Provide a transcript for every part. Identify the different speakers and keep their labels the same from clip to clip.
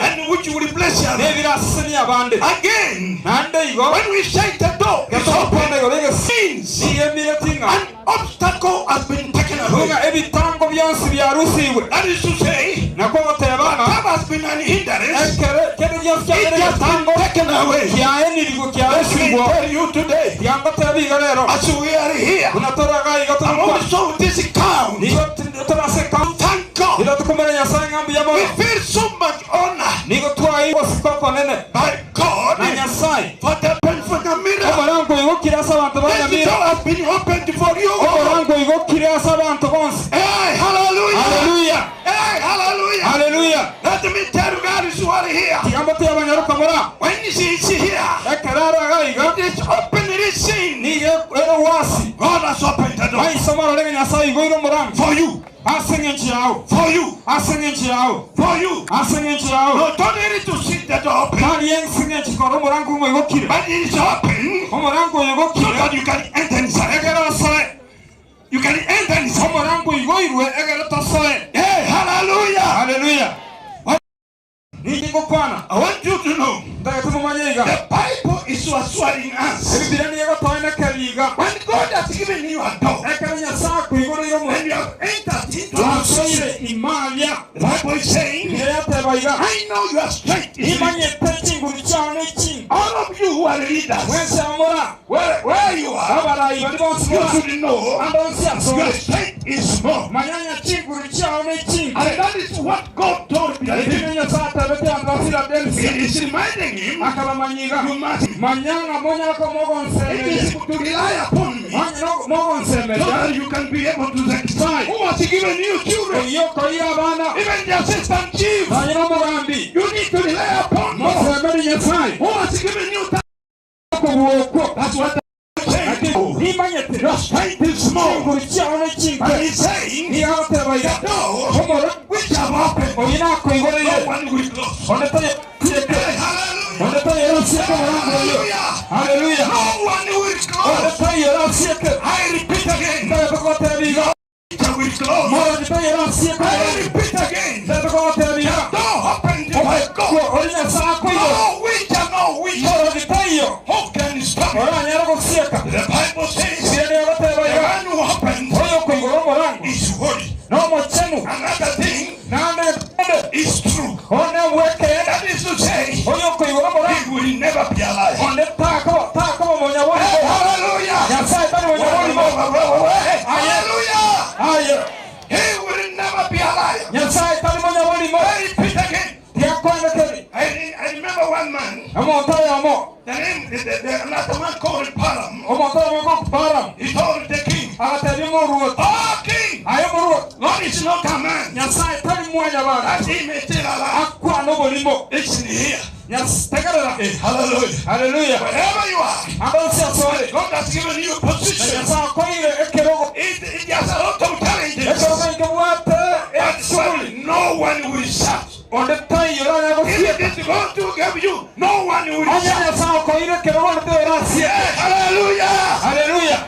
Speaker 1: and which will bless you. Again, when we shut the door, it's open. Means an obstacle has been taken away. That is to say, whatever has been an hindrance, it has been taken away. Let me tell you today, as we are here, I'm also this count. Thank God. We feel so much honor by God for the benefit of miracle. This door has been opened for you. Hey, hallelujah. Hallelujah. Hey, hallelujah. Hallelujah. Let me tell you guys who are here. When you see here, it is open, it is seen. God has opened the door for you. For you. For you. No, don't need to sit the door open. But it is open so that you can enter inside. You can enter inside. Hey, hallelujah. Hallelujah. I want you to know the Bible is assuring us when God has given you a door and you have entered into a soul, the Bible is saying, I know you are straight. All of you who are leaders, where you are, you should know your strength is small. And that is what God told me. It is reminding him, you must to rely upon me so that you can be able to satisfy. Who has given you children? Even the assistant chief. You need to rely upon me. Who has given you time? That's what your strength is small. But he's saying, which have opened, no one will close. Hallelujah. Hallelujah. No one will close. I repeat again. No will close. I repeat again. The door opened by God. No winter. Who can stop it? The Bible says, the man who opened is holy. Another thing is true. That is to say, he will never be alive. Hallelujah. Hallelujah. He will never be alive. I repeat again. I remember one man. The name, another man called Param. He told the king, oh king, God is not a man that he may still alive. It's in here. Hallelujah. Hallelujah. Wherever you are, God has given you a position. It has a lot of challenges. But no one will shout. If it is going to give you, no one will shout. Hallelujah. Hallelujah.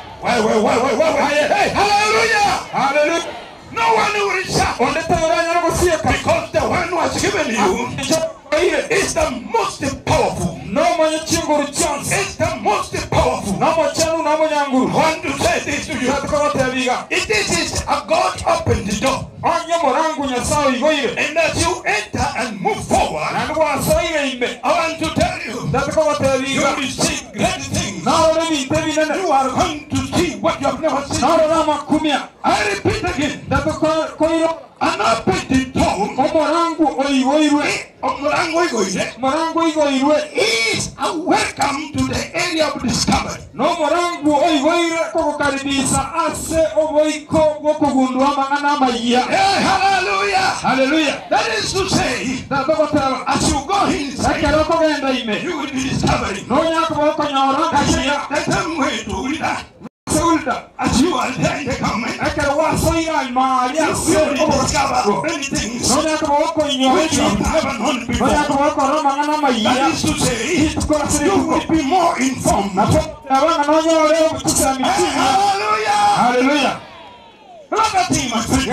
Speaker 1: Hey, hallelujah. Hallelujah. No one will shout. Because the one who has given you is the most powerful. It's the most powerful. I want to say this to you. It is a God opened the door. And as you enter and move forward, I want to tell you, you will see great things. You are going to see what you have never seen. I repeat again, an open door is a welcome to the area of discovery. Hallelujah. Hallelujah. That is to say, as you go inside, you will be discovering. Let them wait to Huldah. As you are there in the comment, you will discover many things which you have never known before. That is to say, you will be more informed. Hallelujah. Another thing, my friend,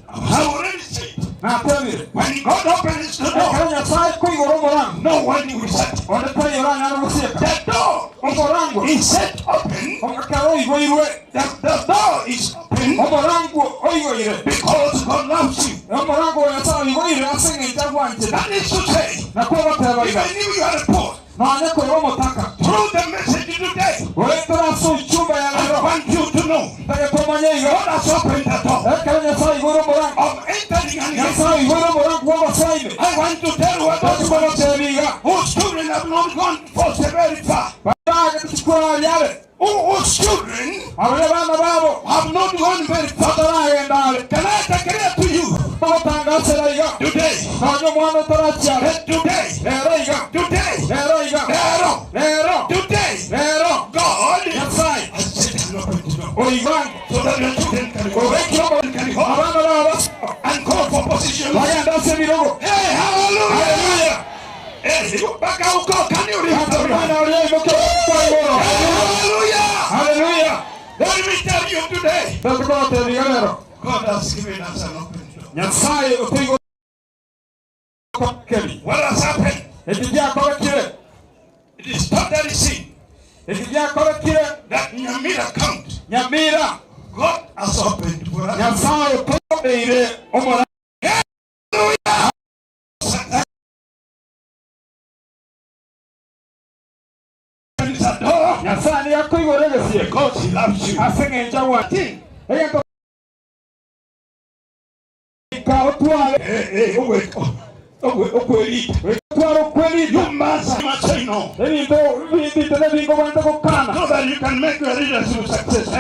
Speaker 1: I have already said. When God opens the door, no one will shut it. The door is set open. The door is open because God loves you. That is to say, even if you are poor, through the message today, I want you to know God has opened the door of entering and getting. I want to tell what those whose children have not gone for very far. Whose children have not gone very far. Can I declare to you today, God has set an open door so that your children can go and call for position. Hey, hallelujah! Can you lift up your hand? Hallelujah! Let me tell you today, God has given us an open door. What has happened? It is totally sin that Nyamira count. God has opened for us. Because he loves you. You must say no. So that you can make your leadership successful.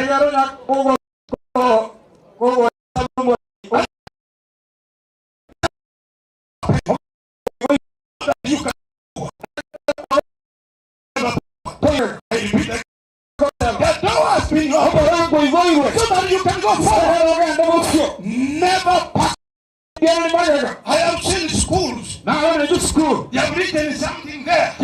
Speaker 1: You can the door has been opened so that you can go forward. Never pass. I have seen schools. They have written something there.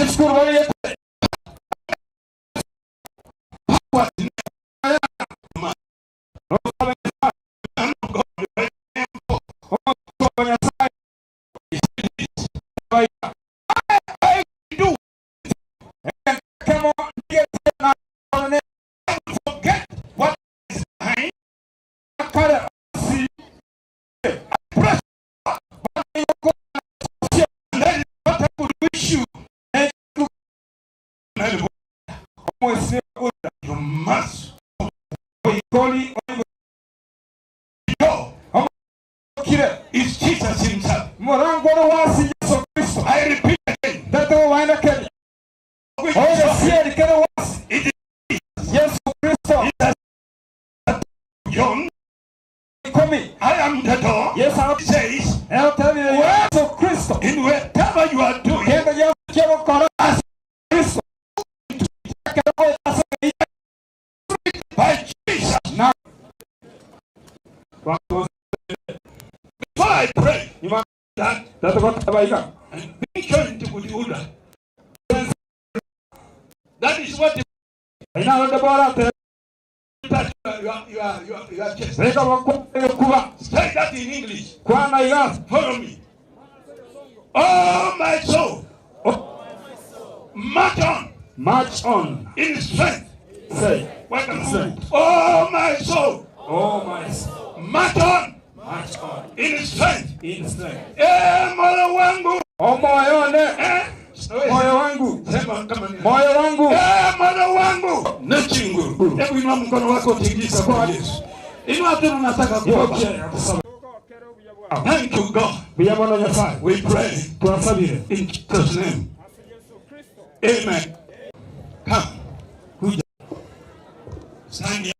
Speaker 1: You must is Jesus himself. I repeat again. It is Jesus. John, I am the door. Yes, I says, I'll tell you, in whatever you are doing, as by Jesus. Now, before I pray, that and be joined with Huldah. That is what you are just. Say that in English. Follow me. Oh, my soul. March on. In strength. Say. Oh, my soul. March on. In strength. Moyo wangu. Moyo wangu. Nechingu. Hebu inua mkono wako tingiza kwa Yesu. Inua tena nataka kuomba. Thank you, God. We pray in Jesus' name. Amen. Come. Stand here.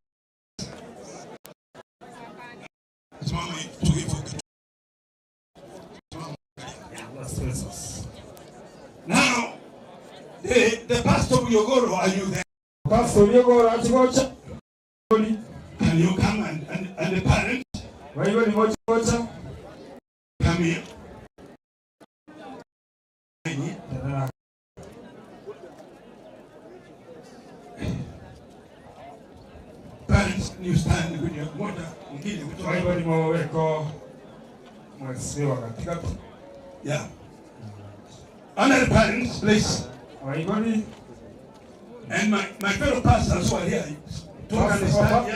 Speaker 1: Now, the pastor of Yogoro, are you there? Pastor Yogoro, can you come and the parents? Come here. Parents, you stand with your mother. Yeah. Honored parents, please. And my fellow pastors who are here. To understand,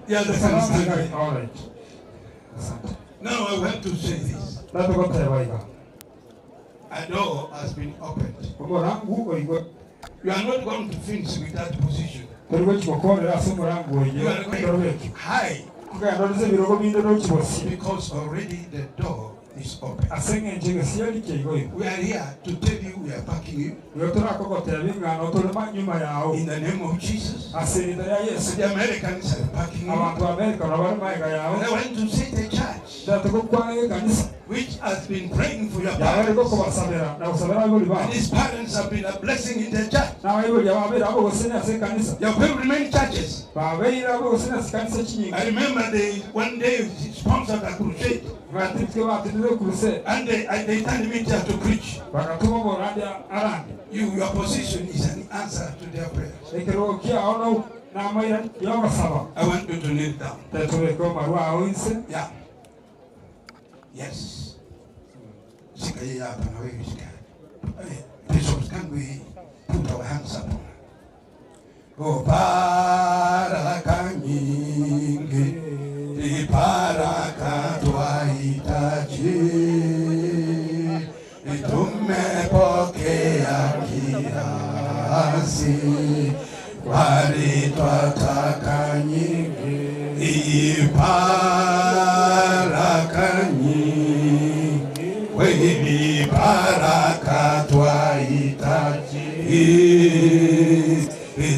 Speaker 1: yeah, the understand. All right. Now I want to say this. A door has been opened. You are not going to finish with that position. You are going to hide. Because already the door is open. We are here to tell you we are backing you. In the name of Jesus. The Americans are backing you. And I want to say the church, which has been praying for your parents. And his parents have been a blessing in the church. Your pilgrimage churches. I remember one day he sponsored a crusade. And they turned me there to preach. Your position is an answer to their prayers. I want you to kneel down. Yeah. Yes. Bishops, can we put our hands up? Oh, baraka nyingi, di baraka twahitaji, tumepokea kiasi, bali twataka nyingi, baraka nyingi, wewe baraka twahitaji,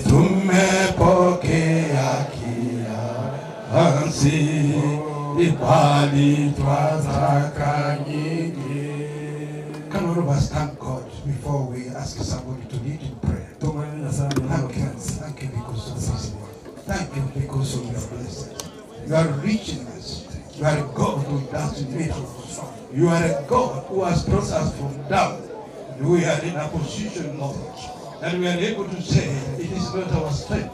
Speaker 1: tumepokea kiasi, bali twataka nyingi. Can all of us thank God before we ask somebody to lead in prayer? Thank you because of this. Thank you because of your blessings. You are reaching us. You are a God who does miracles. You are a God who has brought us from down. We are in a position, Lord, and we are able to say, it is not our strength,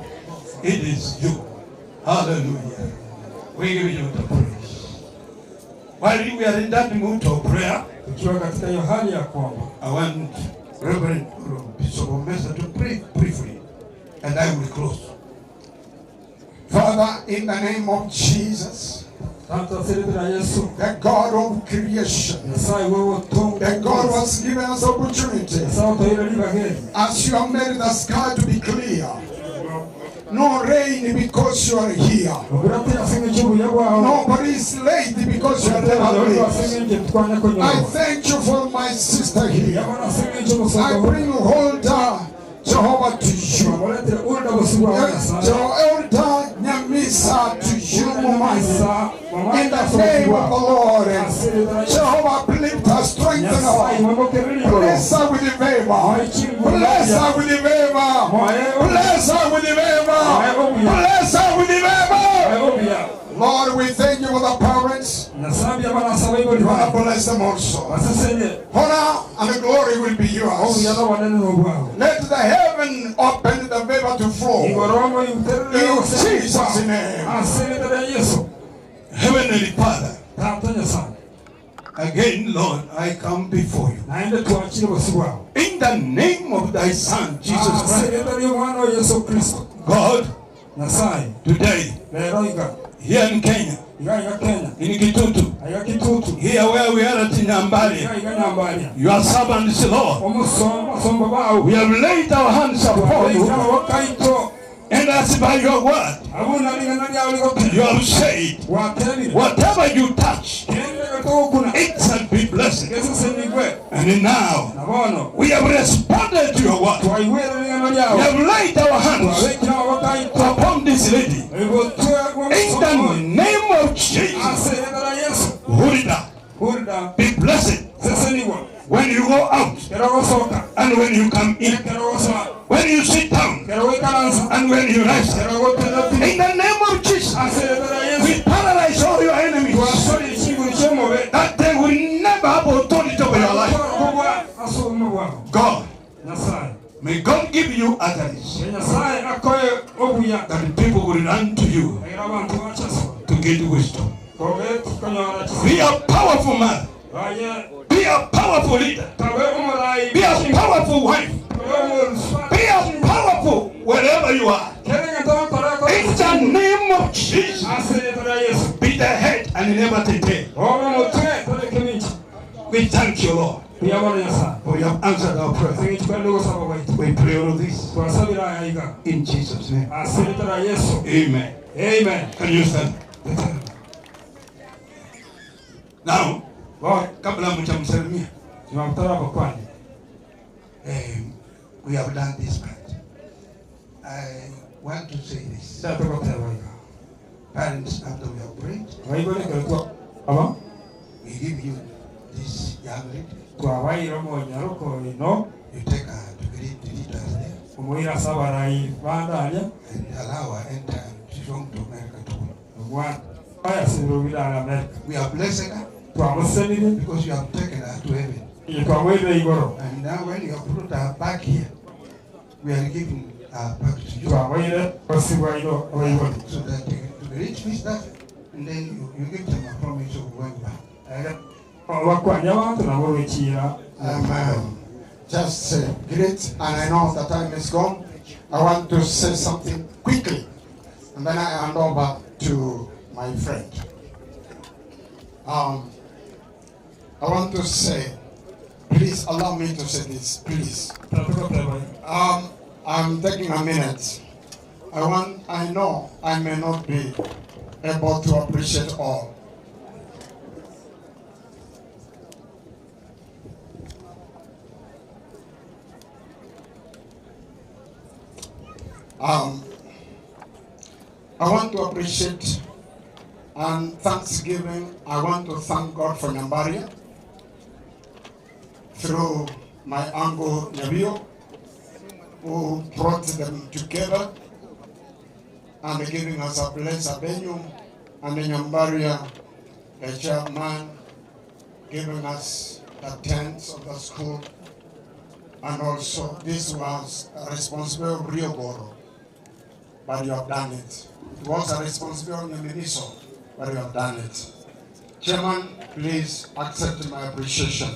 Speaker 1: it is you. Hallelujah. We give you the praise. While we are in that mood of prayer, I want Reverend Bishop Omesa to pray briefly, and I will close.
Speaker 2: Father, in the name of Jesus, the God of creation, the God who has given us opportunity, as you have made the sky to be clear, no rain because you are here, nobody is late because you are never late. I thank you for my sister here. I bring Huldah, Jehovah, to you. Huldah, Nyamira, to you, Momanyi. In the name of the Lord, Jehovah, lift her, strengthen her. Bless her with the favor. Bless her with the favor. Bless her with the favor. Bless her with the favor. Lord, we thank you for the parents. You want to bless them also. Honor and glory will be yours. Let the heaven open, the favor to flow. In Jesus' name.
Speaker 1: Heavenly Father, again, Lord, I come before you. In the name of thy Son, Jesus Christ. God, today, here in Kenya, in Kitutu, here where we are at Nyamira, your servants, Lord, we have laid our hands upon you. And as by your word, you have said, whatever you touch, it shall be blessed. And now, we have responded to your word. We have laid our hands upon this lady. In the name of Jesus, Huldah, be blessed. When you go out and when you come in, when you sit down and when you rise, in the name of Jesus, we paralyze all your enemies, that they will never have authority over your life. God, may God give you utterance, that the people will run to you to get wisdom. Be a powerful man. Be a powerful leader. Be a powerful wife. Be a powerful wherever you are. In the name of Jesus. Be the head and never the tail. We thank you, Lord, for you have answered our prayer. We pray all of this in Jesus' name. Amen. Amen. Can you stand? Now, we have done this part. I want to say this. Parents, after we have prayed, we give you this young lady. You take her to greet the leaders there. And allow her enter and she's going to America too. We are blessing her because you have taken her to heaven. And now when you have brought her back here, we are giving her back to you. So that they to reach visitors, and then you give them a promise of going back.
Speaker 2: Just great, and I know the time is gone. I want to say something quickly, and then I hand over to my friend. I want to say, please allow me to say this, please. I'm taking a minute. I know I may not be able to appreciate all. I want to appreciate and Thanksgiving. I want to thank God for Nyamira through my uncle Nyabio, who brought them together and giving us a blessed venue, and the Nyamira, the chairman, giving us the tents of the school, and also this was a responsibility of Rio Goro, but you have done it. It was a responsibility of Nyamiriso, but you have done it. Chairman, please accept my appreciation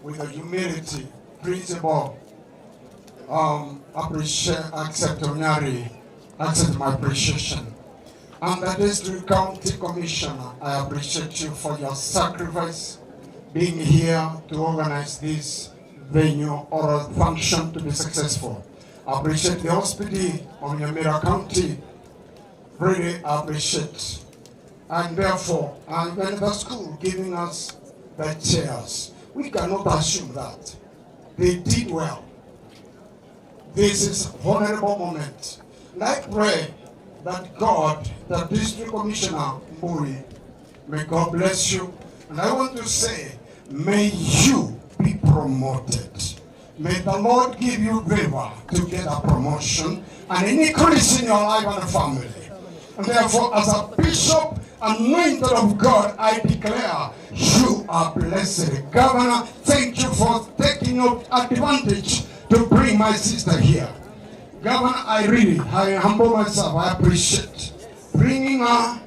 Speaker 2: with a humility, principle. Accept Onyari, accept my appreciation. And the District County Commissioner, I appreciate you for your sacrifice, being here to organize this venue or a function to be successful. I appreciate the hospital of Nyamira County, really appreciate. And therefore, and when the school giving us the chairs, we cannot assume that they did well. This is a vulnerable moment. And I pray that God, the District Commissioner Mburi, may God bless you. And I want to say, may you be promoted. May the Lord give you favor to get a promotion and an increase in your life and family. And therefore, as a bishop, anointed of God, I declare you are blessed. Governor, thank you for taking advantage to bring my sister here. Governor, I humble myself. I appreciate bringing her.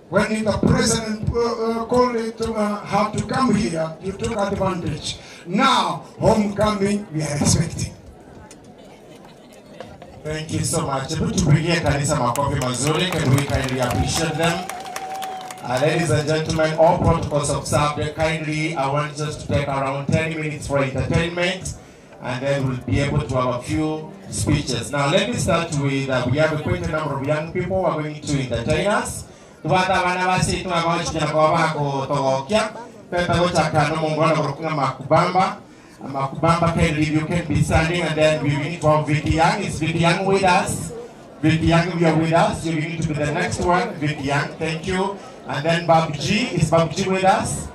Speaker 2: When the president called it her to come here, you took advantage. Now, homecoming, we are expecting.
Speaker 3: Thank you so much. Able to bring here kanisa makofi mazuri, can we kindly appreciate them? Ladies and gentlemen, all protocols observed. Kindly, I want us to take around 10 minutes for entertainment, and then we'll be able to have a few speeches. Now, let me start with, we have quite a number of young people who are going to entertain us. Makubamba, kindly, you can be standing, and then we need for Vicky Young. Is Vicky Young with us? Vicky Young, you are with us. You need to be the next one. Vicky Young, thank you. And then Babji, is Babji with us?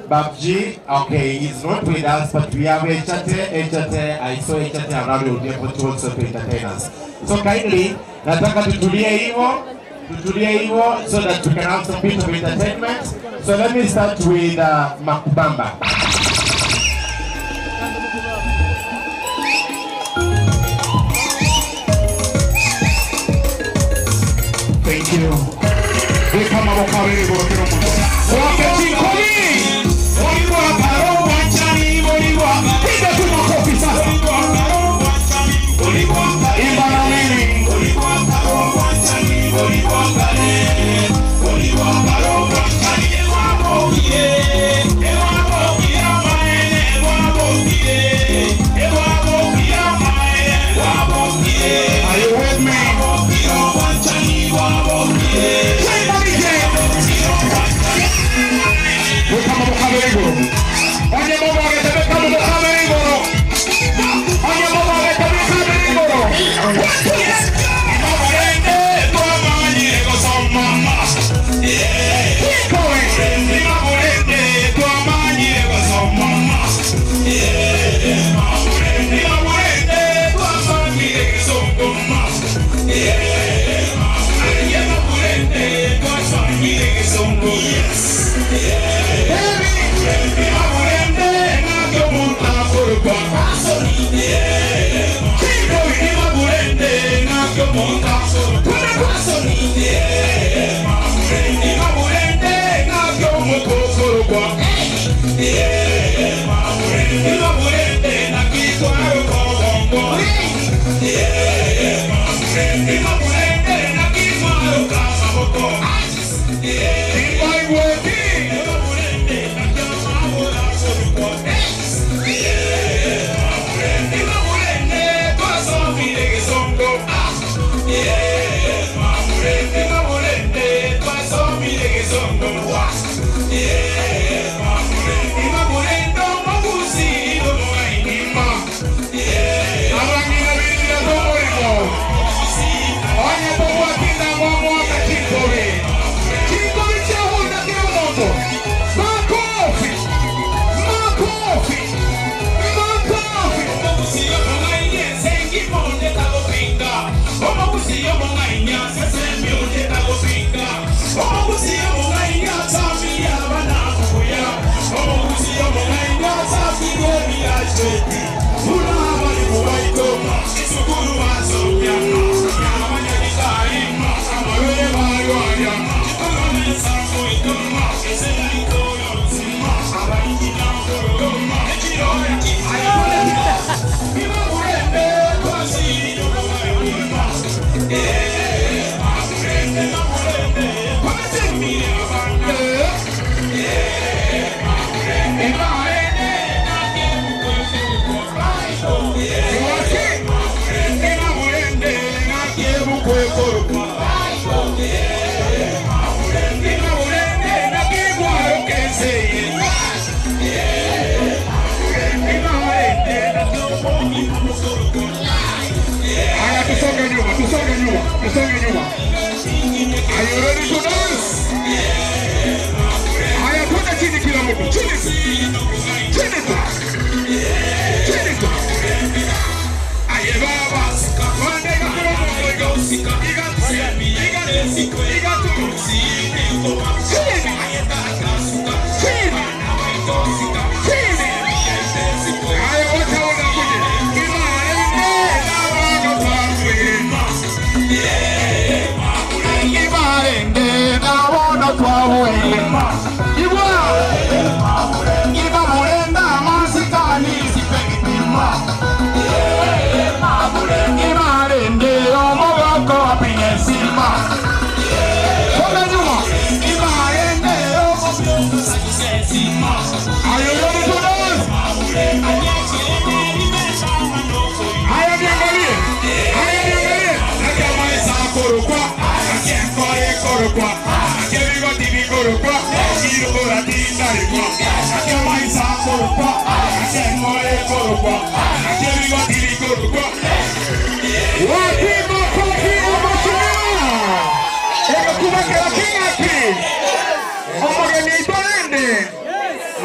Speaker 3: Babji, okay, he's not with us, but we have Echate, I saw Echate around, you'll be able to also to entertain us. So kindly, nataka tutulie hivyo, so that we can have some bit of entertainment. So let me start with Makubamba.
Speaker 1: Thank you. We come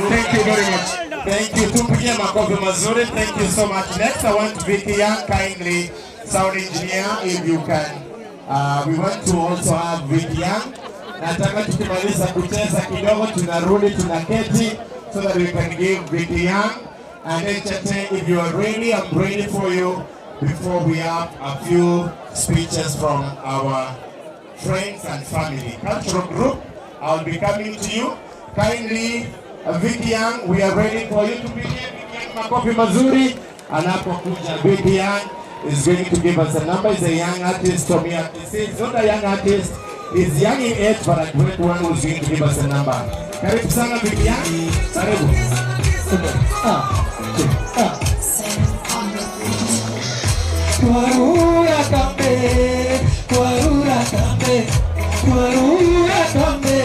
Speaker 1: Thank you very much.
Speaker 3: Thank you. Tupigie makofi mazuri. Thank you so much. Next, I want Vicky Young, kindly, sound engineer, if you can. We want to also have Vicky Young. Nataka tukimaliza kucheza kidogo tunarudi tunaketi so that we can give Vicky Young and entertain. If you are ready, I'm ready for you before we have a few speeches from our friends and family. Cultural group, I'll be coming to you. Kindly, Vicky Young, we are ready for you to begin. Makofi mazuri. Anapokuja Vicky Young is going to give us a number. He's a young artist from here. He's not a young artist. He's young in age, but a great one who's going to give us a number. Karibu sana Vicky Young. Karibu.
Speaker 1: Tuarura kambe, tuarura kambe, tuarura kambe,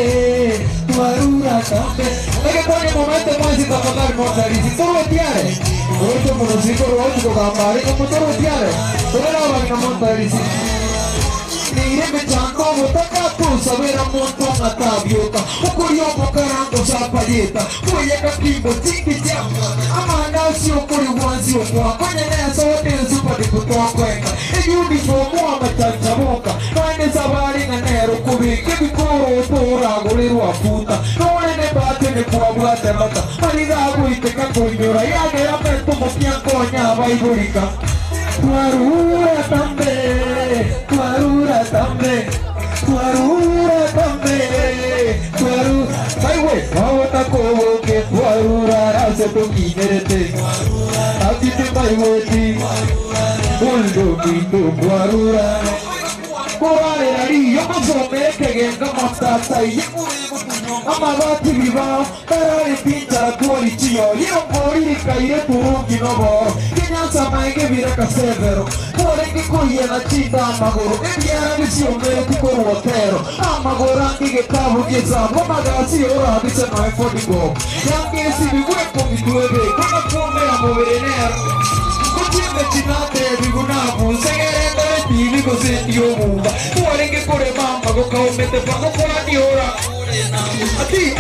Speaker 1: tuarura kambe. Oye, pone momento más y tapar montaris. Todo lo tiene. Oye, monosico rojo kamari, como todo lo tiene. Todo lo va a montaris. Nire me chango motaka pusa vera monto matabiota. Okorio mokarando zapayeta. Oye kakimbo tiki jamba. Amanda si okori wansi okwa. Kwenye nesa wote super diputoa kwenga. Eyundi fomo amachachaboka. Kwenye sabari na nero kubi. Kebikoro tora goleru afuta. Nore ne bate ne kuabua temata. Maridagu iteka kuinyora. Yage ya meto mokianko nyaba iburika. Tuarura tambe, tuarura tambe, tuarura tambe, tuarura. Highway, awata kowo ke tuarura rase to kinerete. Atite highway, Huldah kito tuarura. Korale rari, yomaso meke genga matata amabati viva, parare pinta tuoli cio. Io morire caire turungi novo. Kenyanza maige viraka severo. Pore che coglie la città amagoro. E viene visione di corruotero. Amagoro anche che cavo di esamo. Magazzi ora dice no è fuori go. E anche se vi vuoi come due be. Come come a muovere nero. Così immaginate di una musa che rende divi così io muva. Pore che corre mamma con mette fanno qua di ora. Ati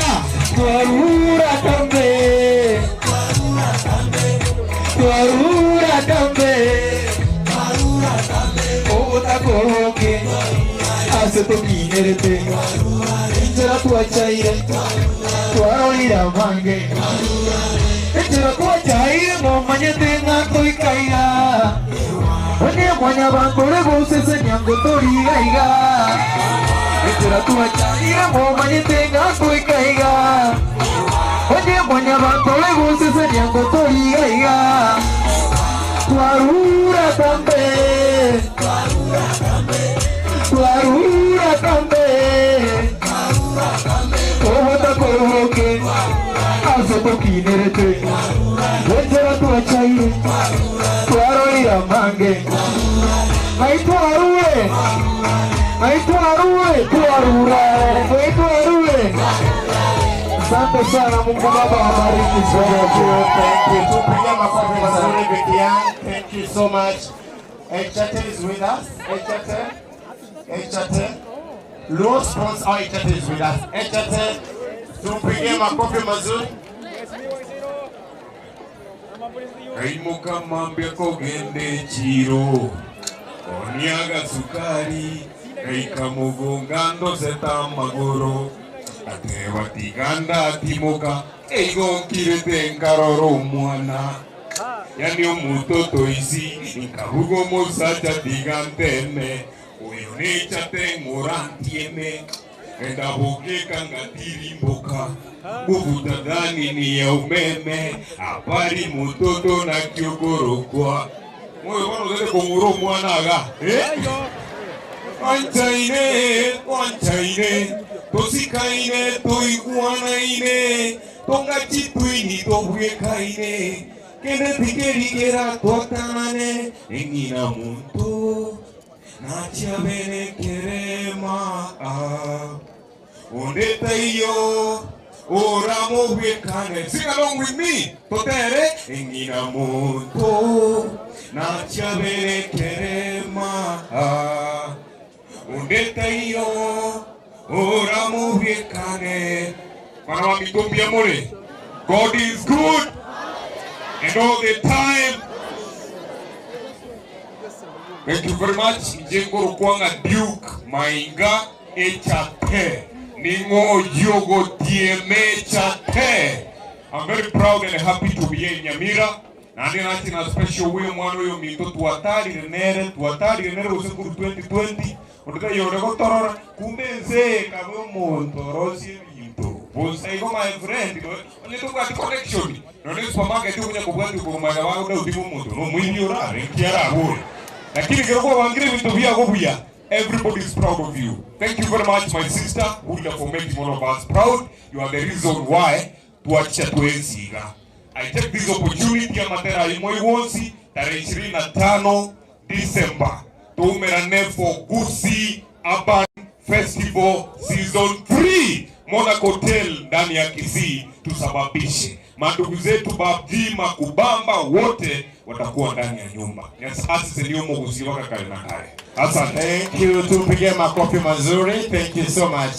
Speaker 1: tuarura tambe, tuarura tambe, ota koroke, ase to kinerete, injera tua chaire, tuarira mange, injera tua chaire, Momanyi tenga koi kaiga, onye mwanya bangore bose se nyango tori gaiga. Injera tua chaire, Momanyi tenga koi kaiga, onye mwanya bangore bose se nyango tori gaiga. Tuarura tambe, tuarura tambe, ota koroke, ase to kinerete, injera tua chaire, tuarira mange, ai tuarure. Ai tuarure, tuarura, ai tuarure. Asante sana Mungu Baba abariki sana.
Speaker 3: Thank you. Tupigie makofi mazuri Vicky Young. Thank you so much. Echate is with us. Echate. Low sponsor Echate is with us. Echate. Tupigie makofi mazuri.
Speaker 4: Kaimuka mambia kogende chiro. Oniaga sukari. Kaikamugonga zeta magoro. Atewa tiganda timoka. Eigo kirete nkaroro mwana. Yani omutoto isi. Nkahugo mosacha tigantene. Uyonecha te morantiene. Enda boke kangatiri mboka. Bubutadani ni ya umeme. Apari mutoto na kiogorokwa. Moyo wano zete kumuro mwana aga. Wanchaine, tosikaine, toiguanaine, tongachituini, tohuekaine, kene tikerigera totanane, engina muntu, nachia bene kerema, ondetayo, oramo huekane. Sing along with me, totere, engina muntu, nachia bene kerema, Undetayo, ora muviekane. Manawa mitumbia mole. God is good, and all the time. Thank you very much. Jengo rukwanga Duke Mainga Echate. Ningo yogo tieme chate. I'm very proud and happy to be in Nyamira. Nandi nati na special way mwano yo mito tuatari nere usekuru 2020 Oduka yorego torora kumbenze kabwe montorosi mito Bonsai go my friend only to got connection no next supermarket kunya kubwati kurumana wangu na udimu moto no mwindi ora renkiara abure lakini kiroko wangire mito bia go buya everybody is proud of you. Thank you very much my sister Huldah for making all of us proud. You are the reason why tuacha tuenziga. I take this opportunity ya matera imoi wonsi tarehe 25 December tumerane for Gusiiland Urban Festival Season 3 Monaco Hotel ndani ya Kisii tusababishe mandugu zetu babdima kubamba wote watakuwa ndani ya nyumba. Asante ndio Mungu waka kale na kale. Asante.
Speaker 3: Thank you, tupige makofi mazuri. Thank you so much.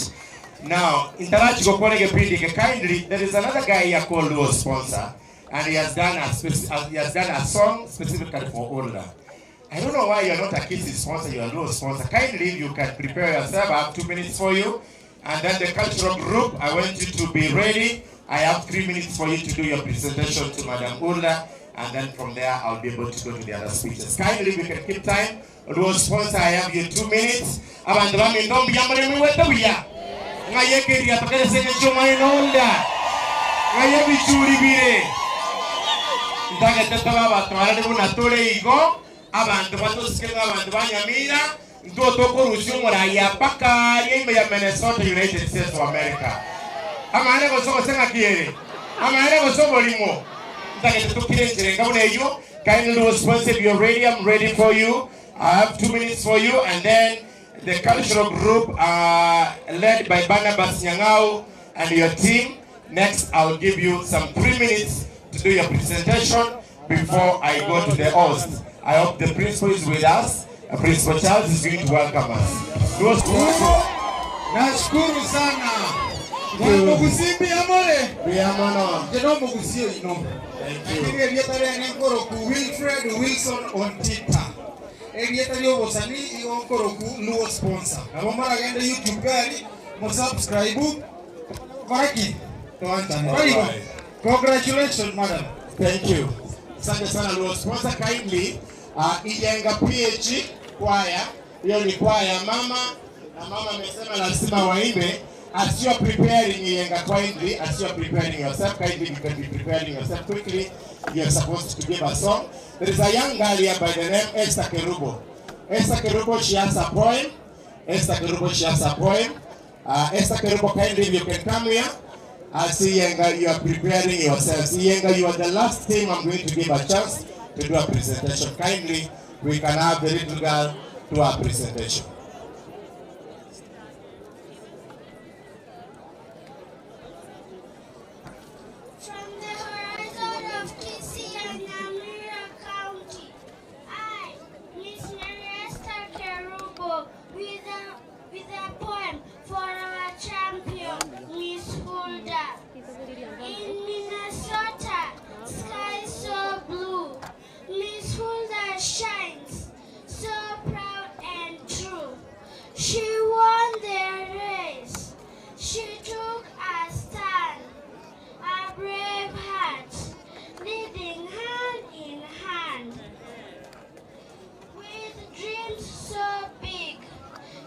Speaker 3: Now, interact go pole kipindi kindly. There is another guy here called Luo Sponsor, and he has done a song specifically for Huldah. I don't know why you are not a Kisii sponsor, you are Luo sponsor. Kindly, you can prepare yourself. I have 2 minutes for you. And then the cultural group, I want you to be ready. I have 3 minutes for you to do your presentation to Madam Huldah. And then from there, I'll be able to go to the other speeches. Kindly, we can keep time. Luo sponsor, I have you 2 minutes. Abandonami ndombi yamare miweta wiya. Ngaye kiri atokele senye chuma inonda. Ngaye bichuri bire. Ndage tetaba batwara Vuna tole igo. Abantu batosikega abantu banyamira. Ndotoko rushumura ya paka yembe ya Minnesota United States of America. Amane go soko senga kiere. Amane go soko limo. Ndage tetokire njenga buneyo. Kindly Luo sponsor, you're ready. I'm ready for you. I have 2 minutes for you, and then the cultural group led by Barnabas Nyangao and your team. Next, I'll give you some 3 minutes to do your presentation before I go to the host. I hope the principal is with us. Principal Charles is going to welcome us.
Speaker 2: Nashukuru sana. Gusiiland biamole.
Speaker 3: Biamono.
Speaker 2: Jeno Gusiiland ino.
Speaker 3: Thank you.
Speaker 2: Erietare nenkoro ku Wilfred Wilson on Twitter. Erietare obosani ionkoro ku Luo sponsor. Abomara gende YouTube gari mo subscribe. Maraki. Congratulations, madam.
Speaker 3: Thank you. Asante sana Luo sponsor. Kindly ijenga PH kwaya. Hiyo ni kwaya mama, na mama amesema lazima waimbe. As you are preparing ijenga kindly, as you are preparing yourself, kindly you can be preparing yourself quickly. You are supposed to give a song. There is a young girl here by the name Esther Kerubo. Esther Kerubo, she has a poem. Esther Kerubo, she has a poem. Esther Kerubo, kindly you can come here. As Yenga, you are preparing yourselves. Yenga, you are the last team I'm going to give a chance to do a presentation. Kindly, we can have the little girl do a presentation.
Speaker 5: From the horizon of Kisii and Nyamira County, I, Miss Mariesta Kerubo, with a poem for our champion, Miss Huldah. In Minnesota, sky so blue, Miss Huldah shines, so proud and true. She won the race, she took a stand, a brave heart, leading hand in hand. With dreams so big,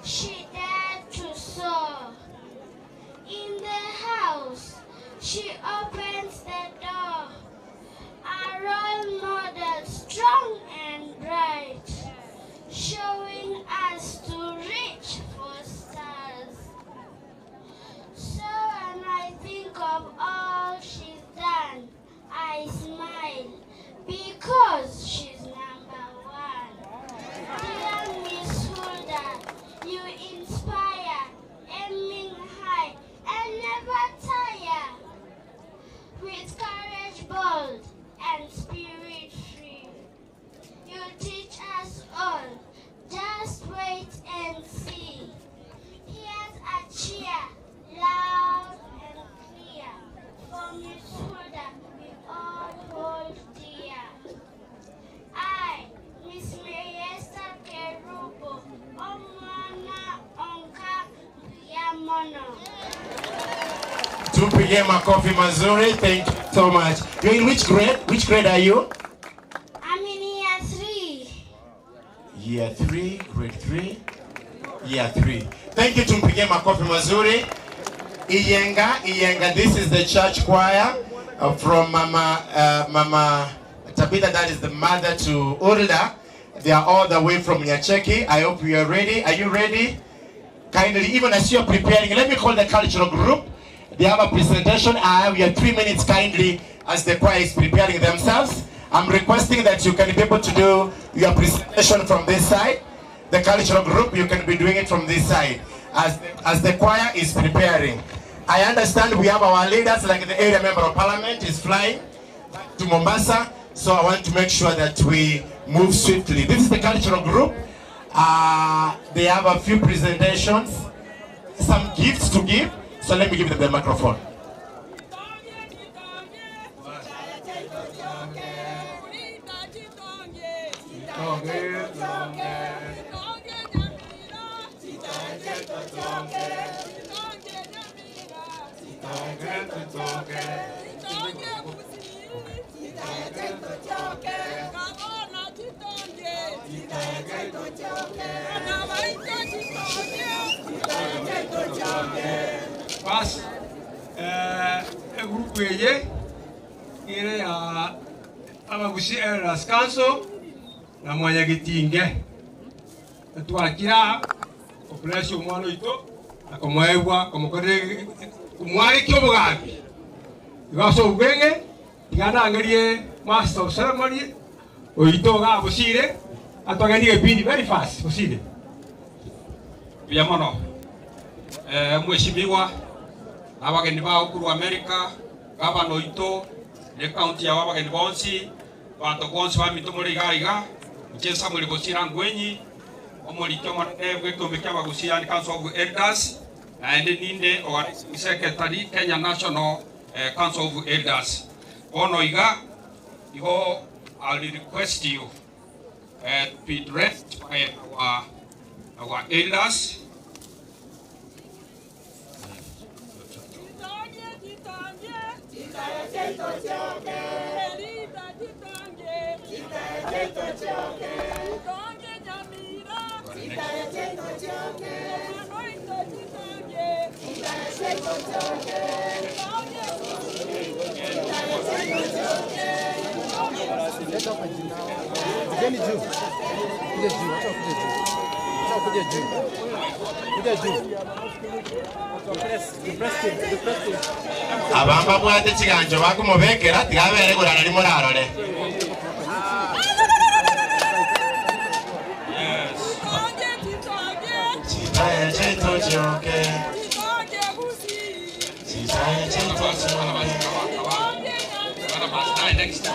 Speaker 5: she dared to soar. In the house, she opens the door, a role model strong and bright, showing us to reach for stars. So when I think of all she's done, I smile because she's number one. Dear Miss Huldah, you inspire, aiming high and never tire. With courage bold and spirit free, you teach us all, just wait and see. Here's a cheer, loud and clear, for Miss Huldah we all hold dear. I, Miss Mariesta Kerubo, Omwana Onka Yamono.
Speaker 3: Tupige makofi mazuri. Thank you so much. You're in which grade? Which grade are you? Year 3, grade 3, year 3. Thank you, tumpige makofi mazuri. Iyenga, this is the church choir from Mama Tabitha, that is the mother to Huldah. They are all the way from Nyacheki. I hope you are ready. Are you ready? Kindly, even as you are preparing, let me call the cultural group. They have a presentation. I have your 3 minutes kindly as the choir is preparing themselves. I'm requesting that you can be able to do your presentation from this side. The cultural group, you can be doing it from this side as the choir is preparing. I understand we have our leaders, like the area member of parliament is flying to Mombasa, so I want to make sure that we move swiftly. This is the cultural group. They have a few presentations, some gifts to give, so let me give them the microphone.
Speaker 6: Bas, grupo eye, ire ya Gusiiland Council na mwanyagitinge. Tuakira population mwana ito na komoewa komokore kumwari kyobugabi. Igaso ubenge igana angalie master of ceremony oito ga busire atwaganiye bidi very fast busire. Biamono. Mheshimiwa abageni ba ukuru America gavana oito le county ya abageni bonsi bantu bonsi ba mitumuri gaiga nchesa muri busira ngwenyi omuri kyomo gwekombe kya Gusiiland Council of Elders and ninde or secretary Kenya National Council of Elders. Onoiga, I'll request you to be dressed by our elders.
Speaker 3: Abamba bwate kiganjo bakumubekera tigabere gurana ni murarore.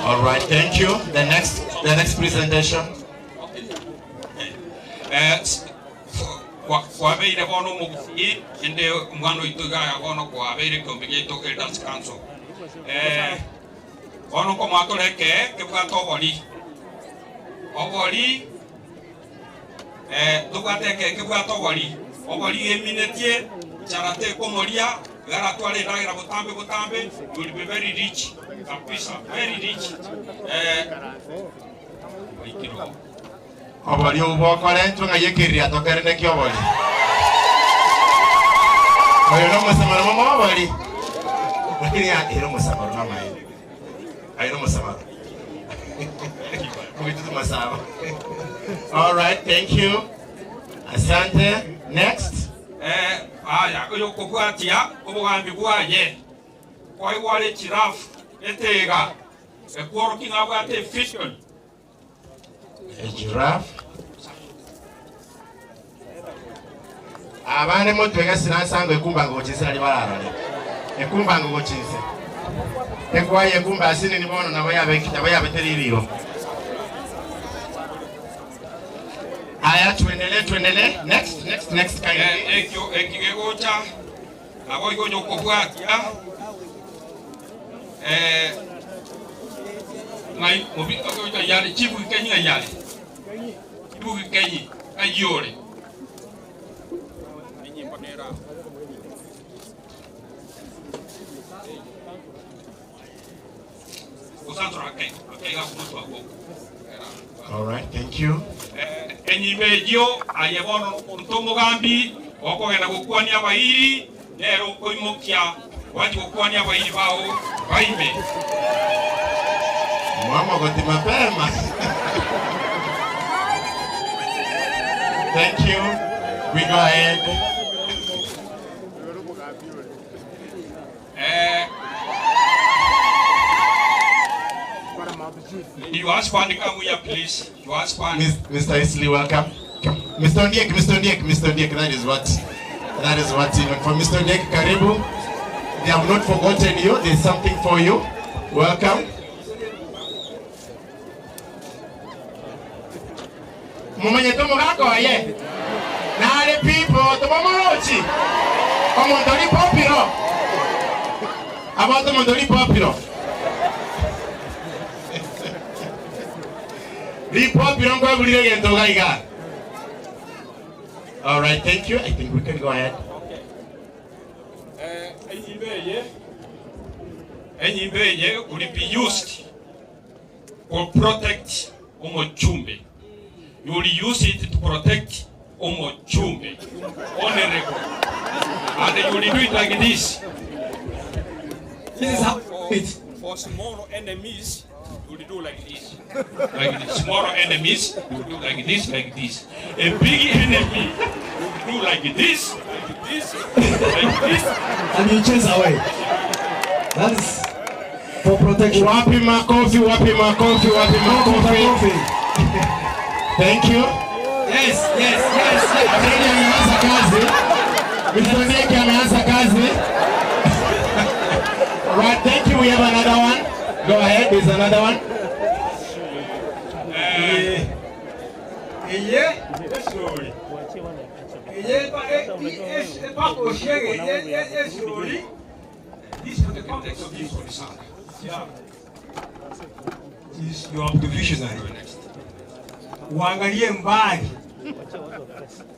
Speaker 3: All right, thank you. The next presentation.
Speaker 6: Kwa beire bono mubusi ende umwano ituga ya bono kwa beire kombiye to Elders Council. Bono ko matoleke ke bwanto oboli tukateke ke bwanto oboli eminetie charate komoria gara twale dagira butambe you will be very rich kapisa very rich
Speaker 3: Oboli ubokore tunga yekiria tokerene ki oboli. Oyo no musamara mama oboli. Lakini ero musamara mama yeye. Ayo musamara. Mwitu masaba. All right, thank you. Asante. Next.
Speaker 6: Aya oyo kokwatia obugambi bwaye. Koi wale giraffe etega. Ekworo kinga bwate fission.
Speaker 3: A giraffe. Abane moto egasina sango ekumba ngo chisira li bararale. Ekumba ngo chinse. Ekwaye ekumba asini ni bono na bayabe teririro. Aya tuendelee. Next kind.
Speaker 6: Ekigegocha. Abo igojo kokwatia. Ngai mobi ogoita yale chifu Kenya yale. Chifu Kenya ayore.
Speaker 3: All right, thank you.
Speaker 6: enyibejo ayebono ontomogambi okogenda gukwania abairi nero koimokia waje gukwania abairi bao baime
Speaker 3: mama goti mapema. Thank you. We go ahead.
Speaker 6: You ask for the come here, please. You ask for
Speaker 3: Mr. Isley, welcome. Mr. Ndiek, that is what even for Mr. Ndiek, karibu. They have not forgotten you. There's something for you. Welcome. Momanyi tomo kako aye. Nale people, tomo morochi. Omondoli popiro. About omondoli popiro. All right, thank you. I think we can go ahead.
Speaker 6: Enyimbeye will be used to protect Omochumbe. You will use it to protect Omochumbe on a record. And you will do it like this. This is how it for small enemies. You will do like this. Like this. Smaller enemies, you will do like this, like this. A big enemy, you will do like this, like this, like this.
Speaker 7: And you chase away. That is for protection.
Speaker 3: Wapi makofi. Thank you.
Speaker 7: Yes.
Speaker 3: Mr. Nick ameanza kazi. Right, thank you. We have another one. Go ahead, there's another one.
Speaker 7: You are professional. Uangalie mbali.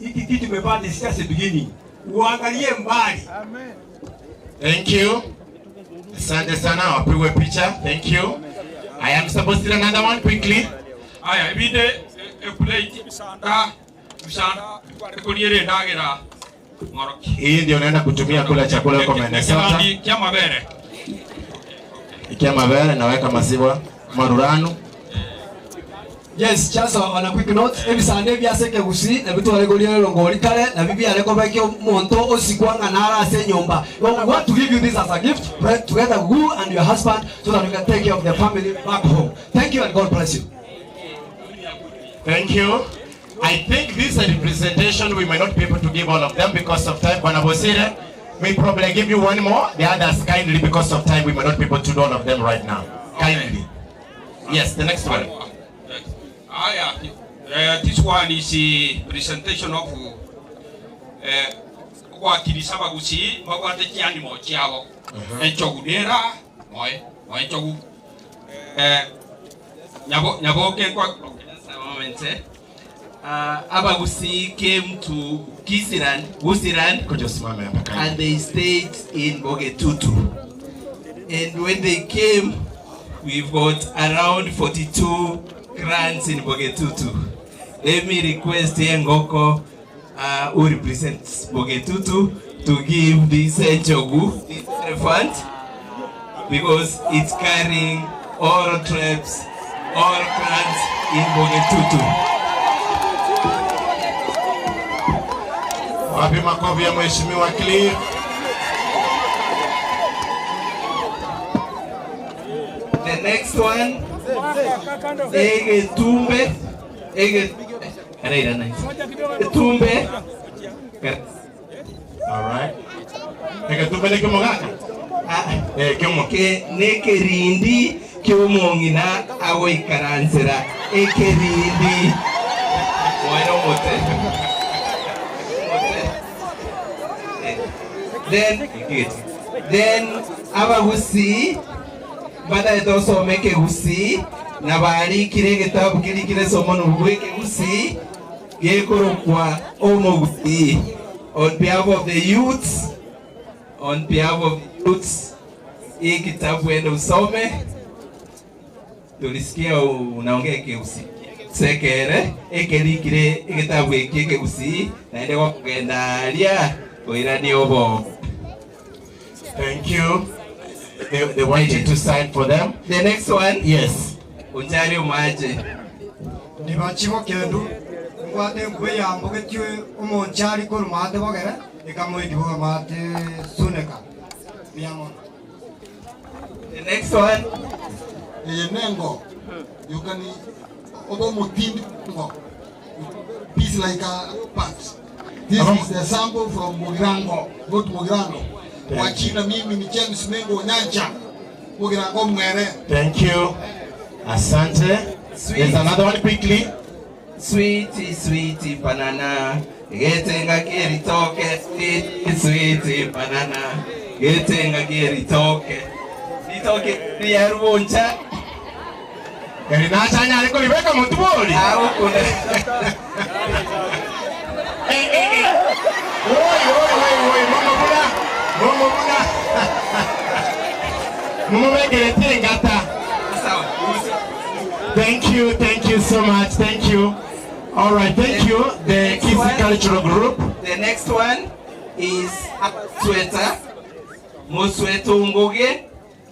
Speaker 7: Hiki kitu tumepata discuss the beginning. Uangalie mbali.
Speaker 3: Amen. Thank you. Asante sana, wapigwe picha. Thank you. I am supposed to do another one quickly.
Speaker 6: Aya, ibide plate misanda kuliere ndagira ngoroki.
Speaker 3: Hii ndio unaenda kutumia kula chakula kwa Minnesota. Ikia mabere naweka maziwa maruranu.
Speaker 7: Yes, just on a quick note, every Sunday we are Ekegusii, na bitu walegoliana longoli kale, na bibi aleko baki monto osikwanga nara ase nyomba. We want to give you this as a gift, pray together you and your husband, so that you can take care of the family back home. Thank you and God bless you.
Speaker 3: Thank you. I think this is a representation. We might not be able to give all of them because of time. Banabosire, we probably give you one more. The others kindly, because of time, we might not be able to do all of them right now. Kindly. Yes, the next one.
Speaker 6: This one is a presentation of what is Ekegusii, what the animal chiavo, and Chogudera, my Chogu
Speaker 8: Ekegusii came to Gusiiland, and they stayed in Bogetutu. And when they came, we've got around 42 grants in Bogetutu. Let me request Ngoko, who represents Bogetutu, to give this Njogu, this elephant, because it's carrying all tribes, all clans in Bogetutu.
Speaker 3: Wapi makofi ya mheshimiwa Clear.
Speaker 8: The next one, Egetumbe.
Speaker 3: All right. Egetumbe ni kimogaka.
Speaker 8: Ke nekerindi kyomongina awo ikaransera ekerindi wano mote. Then Ekegusii bada edoso Ekegusii na bali kire gitabu kire somo no Ekegusii gekoro kwa Omogusii on behalf of the youths, hii kitabu ende usome tulisikia unaongea Ekegusii. sekere ekerikire egitabu Ekegusii na ende gokugendaria oirani obo.
Speaker 3: Thank you. They want you to sign for them.
Speaker 8: The next one,
Speaker 3: Yes.
Speaker 8: Unjari Umaje.
Speaker 9: Nibachibo kendu ngwate ngweya mbogetiwe umonchari ko mate bagera ekamo idibo mate suneka miamo.
Speaker 8: The next one,
Speaker 2: Nengo. You can obo mutindi ngo. Piece like a part. This is the sample from Mugirango. Go to Mugirango. Wachina mimi ni James Mengo Nyancha. Mugirango mwere.
Speaker 3: Thank you. Asante. There's another one quickly.
Speaker 8: sweetie banana. Getenga kiri toke, sweetie banana. Getenga kiri toke. Litoke liyaruncha.
Speaker 3: Kari nachanya aliko libeka mutuboli.
Speaker 8: Au kuna.
Speaker 3: Oi, Mama Megere Tengata. Thank you so much. Thank you. All right, thank you. The Kisii Cultural Group.
Speaker 8: The next one is Sweater. Mosweto Ngoge.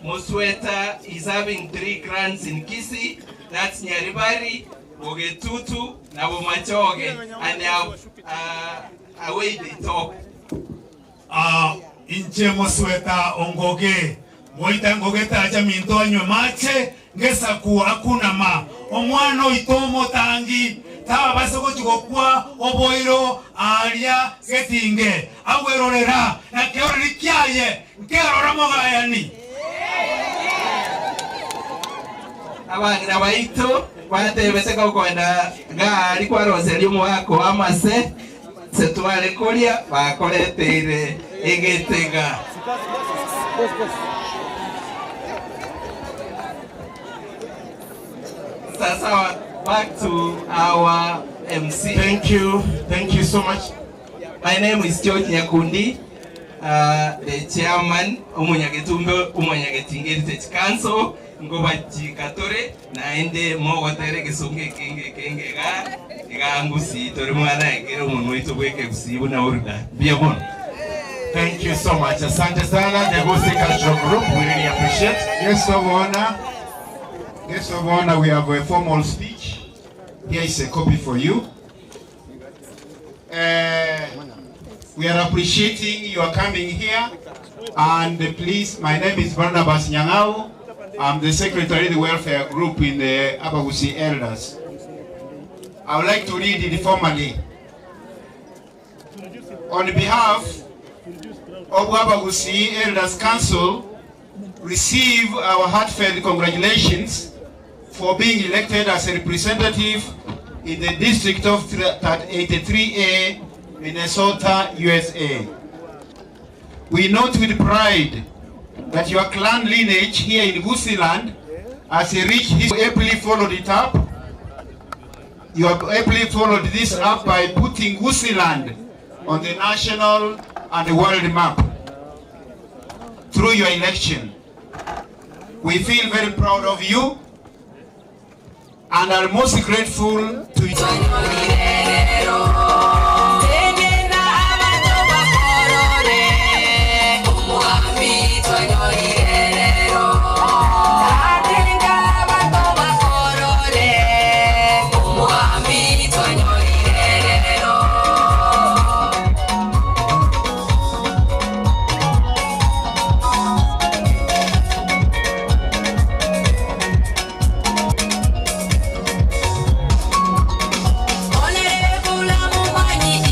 Speaker 8: Mosweta is having 3 grants in Kisii. That's Nyaribari, Bogetutu, na Bomachoge, and they have away they talk.
Speaker 10: Inche Mosweta Ongoge. Moita Ngoge taja minto anywe mache. Ngesa kuwa hakuna ma. Omwano itomo tangi. Tawa basoko chukokua oboiro alia getinge. Awerorera. Na keori kiaye. Keorora mogayani.
Speaker 8: Abana baito batebeseka kwenda gari kwa Roselio wako amase setwale kolia bakoleteire egetega. Sasa back to our MC.
Speaker 3: Thank you so much.
Speaker 8: My name is George Nyakundi, the chairman Umunyagetumbe Umunyagetingeri Council. Ngoba chikatore na ende mogo tere kesonge kenge ga Gusiiland tore mwana ekero umuntu wito Ekegusii na Huldah. Bienvenue.
Speaker 3: Thank you so much. Asante sana, the Gusiiland Cultural Group. We really appreciate.
Speaker 11: Guest of honor, we have a formal speech. Here is a copy for you. We are appreciating your coming here. And please, my name is Barnabas Nyangao. I'm the secretary of the welfare group in the Ekegusii elders. I would like to read it formally. On behalf of Ekegusii Elders Council, receive our heartfelt congratulations for being elected as a representative in the district of 83A, Minnesota, USA. We note with pride that your clan lineage here in Gusiiland has a rich history. You ably followed it up. You have ably followed this up by putting Gusiiland on the national and the world map through your election. We feel very proud of you and are most grateful to you.
Speaker 12: Momanyi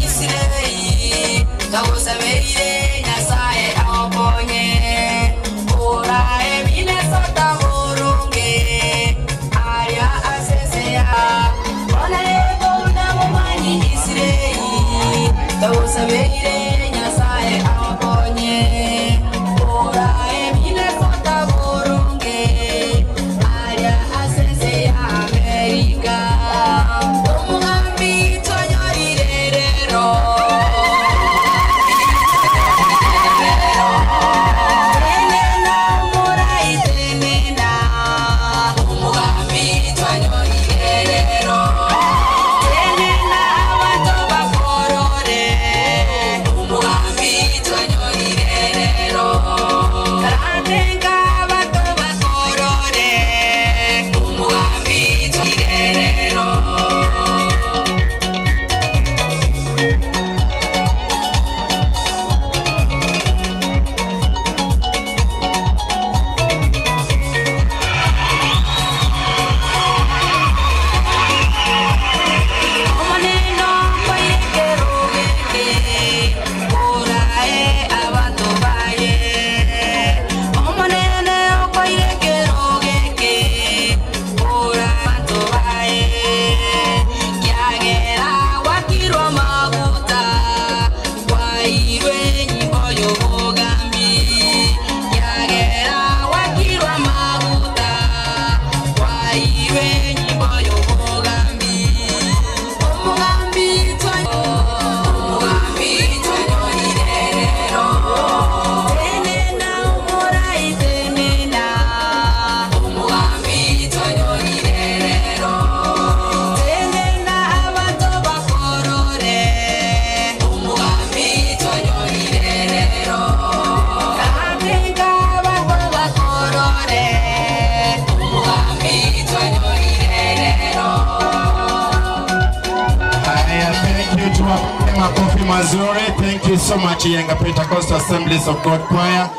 Speaker 3: Makofi mazuri. Thank you so much, Yenga Pentecostal Assemblies of God Choir,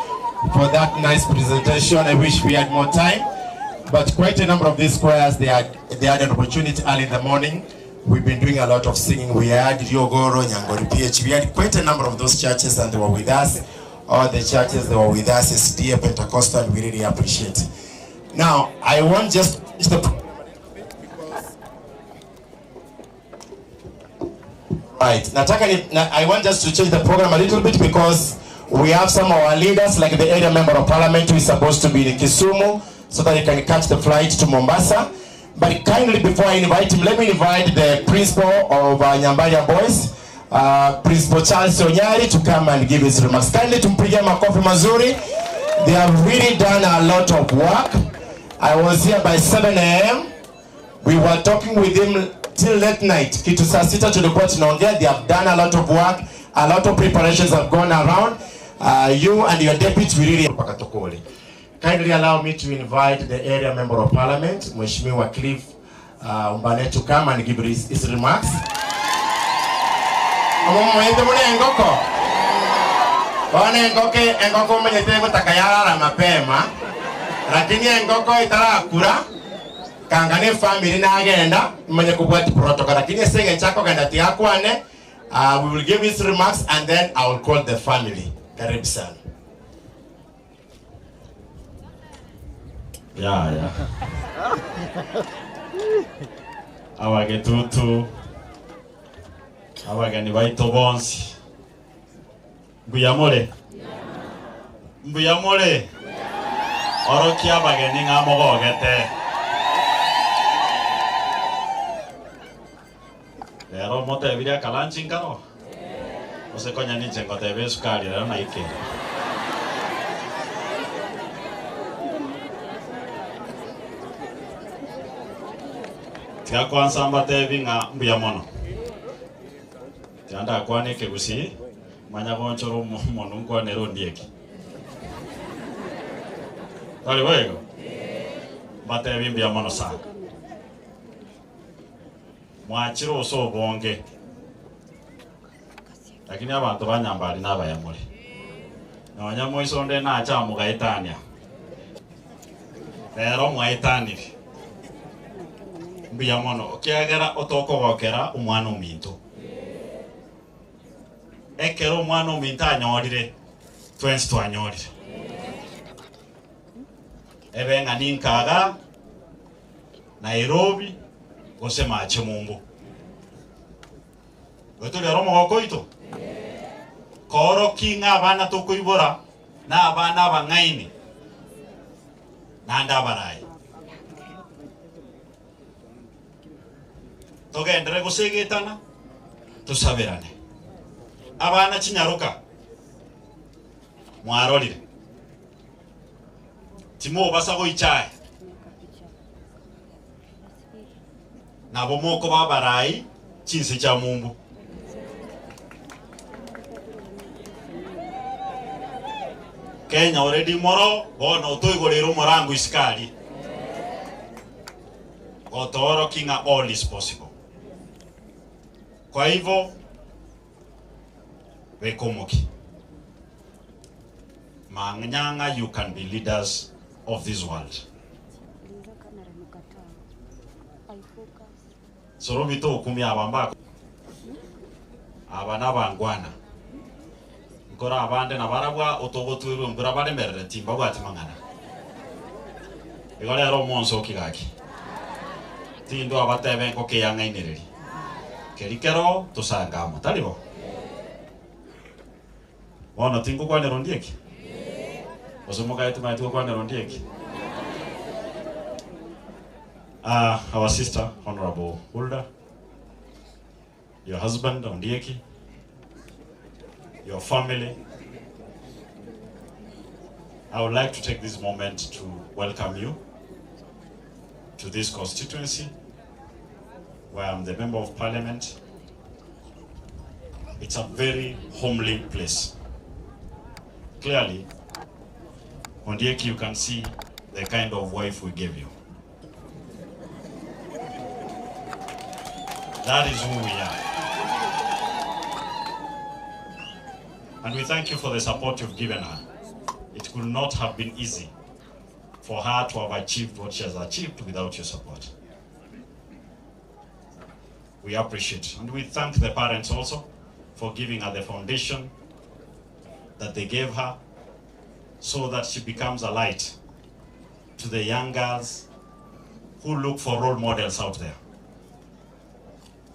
Speaker 3: for that nice presentation. I wish we had more time, but quite a number of these choirs, they had an opportunity early in the morning. We've been doing a lot of singing. We had Ryogoro, Nyangori, PH. We had quite a number of those churches, and they were with us. All the churches, they were with us. It's dear Pentecostal, and we really appreciate it. Now, I want just I want just to change the program a little bit, because we have some of our leaders, like the area member of parliament, who is supposed to be in Kisumu, so that he can catch the flight to Mombasa. But kindly, before I invite him, let me invite the principal of Nyamira Boys, Principal Charles Onyari, to come and give his remarks. Kindly tumpigie makofi mazuri. They have really done a lot of work. I was here by 7 a.m. We were talking with him till late night. Kitu saa sita tulikuwa tunaongea. They have done a lot of work. A lot of preparations have gone around. You and your deputy, we really... Kindly allow me to invite the area member of parliament, Mheshimiwa Cliff Umbane, to come and give his remarks. Engoko mwenyetengo takayala la mapema, lakini engoko itarakura kangane family na agenda mwenye kubwati protocol, lakini senge chako ganda tiakwane. We will give his remarks and then I will call the family. Karibu sana.
Speaker 12: Yeah. Abagetutu, abagani baito bonsi. Mbuyamole. Oroki abagani ngamogogete. Lero mote biria kalanchinga. Ose konya ninche ngote besukari lero na ike. Tia kwanza mbate nga mbuyamono. Tianda kwane Ekegusii manya gonchoro mono nkwa nero ndieki. Tali wego. Mbate mbuyamono sa. Mwachiro so bonge. Lakini abantu banyambali n'abayamuri. Nabanyamo isonde na acha mugaitania. Lero mwaitanifi. Mbuyamono okiagera otokogokera umwana ominto. Ekero umwana ominto anyorire twensi twanyorire. Ebenga ninkaga Nairobi gose mache mumbu. Goto lero mogoko ito. Koro kinga abana tokuibora na abana abangaini. Nanda barai. Togendere gusegetana tusabirane. Abana kinyaruka mwarolire. Timo basago ichai. Nabo moko babarai chinse cha mumbu. Kenya already moro bono toigorero morango iskari. Gotoro kinga all is possible. Kwa hivyo wekomoki. Manganyanga, you can be leaders of this world. Sorobito okumi abamba abana bangwana. Nkora abande na barabwa otogotwirwe mbura bare merere timba bwati mangana. Igole ro monso kigaki. Tindo abatebe ko ke yanga inireri. Kerikero tusangamo talibo. Wana tingo kwa nerondieki. Osomoga etu maitu kwa nerondieki. Our sister, Honorable Huldah, your husband, Ondieki, your family. I would like to take this moment to welcome you to this constituency, where I'm the member of parliament. It's a very homely place. Clearly, Ondieki, you can see the kind of wife we gave you. That is who we are. And we thank you for the support you've given her. It could not have been easy for her to have achieved what she has achieved without your support. We appreciate it. And we thank the parents also for giving her the foundation that they gave her so that she becomes a light to the young girls who look for role models out there.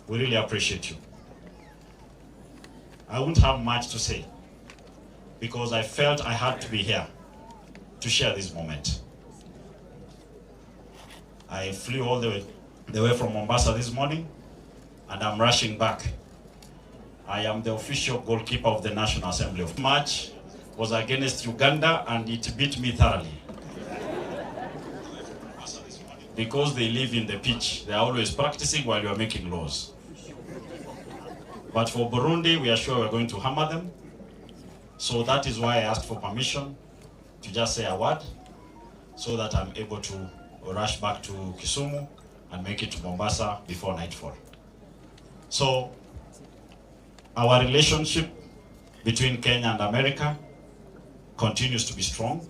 Speaker 12: We really appreciate you. I wouldn't have much to say because I felt I had to be here to share this moment. I flew all the way from Mombasa this morning and I'm rushing back. I am the official goalkeeper of the National Assembly. The match was against Uganda and it beat me thoroughly. Because they live in the pitch, they are always practicing while you are making laws. But for Burundi, we are sure we are going to hammer them. So that is why I asked for permission to just say a word so that I'm able to rush back to Kisumu and make it to Mombasa before nightfall. So our relationship between Kenya and America continues to be strong,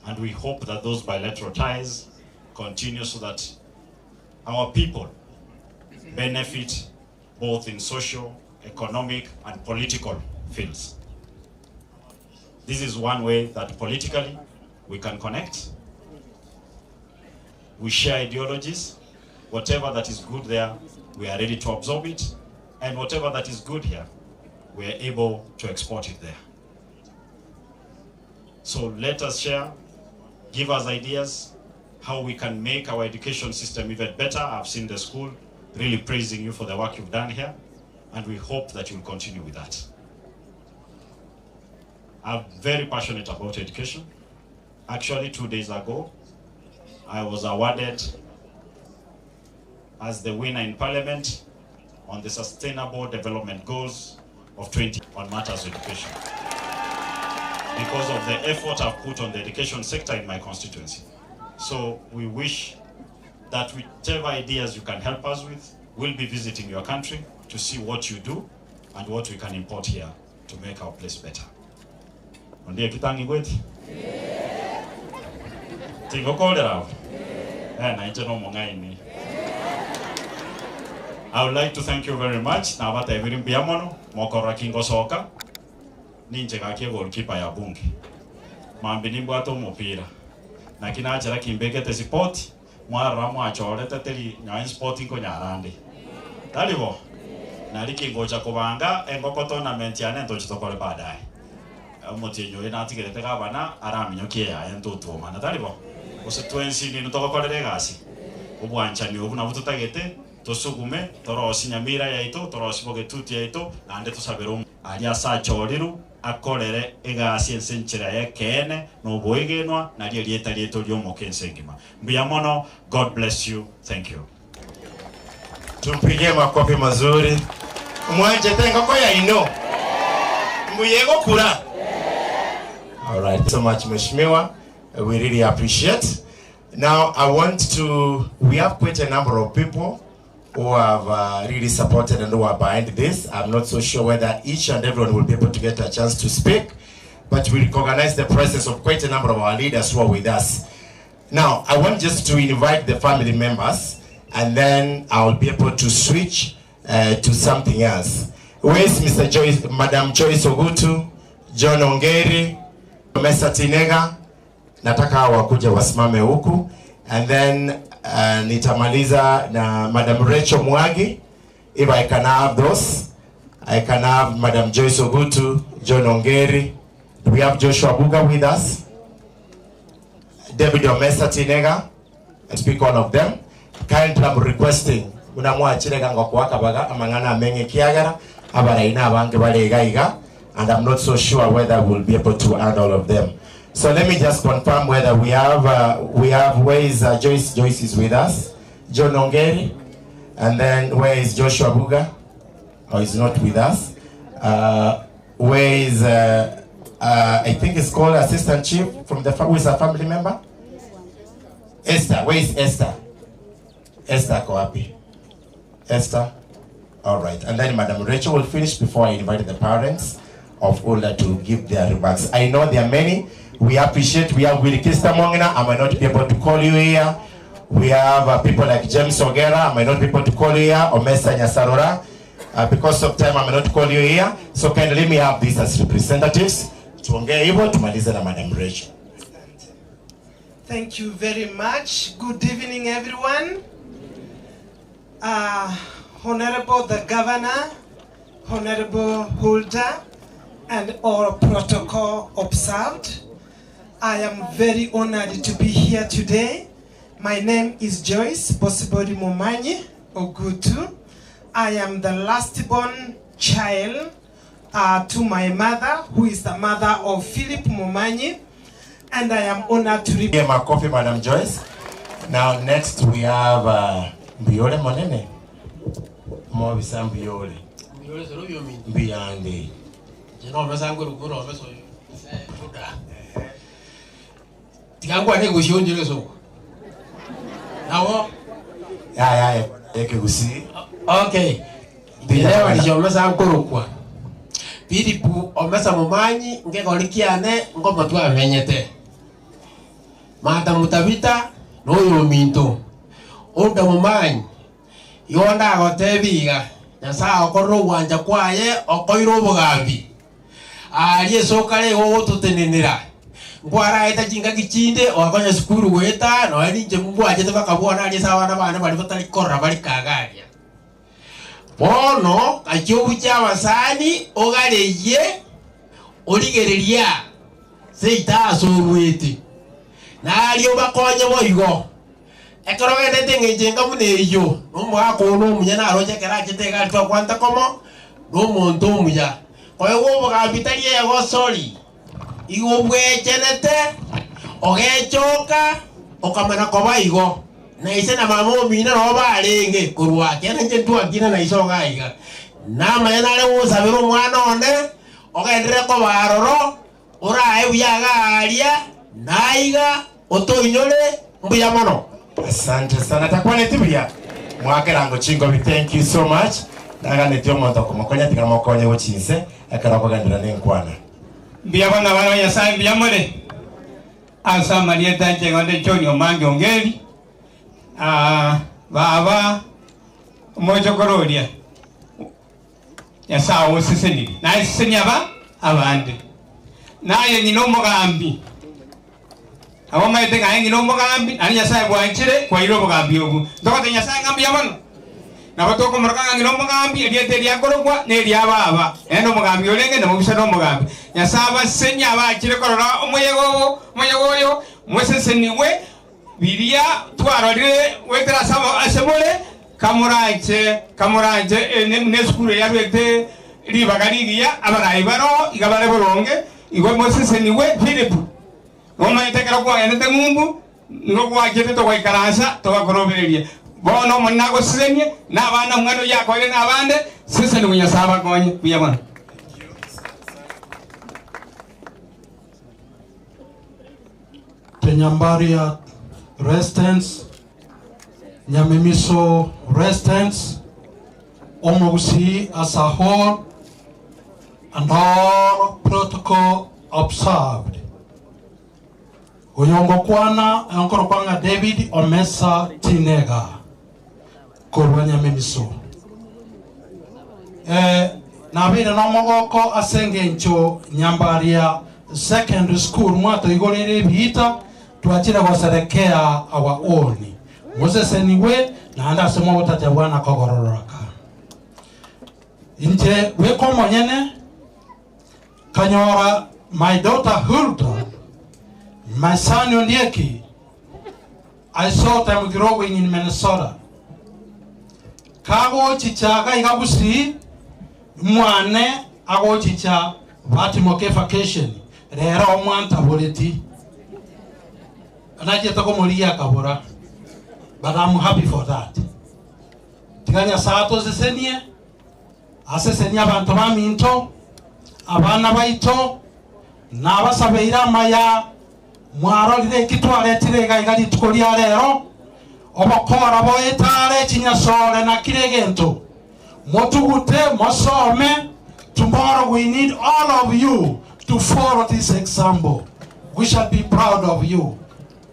Speaker 12: and we hope that those bilateral ties continue so that our people benefit both in social, economic, and political fields. This is one way that politically we can connect. We share ideologies. Whatever that is good there, we are ready to absorb it. And whatever that is good here, we are able to export it there. So let us share, give us ideas, how we can make our education system even better. I've seen the school really praising you for the work you've done here, and we hope that you'll continue with that. I'm very passionate about education. Actually, 2 days ago, I was awarded as the winner in Parliament on the Sustainable Development Goals of 20 on matters of education, because of the effort I've put on the education sector in my constituency. So we wish that whichever ideas you can help us with, we'll be visiting your country to see what you do and what we can import here to make our place better. Ondiye kitangi gweti? Tingo kolera? Na iteno mongaini. I would like to thank you very much. Na bata eviri mbiamono, mokora kingo soka. Ninje kakie goalkeeper ya bunge. Mambini mbwato mupira. Na kinachara kimbekete sport. Mwara mwachore teteli nyain sporting ko nyarande. Talibo. Nali kingocha kubanga engoko tournament ya nento chitokole baadaye. Motinyo ina tigere bana araminyo kia entutu mana talibo. Ositwensi ni ntokokolere gasi. Ubwanchani obuna bututagete tosugume torosi Nyamira yaito torosi bogetuti yaito nande tusabero alia sachoriru akorere egasi ensenchera yekene no boigenwa na lieta lieto lyomoke ensengima. Mbiamono, God bless you. Thank you.
Speaker 11: Tumpigie makofi mazuri. Mwanje tenga kwa ya ino. Mbuyego kura. All right, so much Mheshimiwa. We really appreciate. Now we have quite a number of people who have really supported and who are behind this. I'm not so sure whether each and everyone will be able to get a chance to speak, but we recognize the presence of quite a number of our leaders who are with us. Now, I want just to invite the family members, and then I'll be able to switch to something else. Where is Mr. Joyce, Madam Joyce Ogutu, John Ongeri, Mesa Tinega, nataka wakuja wasimame huku, and then nitamaliza na Madam Rachel Mwagi. If I can have those, I can have Madam Joyce Ogutu, John Ongeri. Do we have Joshua Buga with us? David Omesa Tinega, and speak all of them. Kindly I'm requesting unamwa chirega ngokwaka baga amangana amenge kiagara abaraina abange balegaiga, and I'm not so sure whether we'll be able to add all of them. So let me just confirm whether we have where is Joyce? Joyce is with us. John Ongeri, and then where is Joshua Buga? Oh, he's not with us. Where is I think it's called Assistant Chief from the who is a family member? Esther. Where is Esther? Esther Koapi. Esther. All right, and then Madam Rachel will finish before I invite the parents
Speaker 3: of Huldah to give their remarks. I know there are many. We appreciate. We have Willie Kistamongina. I might not be able to call you here. We have people like James Ogera. I might not be able to call you here. Or Mesa Nyasarora. Because of time, I may not call you here. So kindly let me have these as representatives. Tuongee hivyo tumalize na Madam Rachel.
Speaker 13: Thank you very much. Good evening, everyone. Honorable the Governor, Honorable Huldah, and all protocol observed. I am very honored to be here today. My name is Joyce Bosibodi Momanyi Ogutu. I am the last born child to my mother, who is the mother of Philip Momanyi, and I am honored to
Speaker 3: give my coffee, Madam Joyce. Now next we have Biole Monene. More Bisam Biole.
Speaker 14: Biole so you mean?
Speaker 3: Biyande.
Speaker 14: You know me sango ruguro me so. Tikangwa ne Gusiiland njile so. Nawo?
Speaker 3: Ya Ekegusii.
Speaker 14: Okay. Bilewa ni jomesa sango Piripu omesa Momanyi ngekolikiane ngoma tu amenyete. Mata mutabita no yo minto. Huldah Momanyi yonda gotebiga nyasa okorro wanja kwaye okoiro bugambi. Aliye sokale go tutenenera. Ngwara eta jinga gichinde okonya skuru weta no ani je mbu aje bakabona ali sawa na bana bali batali korra bali kagaria. Bono achobu cyabasani ogareye oligereria seita sorwete naliyo bakonye boyigo ekoroge ndengenga muneyo nomwako no munyana aroje keraje gali twa kwanta komo no muntu muya koyo bugambitari yego sorry igo bwekenete ogechoka okamana kobayigo na ise na mamo mina no barenge kurwa kena nje tuagina na iso gaiga na mayana le usabiro mwana one ogendere ko baroro ora ebuyaga alia naiga otoinyole mbuya mono.
Speaker 3: Asante sana takwane tibia mwakerango chingo. We thank you so much. Daga netyo monto komokonya tikamokonye wochinse akarako gandira nenkwana
Speaker 15: bia bana bana ya sai bia mole asa maria tanje ngode choni omange ongeli baba mojo kororia ya sawo siseni na siseni aba abande naye nyino mugambi abo maite ga nyino mugambi ani ya sai bwanchire kwa iro mugambi ogu ndokote nya sai ngambi yabano na batoko muraka nyino mugambi eliete lya korogwa ne lya baba eno mugambi olenge na mubisa no mugambi ya saba senya abachire korora omuyego yo mweseseni we biria twarorire wetera sabo asemole kamuranje ne skuru ya bete libagarigia abarayi baro igabare boronge igwe Moses niwe Philip noma itekera kwa ende mungu ngo kwakete to kwikaransa to bakorobereria bono munago sisenye na bana mwano yako ile na bande sisi ni kunyasaba konye pia bwana.
Speaker 16: Nyamira residents, Nyamimiso residents, Ekegusii as a whole, and all protocol observed. Uyongo kwana Enkorokwana David Omesa Tinega, Korwa Nyamimiso. Nabire nomogoko asengencho Nyambaria secondary school mwato igorere bita tuachira kuserekea our own. Moses anyway na anda sema utatabwana kogororoka. Inje weko monyene kanyora my daughter Huldah, my son Ondieki. I saw them growing in Minnesota. Kago chichaga Ekegusii mwane ago chicha batimoke vacation. Rera omwanta boleti. Anaje tako molia kabora. But I'm happy for that. Tiganya sato zesenie. Asesenia abantu baminto. Abana baito. Nabasabeira maya. Mwaro lire kitwale tirega igali tukolia rero. Obokora boetare chinyasole na kiregento. Motugute mosome Tomorrow we need all of you to follow this example. We shall be proud of you.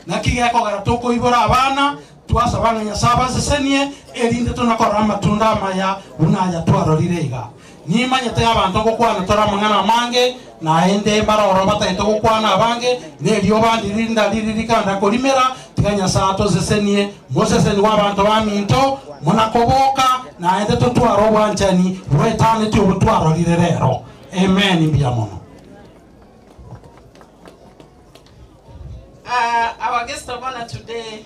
Speaker 16: Nakigeko garatoko ibora abana tuasa bana nyasaba sesenie erinde tunakora matunda maya unaya twaroriraga. Nima nyate abantu ko kwana tora mangana mange na ende baroro bataito ko kwana abange ne rio bandi rinda liririkanda kolimera tiganya sato sesenie moseseni wabantu baminto munakoboka na ende tutwaro wanchani wetane tu butwaro lirerero. Amen imbiamono.
Speaker 17: Our guest of honor today,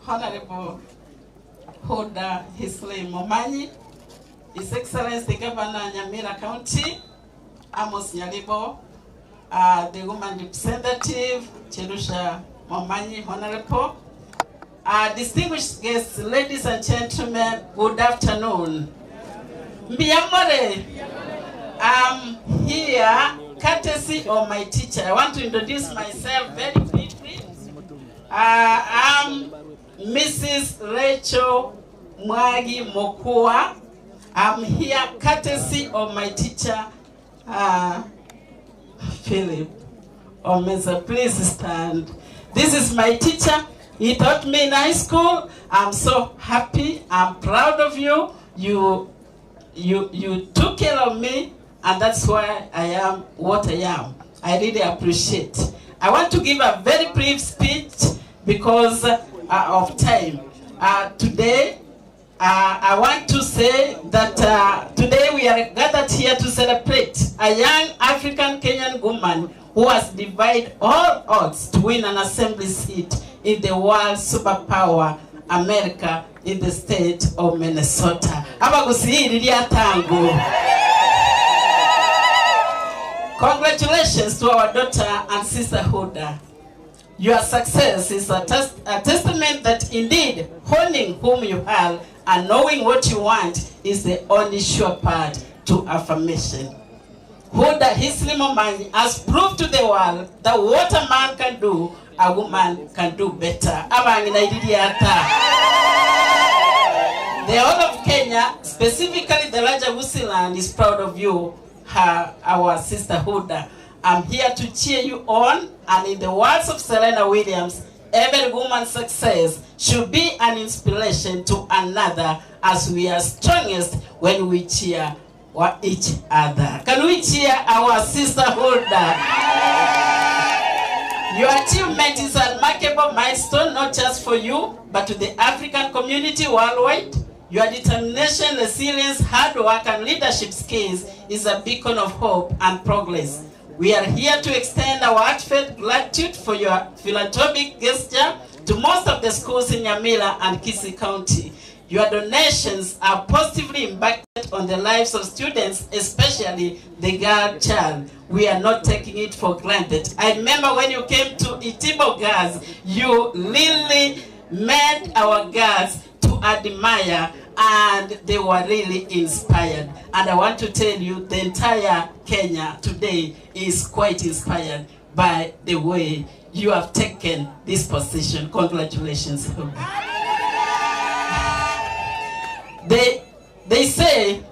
Speaker 17: Honorable Huldah Momanyi, His Excellency the Governor Nyamira County, Amos Nyalibo, the woman representative, Cherusha Momanyi, Honorable, distinguished guests, ladies and gentlemen, good afternoon. Mbiamore, I'm here courtesy of my teacher. I want to introduce myself very briefly. I'm Mrs. Rachel Mwagi Mokua. I'm here courtesy of my teacher, Philip Omeza. Please stand. This is my teacher. He taught me in high school. I'm so happy. I'm proud of you. You took care of me, and that's why I am what I am. I really appreciate. I want to give a very brief speech because of time. Today, I want to say that today we are gathered here to celebrate a young African Kenyan woman who has defied all odds to win an assembly seat in the world superpower, America, in the state of Minnesota. Congratulations to our daughter and sister Huldah. Your success is a testament that indeed honing whom you are and knowing what you want is the only sure path to affirmation. Huldah Momanyi has proved to the world that what a man can do, a woman can do better. The whole of Kenya, specifically the larger Gusiiland, is proud of you, our sister Huldah. I'm here to cheer you on, and in the words of Serena Williams, every woman's success should be an inspiration to another, as we are strongest when we cheer each other. Can we cheer our sister Huldah? Your achievement is a remarkable milestone, not just for you, but to the African community worldwide. Your determination, resilience, hard work, and leadership skills is a beacon of hope and progress. We are here to extend our heartfelt gratitude for your philanthropic gesture to most of the schools in Nyamira and Kisii County. Your donations are positively impacted on the lives of students, especially the girl child. We are not taking it for granted. I remember when you came to Itibo Girls, you really made our girls to admire, and they were really inspired. And I want to tell you, the entire Kenya today is quite inspired by the way you have taken this position. Congratulations. They say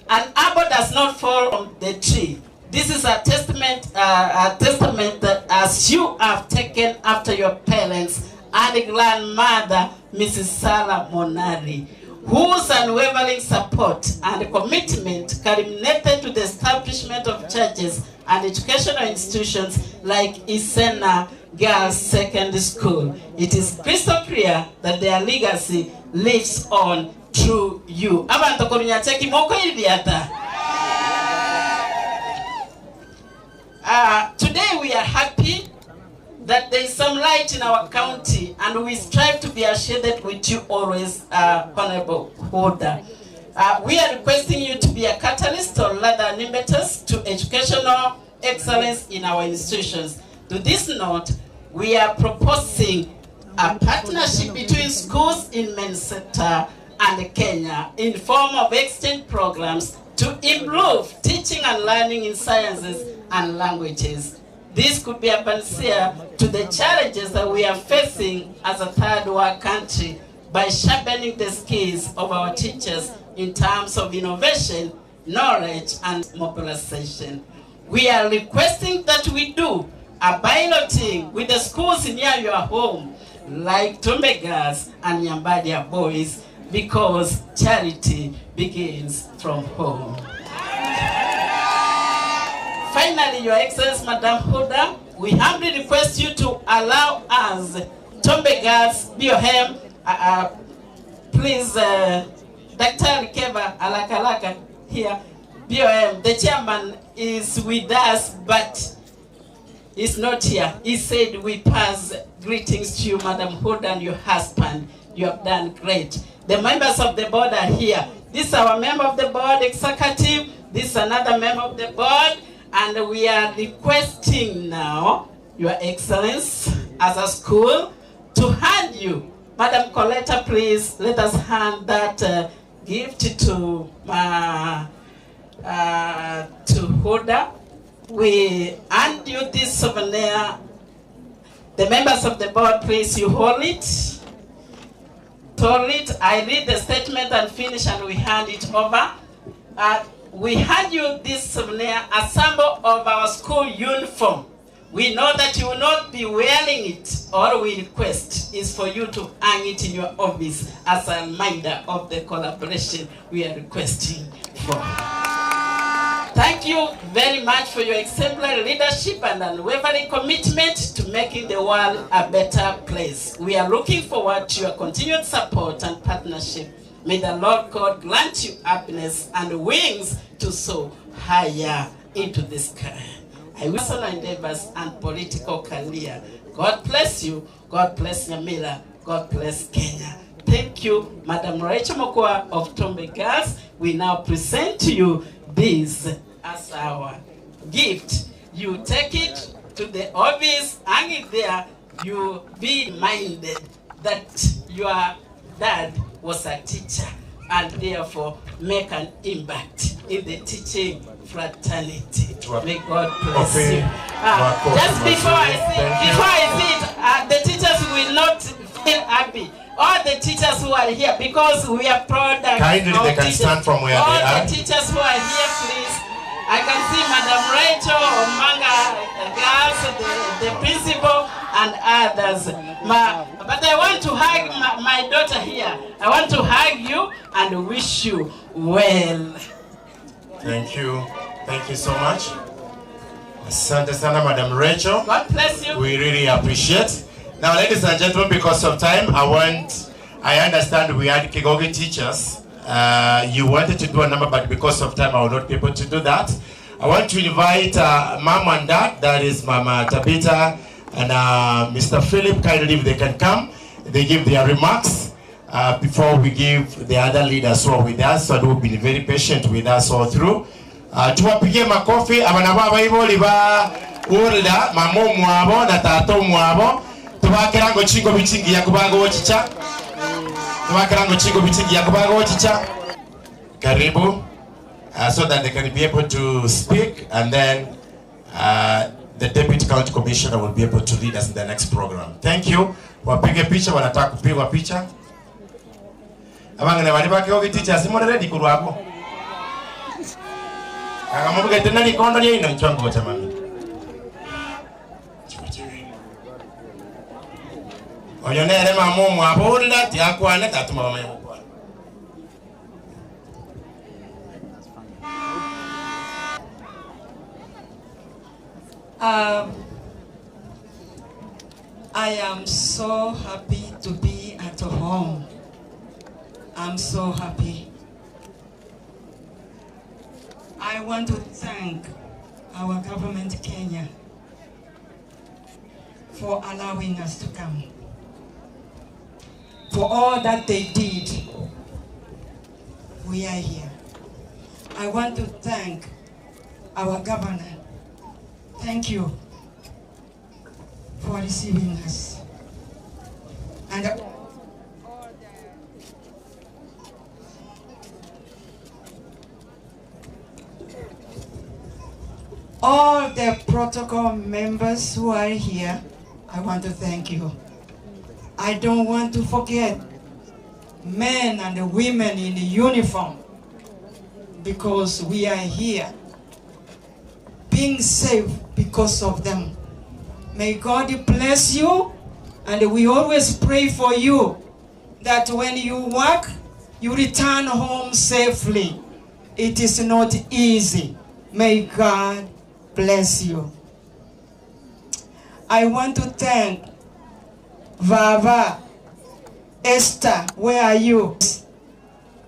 Speaker 17: an apple does not fall from the tree. This is a testament that as you have taken after your parents and grandmother, Mrs. Sarah Monari, whose unwavering support and commitment culminated to the establishment of churches and educational institutions like Isena Girls Secondary School. It is crystal clear that their legacy lives on through you. Today we are happy that there is some light in our county, and we strive to be associated with you always, Honorable Huldah. We are requesting you to be a catalyst or rather an impetus to educational excellence in our institutions. To this note, we are proposing a partnership between schools in Minnesota and Kenya in form of exchange programs to improve teaching and learning in sciences and languages. This could be a panacea to the challenges that we are facing as a third world country by sharpening the skills of our teachers in terms of innovation, knowledge and mobilization. We are requesting that we do a piloting with the schools near your home, like Tumbe Girls and Nyamira Boys, because charity begins from home. Finally, Your Excellency, Madam Huldah, we humbly request you to allow us, Tumbe Girls, BOM, please, Dr. Keva Alakalaka here, BOM, the chairman is with us, but he's not here. He said we pass greetings to you, Madam Huldah, and your husband. You have done great. The members of the board are here. This is our member of the board, executive. This is another member of the board. And we are requesting now, Your Excellency, as a school, to hand you. Madam Collector, please let us hand that gift to Huldah. We hand you this souvenir. The members of the board, please, you hold it. Hold it. I read the statement and finish, and we hand it over. We hand you this souvenir, a symbol of our school uniform. We know that you will not be wearing it. All we request is for you to hang it in your office as a reminder of the collaboration we are requesting for. Thank you very much for your exemplary leadership and unwavering commitment to making the world a better place. We are looking forward to your continued support and partnership. May the Lord God grant you happiness and wings to soar higher into the sky. I wish all endeavors and political career. God bless you. God bless Nyamira. God bless Kenya. Thank you, Madam Rachel Mokwa of Tumbe Girls. We now present to you this as our gift. You take it to the office, hang it there. You be reminded that your dad was a teacher and therefore make an impact in the teaching fraternity. May God bless you. Just before I say it, the teachers will not feel happy. All the teachers who are here, because we are products.
Speaker 3: Kindly, they can stand from where they are.
Speaker 17: All the teachers who are here, please. I can see Madam Rachel, Omanga Girls, the principal, and others. But I want to hug my daughter here. I want to hug you and wish you well.
Speaker 3: Thank you. Thank you so much. Asante sana, Madam Rachel.
Speaker 17: God bless you.
Speaker 3: We really appreciate. Now, ladies and gentlemen, because of time, I understand we had Kigogi teachers. You wanted to do a number, but because of time, I will not be able to do that. I want to invite Mom and Dad, that is Mama Tabitha and Mr. Philip, kindly if they can come. They give their remarks before we give the other leaders who are with us, so they will be very patient with us all through. Tuwapigie makofi, abana baba iboli ba Huldah, mamo mwabo na tato mwabo. Tuwakirango chingo bichingi ya kubago wochicha. Tuwakirango chingo bichingi ya kubago wochicha. Karibu, so that they can be able to speak, and then the Deputy County Commissioner will be able to lead us in the next program. Thank you. Wapige picha, wanataka kupigwa picha. Abangane bali bakigogi teacher simone ready kurwako. Akamubuga tena likondo lye ino nchwango cha mami. Oyonere mamu mwabulda tiakwane tatuma mama yako.
Speaker 18: I am so happy to be at home. I'm so happy. I want to thank our government, Kenya, for allowing us to come. For all that they did, we are here. I want to thank our governor. Thank you for receiving us. And all the protocol members who are here, I want to thank you. I don't want to forget men and women in uniform. because we are here, being safe because of them. May God bless you, and we always pray for you that when you work, you return home safely. It is not easy. May God bless you. I want to thank Vava, Esther, where are you?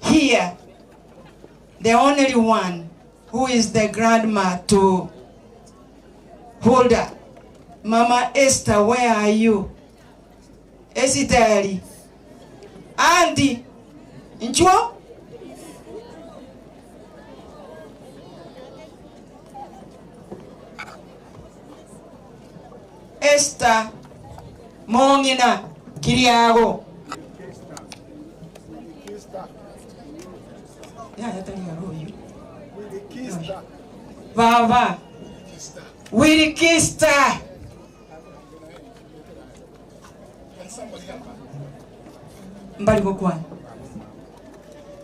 Speaker 18: Here, the only one who is the grandma to Huldah. Mama Esther, where are you? Esidari. Andy, Inchua? Esther, Mongina, Kiriago. Vava, Wirikista.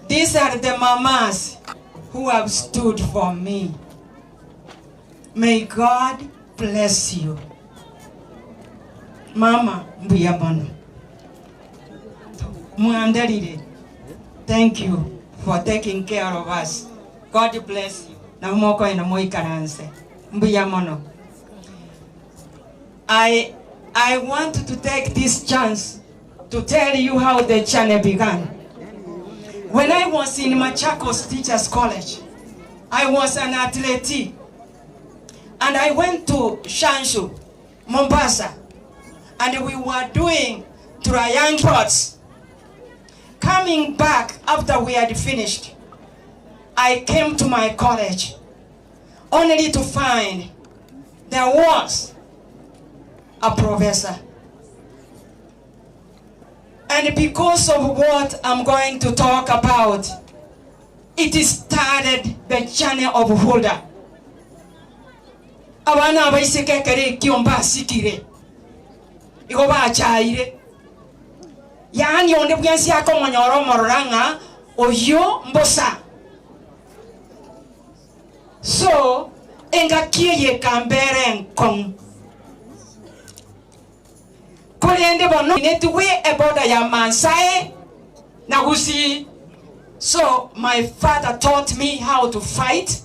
Speaker 18: These are the mamas who have stood for me. May God bless you. Mama Mbuyabana. Thank you for taking care of us. God bless you. I want to take this chance to tell you how the journey began. When I was in Machakos Teachers College, I was an athlete, and I went to Shanshu, Mombasa, and we were doing triangles. Coming back after we had finished, I came to my college only to find there was a professor. And because of what I'm going to talk about, it started the journey of Huldah. Abana abaiseke kere kiomba sikire. Iko ba chaire. Yani onde bwansi akomonyoro moranga oyo mbosa. So enga kiye kambere nkong. Kolende bono netwe eboda ya Mansai na Gusii. So my father taught me how to fight,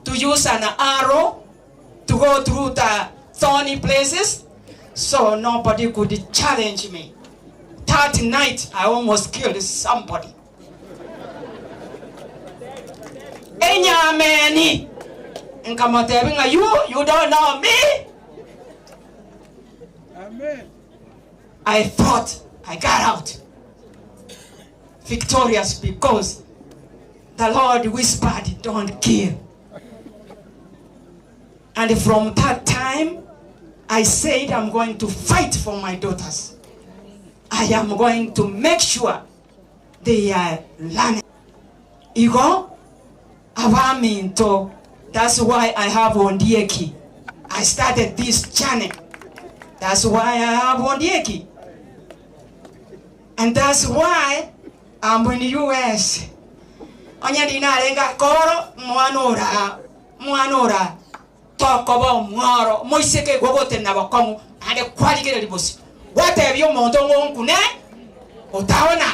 Speaker 18: to use an arrow, to go through the thorny places, so nobody could challenge me. That night I almost killed somebody. Enyameni, nkamatebinga you don't know me. Amen. I thought I got out victorious because the Lord whispered, don't kill. And from that time, I said I'm going to fight for my daughters. I am going to make sure they are learning. Igo, awaminto. That's why I have Ondieki. I started this channel. That's why I have Ondieki. And that's why I'm in the US. Onyadina lenga koro mwanora talk about mwaro moiseke gogote na bakomu ande kwaligere libosi. What have you monto nkune utaona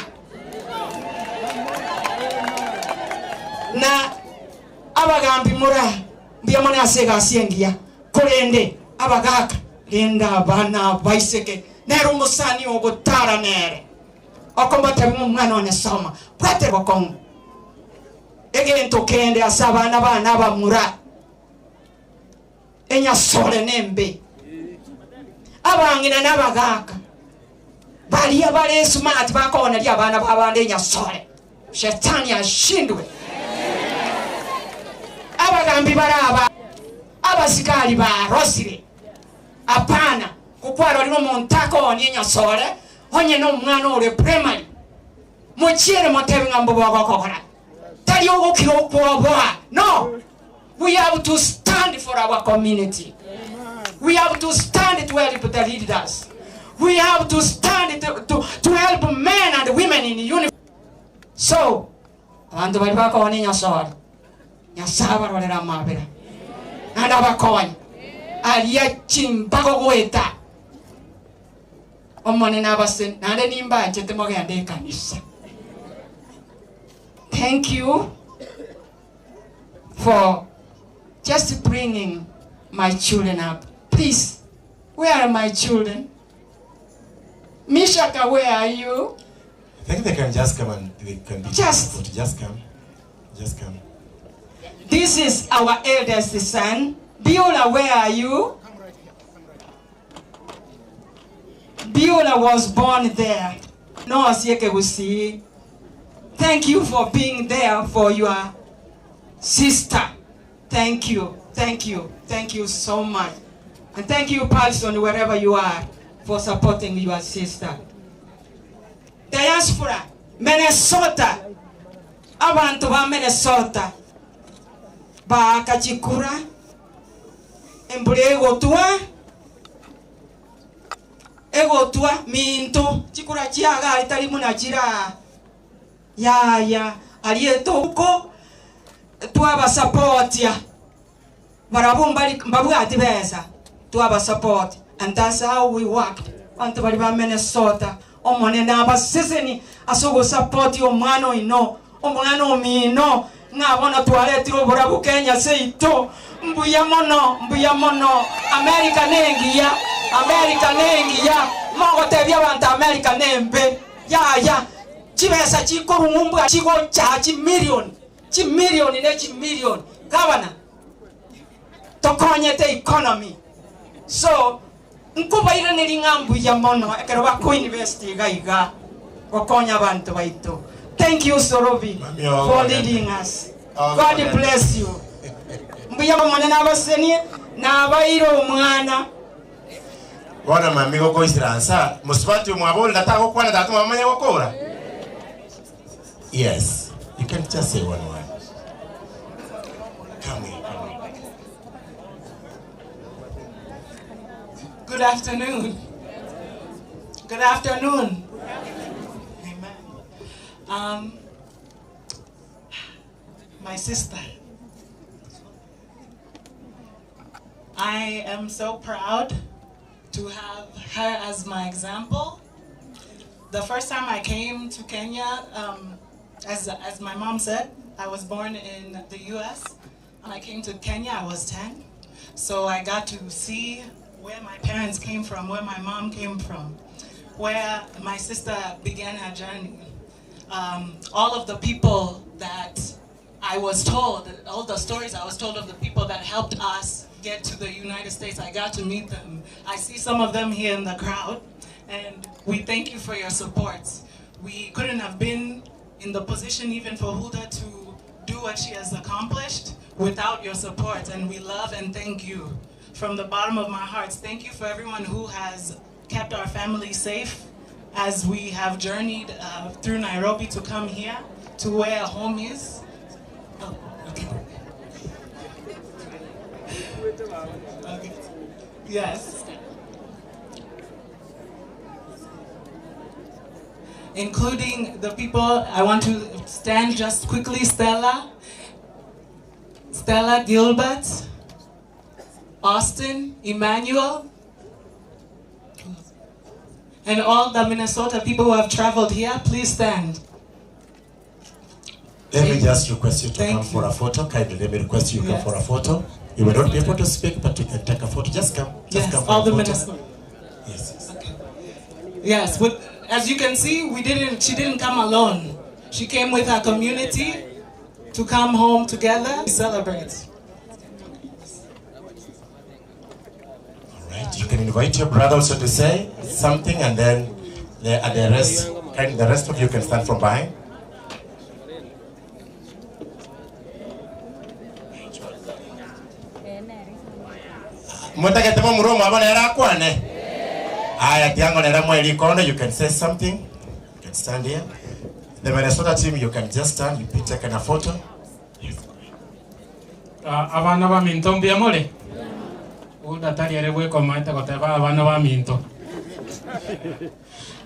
Speaker 18: na abagambi mura mbiyamone asega asiengia kolende abagaka lenda bana baiseke nero musani ogotara nere. Okombate mwana onesoma kwate bakomu egento kende asabana bana bamura enya sole nembe abangina nabagaka bali abale smart bakona lya bana babande enya sole shetani ashindwe. Abagambi baraba abasikali ba rosire apana kukwaro limo montako onyenya sole onye no mwana ole primary mochiere motebi ngambo bagokora tali ogokiro okwoboa. No, we have to stand for our community. We have to stand to help the leaders. We have to stand to help men and women in uniform. So, abantu bali bakona nya sole Nyasaba rolera mabera. Anda bakoy. Alia chimbago gweta. Omone nabasen nande nimba chete moge ande kanisa. Thank you for just bringing my children up. Please, where are my children? Mishaka, where are you?
Speaker 14: I think they can just come and they can be just come. Just come.
Speaker 18: This is our eldest son. Biola, where are you? Biola was born there. No, Ekegusii. Thank you for being there for your sister. Thank you. Thank you. Thank you so much. And thank you, Paulson, wherever you are, for supporting your sister. Diaspora, Minnesota. Abantu ba Minnesota. Ba kachikura. Embure egotua minto chikura chiaga itali munachira ya alietoko tuaba supportia barabumbali mbabwati beza tuaba support, and that's how we worked. Antu bali ba Minnesota omone na basiseni asogo support omwana ino omwana omino ngabona twaletiro burabu Kenya seito mbuya mono America nengiya mogo tebya abantu America nembe ya chibesa chikuru ngumbu chigo cha million gavana tokonyete economy. So nkuba ira nelingambu ya mono ekero bako university gaiga wakonya abantu baito. Thank you, Sorobi, for leading us. God bless you. Mbuya mwana nabaseni nabairo mwana.
Speaker 14: Wana mamigo ko isiransa musibati mwabol datako kwana datu mamanya wakora. Yes, you can just say one word. Come here.
Speaker 13: Good afternoon. Good afternoon. Amen. My sister. I am so proud to have her as my example. The first time I came to Kenya, as my mom said, I was born in the US. When I came to Kenya, I was 10. So I got to see where my parents came from, where my mom came from, where my sister began her journey. All of the people that I was told, all the stories I was told of the people that helped us get to the United States, I got to meet them. I see some of them here in the crowd, and we thank you for your support. We couldn't have been in the position even for Huldah to do what she has accomplished without your support, and we love and thank you. From the bottom of my heart, thank you for everyone who has kept our family safe as we have journeyed through Nairobi to come here to where home is. Oh, okay. Okay. Yes. Including the people, I want to stand just quickly, Stella Gilbert, Austin, Emmanuel, and all the Minnesota people who have traveled here, please stand.
Speaker 14: Let me just request you to come for a photo. Kindly, let me request you to come for a photo. You will not be able to speak, but you can take a photo. Just come. Just come for
Speaker 13: all
Speaker 14: a
Speaker 13: the
Speaker 14: photo.
Speaker 13: Minnesota.
Speaker 14: Yes.
Speaker 13: Okay. Yes, but as you can see, she didn't come alone. She came with her community to come home together to celebrate.
Speaker 14: All right. You can invite your brother also to say something, and then the rest of you can stand from behind. Mutaketemo muromo abana era kwane. Aya tiango nera mweli kono, you can say something. You can stand here. The Minnesota team, you can just stand, you take a photo.
Speaker 19: Abana ba minto mbia mole. Udatari erewe komata koteba abana ba minto.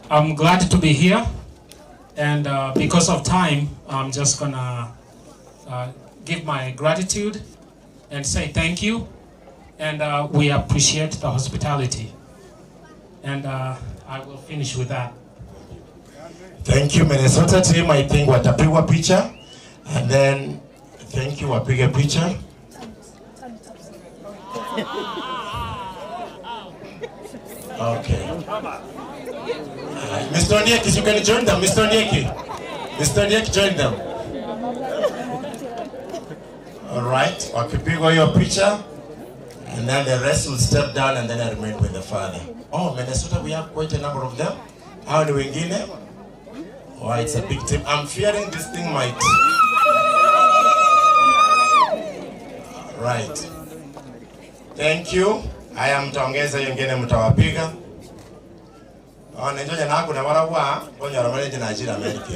Speaker 19: I'm glad to be here, and because of time, I'm just gonna give my gratitude and say thank you, and we appreciate the hospitality. And I will finish with that.
Speaker 3: Thank you, Minnesota team. I think watapigwa picha, and then thank you, wapige picha. Okay. Mr. Onyeki, you can join them. Mr. Onyeki. Mr. Onyeki, join them. All right. Wakipigwa your picture, and then the rest will step down, and then I remain with the father. Oh, Minnesota, we have quite a number of them. How do we wengine? Oh, it's a big team. I'm fearing this thing might. Right. Thank you. I am Tongeza yengine mtawapiga. Nenjoja na kuna warawa ngonya ramale jina ajira America.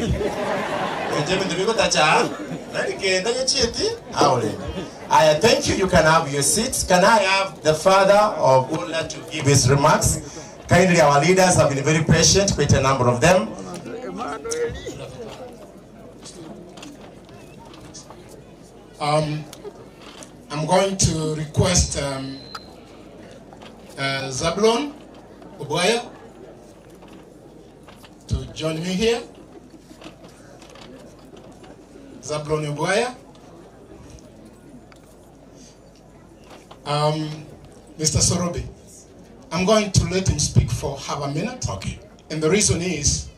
Speaker 3: Njeme ndibiko tacha America ndaje chieti aule. I thank you. You can have your seats. Can I have the father of Huldah to give his remarks? Kindly, our leaders have been very patient, quite a number of them.
Speaker 20: I'm going to request Zablon Ubwaya to join me here. Zablon Ubwaya. Mr. Sorobi, I'm going to let him speak for half a minute.
Speaker 3: Okay.
Speaker 20: And the reason is,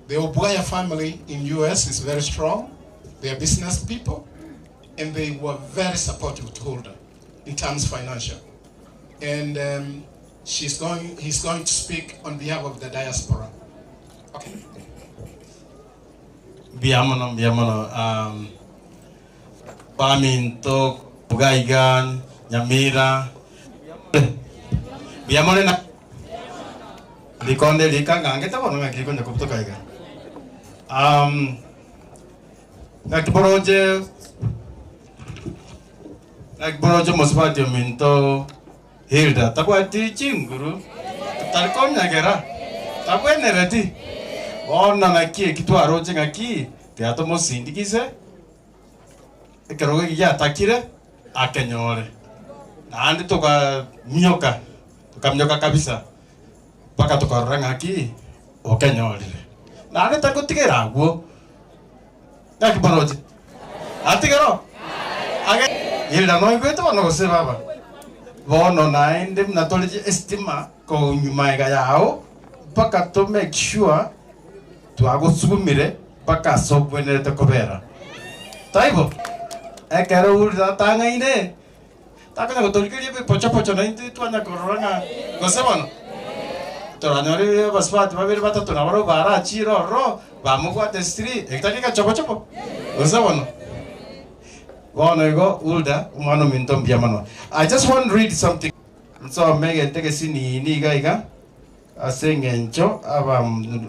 Speaker 20: the Ubwaya family in US is very strong. They are business people, and they were very supportive to Huldah in terms financial. And he's going to speak on behalf of the diaspora. Okay.
Speaker 16: Biamono, Paminto, Pugaigan, Nyamira, Biamone na Likonde Likanga, get up on my Kikon the Kuptokaiga. Like Borojo Mosbatio Minto, Huldah, Takwa teaching, Guru, Talcom Nagera, Takwa Nerati, or Nanaki, Kitua Roging a key, the Atomos Indicise, Karogia Takira, Akanyore. And toka nyoka tukamnyoka kabisa paka tukaranga ki okanyole na ane takutikera go takiboroje atigero age Hildah no ibeto no se baba bono na ende mnatolije estima ko nyuma yao paka to make sure to agosubumire paka sobwene takobera taibo ekero Huldah tanga ine Taka na kutolikeje pocha na inti tuanya korona gosebano toranyori basfat babiri batatu na baro bara chiro ro bamugwa testri ektakika chopo gosebano bono ego Huldah umano mintom biamano. I just want to read something. So mege teke sini ni gaiga asengencho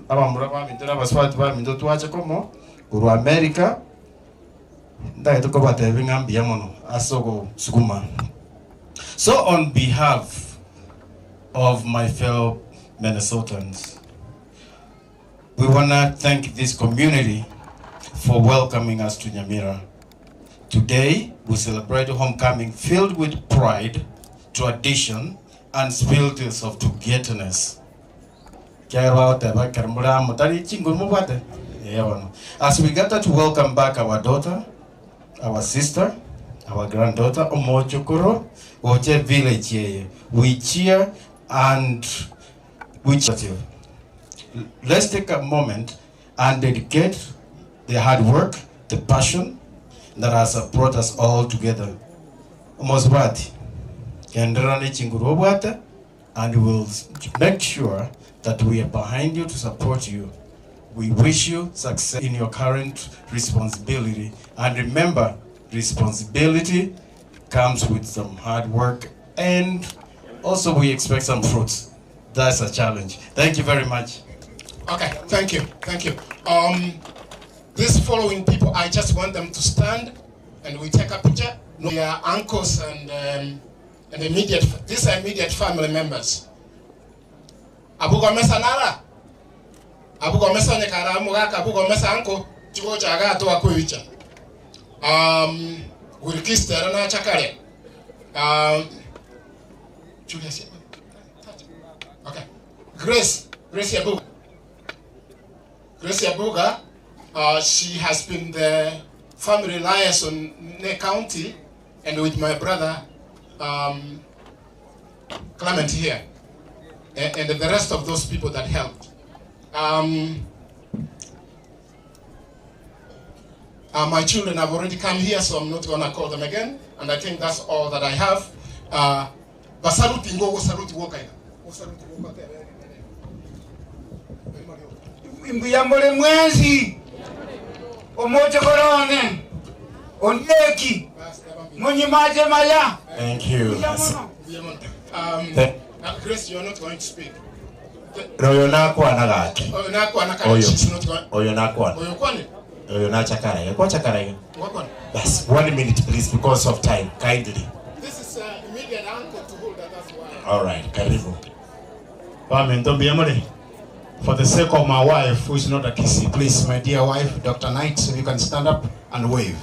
Speaker 16: abamuraba mintona basfat ba minto tuacha como uru America ndai to kobate bingam biamano asogo sukuma. So on behalf of my fellow Minnesotans, we want to thank this community for welcoming us to Nyamira. Today, we celebrate a homecoming filled with pride, tradition, and spirits of togetherness. As we gather to welcome back our daughter, our sister, our granddaughter, Omochokoro, Oche village, we cheer and we cheer. Let's take a moment and dedicate the hard work, the passion that has brought us all together. Mosbati, and we'll make sure that we are behind you to support you. We wish you success in your current responsibility. And remember, responsibility comes with some hard work, and also we expect some fruits. That's a challenge. Thank you very much.
Speaker 20: Okay, thank you. These following people, I just want them to stand and we take a picture. We are uncles and these are immediate family members. Abugo mesa nara. Abugo mesa nekara mugaka abugo mesa uncle chuo chaga to akuicha. Gurikista na chakare. Julius. Okay. Grace Yabuga. Grace Yabuga, she has been the family liaison in the county, and with my brother Clement here, and the rest of those people that helped. My children have already come here, so I'm not gonna call them again, and I think that's all that I have. Basaruti ngogo saruti wokaina.
Speaker 21: Imbuyambole mwezi omoja korone ondeki monyi maje maya.
Speaker 3: Thank you.
Speaker 20: Grace, you are not going to speak.
Speaker 3: Oyo nakwana gaki.
Speaker 20: Oyo nakwana kaki. She's not going.
Speaker 3: Oyo nakwana.
Speaker 20: Oyo kwani?
Speaker 3: Oyo nachakara. Yako chakara yo.
Speaker 20: Wakwana.
Speaker 3: Bas, 1 minute please because of time, kindly.
Speaker 20: This is immediate uncle to Huldah, that's why.
Speaker 3: All right, karibu. For the sake of my wife, who is not a Kisii, please, my dear wife, Dr. Knight, so you can stand up and wave.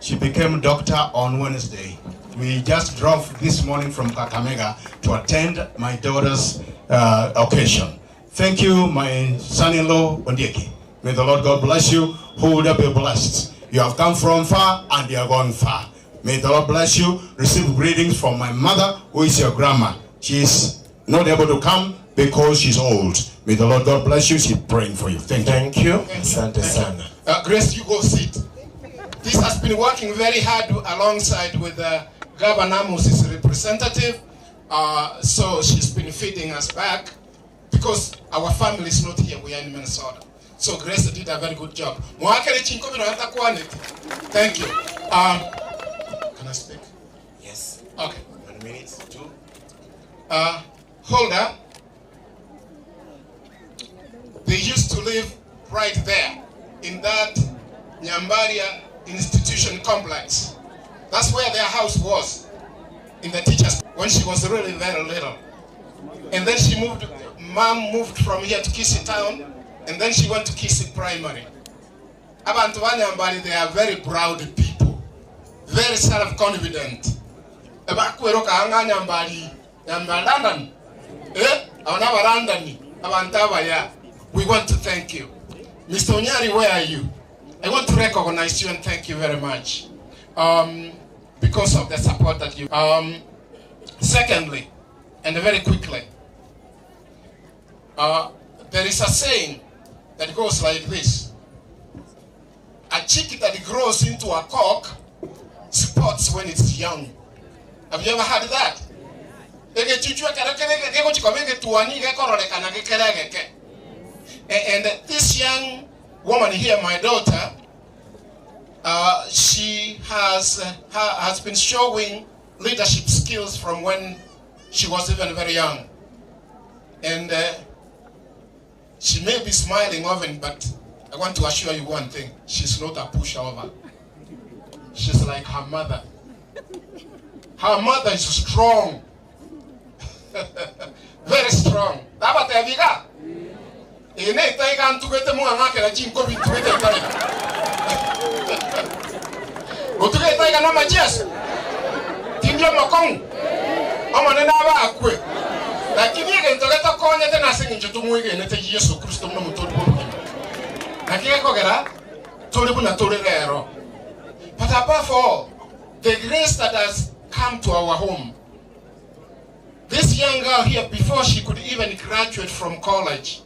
Speaker 3: She became doctor on Wednesday. We just drove this morning from Kakamega to attend my daughter's occasion. Thank you, my son-in-law, Ondieki. May the Lord God bless you. Who would be blessed? You have come from far and you are gone far. May the Lord bless you. Receive greetings from my mother, who is your grandma. She is not able to come because she's old. May the Lord God bless you. She's praying for you. Thank you. Asante sana.
Speaker 20: Grace, you go sit. This has been working very hard alongside with Governor Moses' representative. So she's been feeding us back because our family is not here. We are in Minnesota. So Grace did a very good job. Thank you. Can I speak?
Speaker 3: Yes.
Speaker 20: Okay.
Speaker 3: 1 minute, 2.
Speaker 20: Huldah, they used to live right there in that Nyamira institution complex. That's where their house was, in the teachers, when she was really very little. And then she moved, Mom moved from here to Kisii town, and then she went to Kisii primary. Abantu ba Nyambari, they are very proud people, very self-confident. We want to thank you. Mr. Onyari, where are you? I want to recognize you and thank you very much because of the support that you... Secondly, and very quickly, there is a saying that goes like this. A chick that grows into a cock spots when it's young. Have you ever heard that? And this young woman here, my daughter, she has been showing leadership skills from when she was even very young. And she may be smiling often, but I want to assure you one thing. She's not a pushover. She's like her mother. Her mother is strong. Very strong. But above all, the grace that has come to our home. This young girl here, before she could even graduate from college,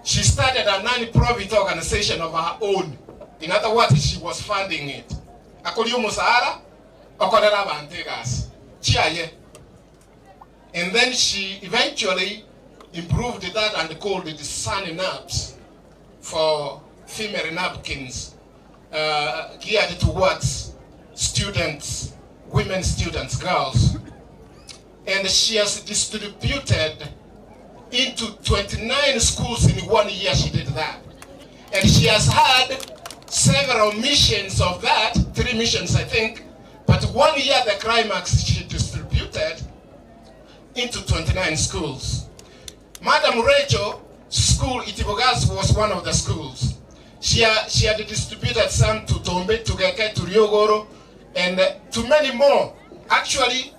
Speaker 20: she started a non-profit organization of her own. In other words, she was funding it. And then she eventually improved that and called it Sunny Naps for female napkins geared towards students, women students, girls. And she has distributed into 29 schools in 1 year. She did that. And she has had several missions of that, 3 missions I think, but 1 year the climax she distributed into 29 schools. Madam Rachel school, Itibogas, was one of the schools. She had distributed some to Tombe, to Geke, to Ryogoro, and to many more. Actually,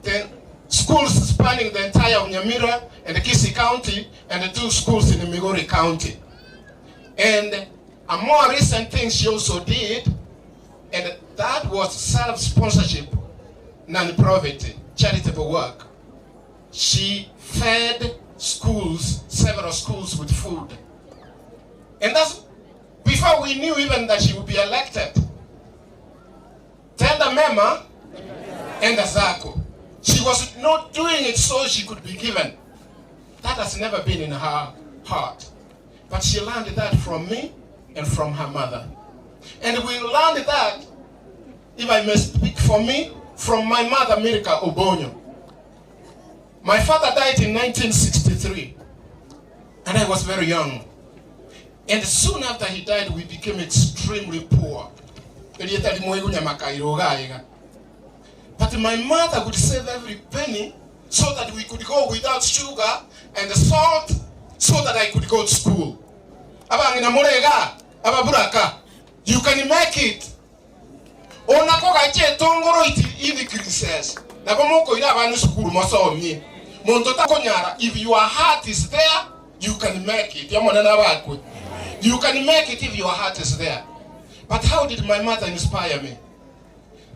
Speaker 20: the schools spanning the entire of Nyamira and the Kisii County, and the 2 schools in the Migori County. And a more recent thing she also did, and that was self-sponsorship, non-profit, charitable work. She fed schools, several schools, with food. And that's before we knew even that she would be elected. Tenda Mema and Azako. She was not doing it so she could be given. That has never been in her heart. But she learned that from me and from her mother. And we learned that, if I may speak for me, from my mother, Mirika Obonyo. My father died in 1963, and I was very young. And soon after he died, we became extremely poor. But my mother would save every penny so that we could go without sugar and salt, so that I could go to school. You can make it. If your heart is there, you can make it. You can make it if your heart is there. But how did my mother inspire me?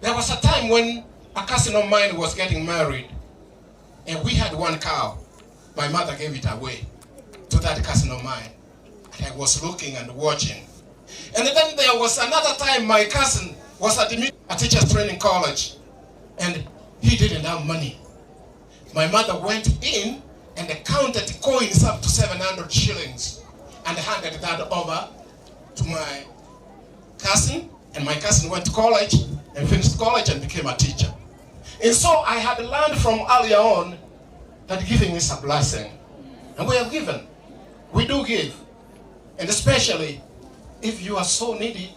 Speaker 20: There was a time when a cousin of mine was getting married, and we had 1 cow. My mother gave it away to that cousin of mine. And I was looking and watching. And then there was another time my cousin was at a teacher's training college, and he didn't have money. My mother went in and counted coins up to 700 shillings and handed that over to my cousin, and my cousin went to college and finished college and became a teacher. And so I had learned from earlier on that giving is a blessing. And we have given. We do give. And especially if you are so needy,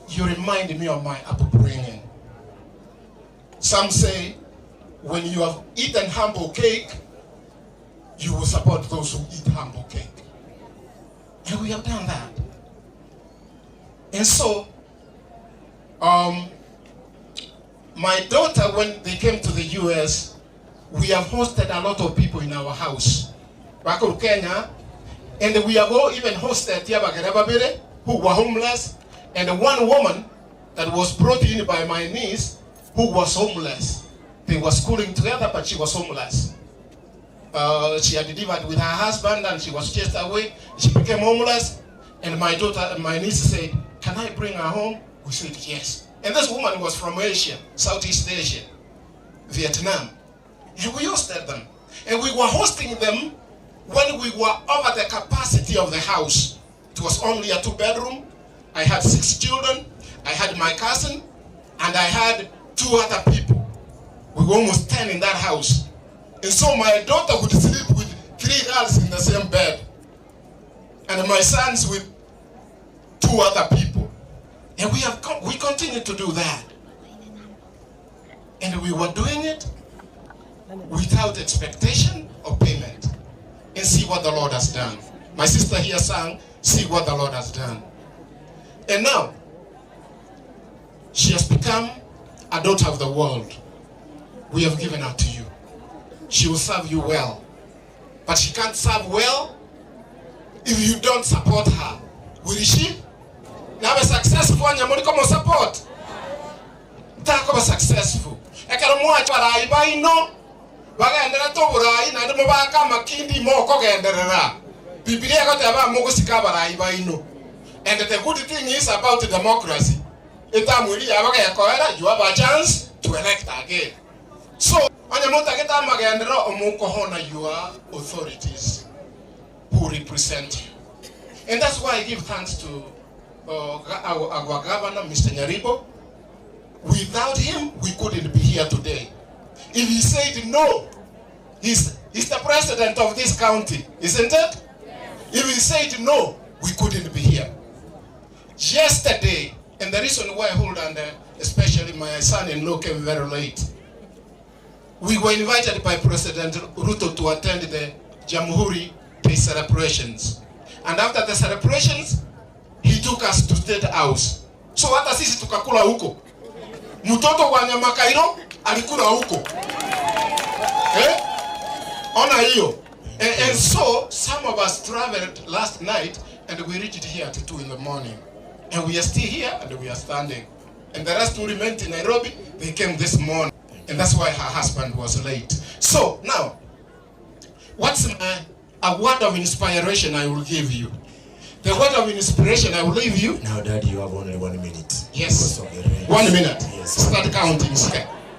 Speaker 20: you remind me of my upbringing. Some say, when you have eaten humble cake, you will support those who eat humble cake. And we have done that. And so, my daughter, when they came to the US, we have hosted a lot of people in our house. Back in Kenya, and we have all even hosted Tiabagerebabere, who were homeless, and 1 woman that was brought in by my niece, who was homeless. They were schooling together, but she was homeless. She had delivered with her husband, and she was chased away. She became homeless, and my daughter, my niece said, "Can I bring her home?" We said yes. And this woman was from Asia, Southeast Asia, Vietnam. And we hosted them. And we were hosting them when we were over the capacity of the house. It was only a 2-bedroom. I had 6 children. I had my cousin, and I had 2 other people. We were almost 10 in that house. And so my daughter would sleep with 3 girls in the same bed, and my sons with 2 other people. And we continue to do that. And we were doing it without expectation of payment. And see what the Lord has done. My sister here sang, "See what the Lord has done." And now, she has become a daughter of the world. We have given her to you. She will serve you well. But she can't serve well if you don't support her. Will she? Now be successful and you come support. Take successful. Ekaramuwa chwara ibaino. Bagaendera to burai na ndimo baka makindi moko genderera. Biblia kote aba mugo sikabara ibaino. And the good thing is about democracy. Etamuri abaga yakoera, you have a chance to elect again. So, your authorities who represent you. And that's why I give thanks to our governor, Mr. Nyaribo. Without him, we couldn't be here today. If he said no, he's the president of this county, isn't it? Yes. If he said no, we couldn't be here. Yesterday, and the reason why Huldah and especially my son-in-law came very late, we were invited by President Ruto to attend the Jamhuri Day celebrations. And after the celebrations, he took us to State House. So hata sisi tukakula huko. Mtoto wa Nyamakairo alikula huko. Ona hiyo. And so some of us traveled last night and we reached here at 2 in the morning. And we are still here and we are standing. And the rest who remained in Nairobi, they came this morning. And that's why her husband was late. So now, what's a word of inspiration I will give you? The word of inspiration I will leave you.
Speaker 14: Now, Daddy, you have only 1 minute.
Speaker 20: Yes. 1 minute. Yes. Start counting.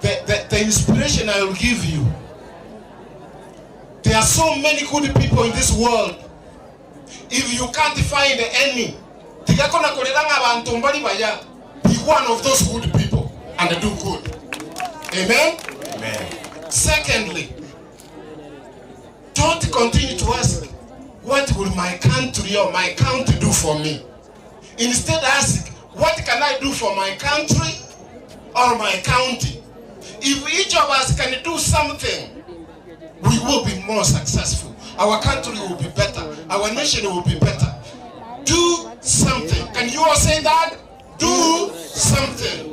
Speaker 20: The inspiration I will give you. There are so many good people in this world. If you can't find any, be one of those good people and do good. Amen? Amen. Secondly, don't continue to ask, what will my country or my county do for me? Instead ask, what can I do for my country or my county? If each of us can do something, we will be more successful. Our country will be better. Our nation will be better. Do something. Can you all say that? Do something.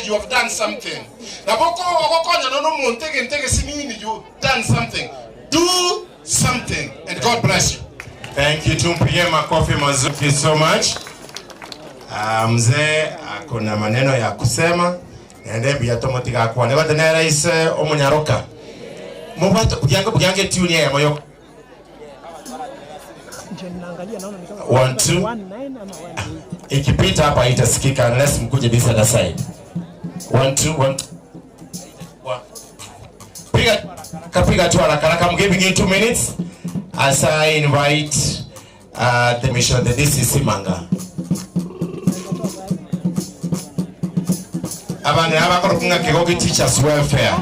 Speaker 20: You have done something. You've done something. Do something. And God bless you.
Speaker 3: Thank you. Tumpigie makofi mazuri so much. Mzee akona maneno ya kusema. Ende bia tomotika kwa. Nebo tena rais omunyaroka. Mwato bugiange tune ya moyo. 1 2. Ikipita hapa itasikika unless mkuje this other side. 1 2 1. Kapiga tu haraka. I'm giving you 2 minutes as I invite the mission the DCC Manga. Abane abakorukunga Kegogi Teachers Welfare.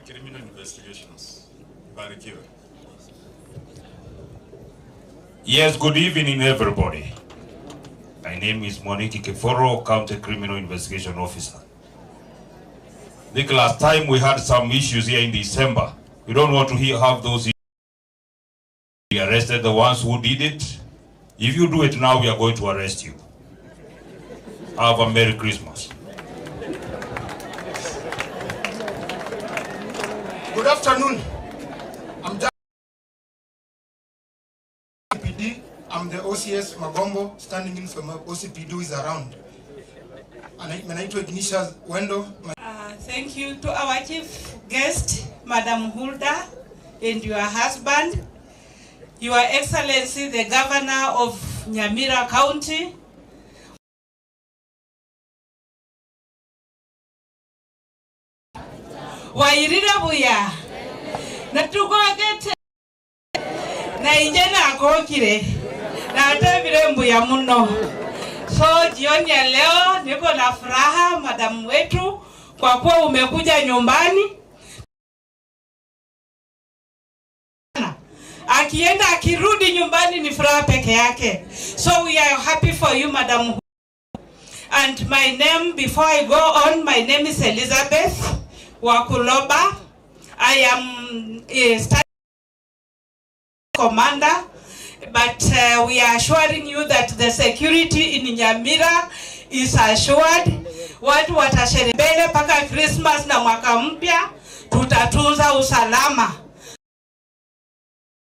Speaker 1: Criminal investigations.
Speaker 4: Yes, good evening everybody. My name is Moniki Keforo, County Criminal Investigation Officer. I think last time we had some issues here in December. We don't want to have those issues. We arrested the ones who did it. If you do it now, we are going to arrest you. Have a Merry Christmas.
Speaker 20: Good afternoon. I'm OCPD. I'm the OCS Magombo, standing in for my OCPD who is around. And my name is Ignatius Wendo.
Speaker 22: Thank you to our chief guest, Madam Huldah, and your husband, Your Excellency, the Governor of Nyamira County. Wairira buya natugogete na injena akokire na atebire mbuya muno. So jioni ya leo niko na furaha madam wetu kwa kuwa umekuja nyumbani. Akienda akirudi nyumbani ni furaha peke yake. So we are happy for you, Madam. And my name, before I go on, my name is Elizabeth Wakuloba. I am a staff commander, but we are assuring you that the security in Nyamira is assured. Watu watasherehekea paka Christmas na mwaka mpya, tutatunza usalama.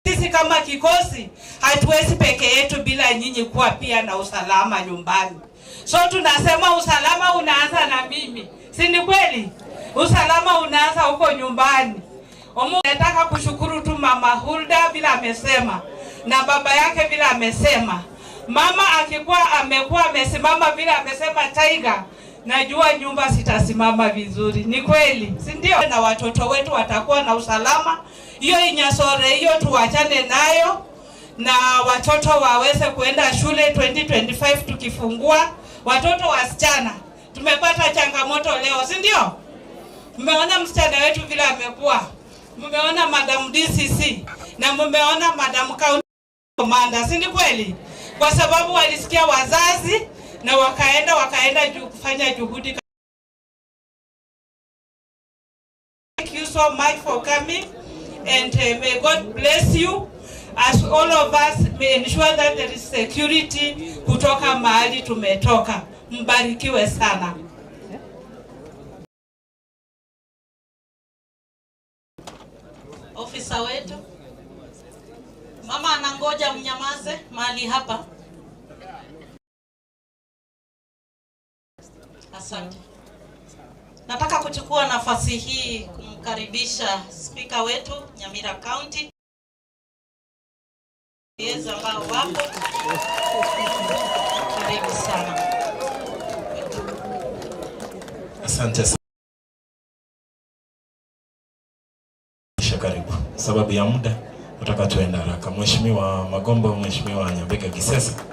Speaker 22: Sisi sisi kama kikosi hatuwezi peke yetu bila nyinyi kuwa pia na usalama nyumbani. So tunasema usalama unaanza na mimi. Si ni kweli? Usalama unaanza huko nyumbani. Nataka kushukuru tu Mama Huldah bila amesema na baba yake bila amesema. Mama amekuwa amesimama bila amesema Tiger, najua nyumba sitasimama vizuri. Ni kweli, si ndio? Na watoto wetu watakuwa na usalama. Hiyo inyasore hiyo tuachane nayo, na watoto waweze kuenda shule 2025 tukifungua. Watoto wasichana tumepata changamoto leo, si ndio? Mmeona msichana wetu vile amekuwa. Mmeona Madam DCC na mmeona Madam County Commander, si ni kweli? Kwa sababu walisikia wazazi na wakaenda kufanya juhudi. Thank you so much for coming, and may God bless you as all of us may ensure that there is security kutoka mahali tumetoka. Mbarikiwe sana.
Speaker 5: Ofisa wetu, mama anangoja mnyamaze mahali hapa. Asante. Nataka kuchukua nafasi hii kumkaribisha Speaker wetu Nyamira County. Yeye ambao wapo. Karibu sana.
Speaker 7: Asante sana. Karibu. Sababu ya muda nataka tuende haraka. Mheshimiwa Magombo, Mheshimiwa Nyambega Gisesa.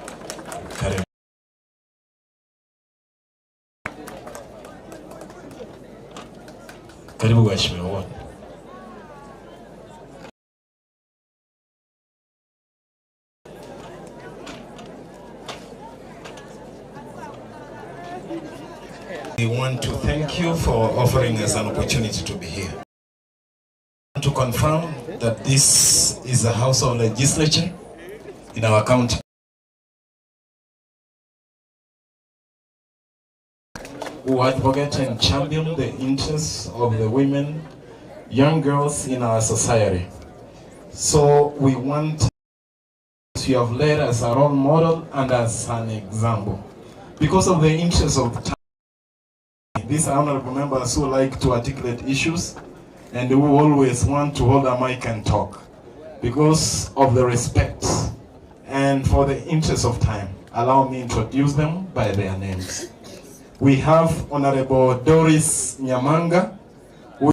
Speaker 7: Karibu. Karibu Mheshimiwa wote. We want to thank you for offering us an opportunity to be here. To confirm that this is a house of legislature in our county. Who advocate and champion the interests of the women, young girls in our society. So we want you have led as a role model and as an example. Because of the interests of time, these honorable members who like to articulate issues and who always want to hold a mic and talk. Because of the respect and for the interest of time, allow me to introduce them by their names. We have Honorable Doris Nyamanga, who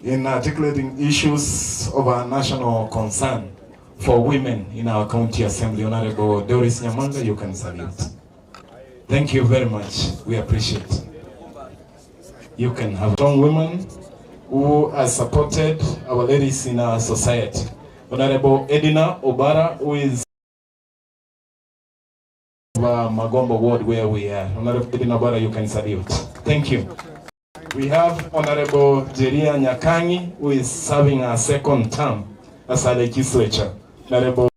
Speaker 7: in articulating issues of our national concern for women in our county assembly. Honorable Doris Nyamanga, you can salute. Thank you very much. We appreciate it. You can have strong women who have supported our ladies in our society. Honorable Edina Obara, who is Magombo Ward where we are. Honorable Edina Obara, you can salute. Thank you. We have Honorable Jeria Nyakangi, who is serving a second term as a legislature. Honorable.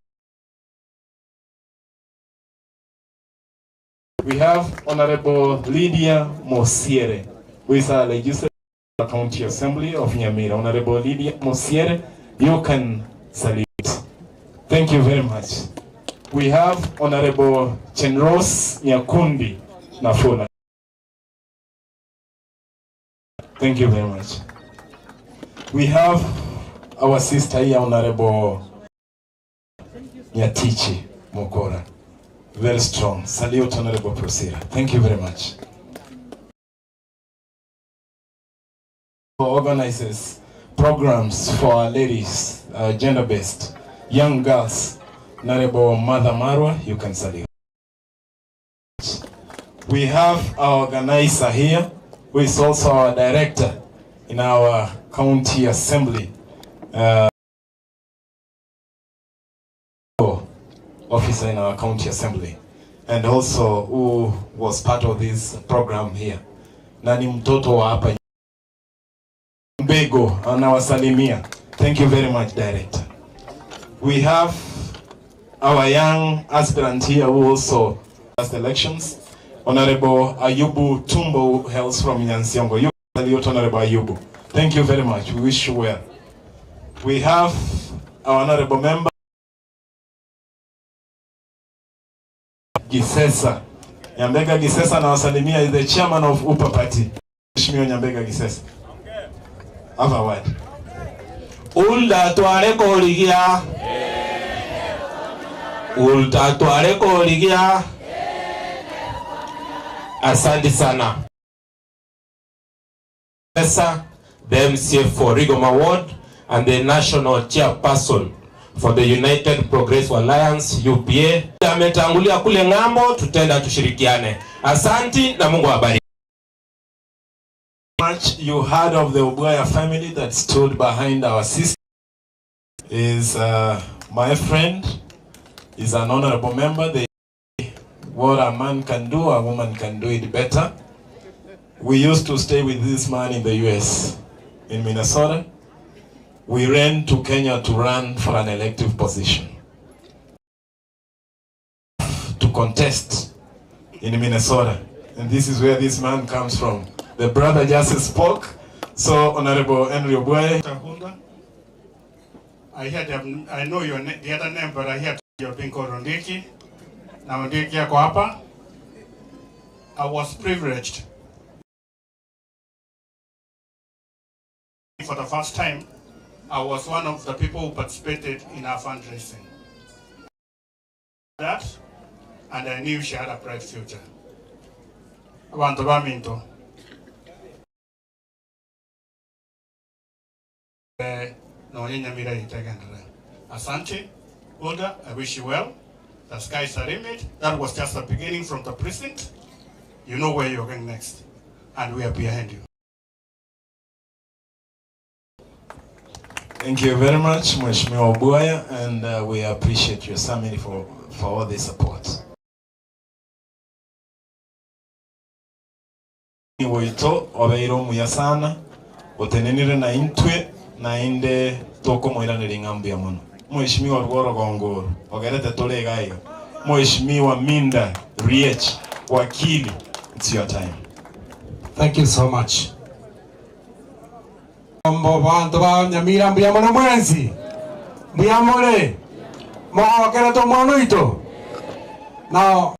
Speaker 7: We have Honorable Lydia Mosiere, who is a legislator of the County Assembly of Nyamira. Honorable Lydia Mosiere, you can salute. Thank you very much. We have Honorable Chenros Nyakundi Nafula. Thank you very much. We have our sister here, Honorable Nyatichi Mokora. Very strong. Salute, Honorable Prosira. Thank you very much. Organizes programs for our ladies, gender-based, young girls. Honorable Mother Marwa, you can salute. We have our organizer here, who is also our director in our county assembly. Officer in our county assembly, and also who was part of this program here. Nani mtoto wa hapa Mbego anawasalimia. Thank you very much, director. We have our young aspirant here who also passed elections. Honorable Ayubu Tumbo, who hails from Nyansiongo. You salute Honorable Ayubu. Thank you very much. We wish you well. We have our honorable member, Gisesa. Nyambega Gisesa na wasalimia is the chairman of UPA party. Mheshimiwa Nyambega Gisesa. Have a word.
Speaker 14: Huldah tware korigia. Huldah tware korigia. Asante sana. The MCF for Rigom Award and the national chairperson for the United Progressive Alliance UPA. Ametangulia kule ngambo, tutenda tushirikiane. Asanti na Mungu awabariki.
Speaker 7: Much you heard of the Obwaya family that stood behind our sister is my friend, is an honorable member. What a man can do, a woman can do it better. We used to stay with this man in the US, in Minnesota. We ran to Kenya to run for an elective position, to contest in Minnesota. And this is where this man comes from. The brother just spoke. So, Honorable Henry Obwaya.
Speaker 10: I know your the other name, but I heard you're being called Ondiki. Now Ondiki yako hapa. I was privileged for the first time. I was one of the people who participated in our fundraising. That, and I knew she had a bright future. Abantu baminto. Asante, Huldah, I wish you well. The skies are limit. That was just the beginning from the precinct. You know where you're going next, and we are behind you.
Speaker 7: Thank you very much, Mheshimiwa Obwaya, and we appreciate your family for all the support. Wito obeiro muya sana otenenire na intwe na inde toko moiranire ngambu ya muno. Mheshimiwa Rugoro Gongoro ogerete tolega Mheshimiwa Minda Riech wakili, it's your time.
Speaker 16: Thank you so much. Ombo bantu ba Nyamira mbiyamo na mwenzi. Mbiyamole. Mwakera to mwana ito. Now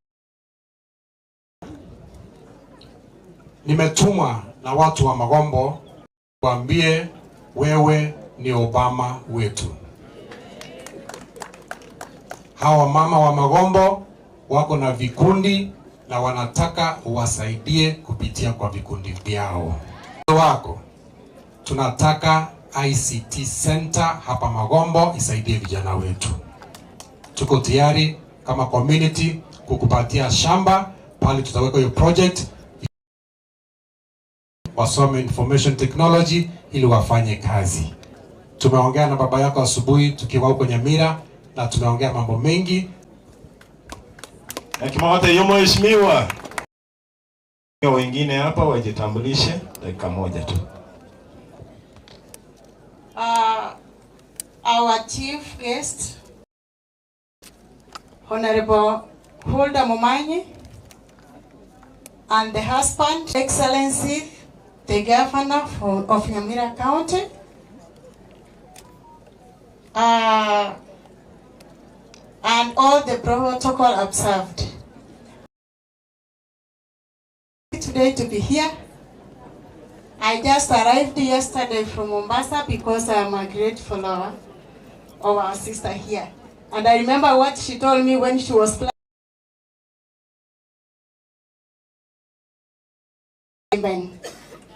Speaker 16: nimetumwa na watu wa Magombo kuambie wewe ni Obama wetu. Hawa mama wa Magombo wako na vikundi na wanataka uwasaidie kupitia kwa vikundi vyao. Wako tunataka ICT Center hapa Magombo isaidie vijana wetu. Tuko tayari kama community kukupatia shamba pale tutaweka hiyo project wasome information technology ili wafanye kazi. Tumeongea na baba yako asubuhi tukiwa huko Nyamira na tumeongea mambo mengi.
Speaker 7: Akimawata yomo mheshimiwa. Wengine hapa wajitambulishe dakika moja tu.
Speaker 22: Our chief guest, Honorable Huldah Momanyi, and the husband, Excellency, the Governor of Nyamira County, and all the protocol observed. Today to be here. I just arrived yesterday from Mombasa because I am a great follower of our sister here. And I remember what she told me when she was planning.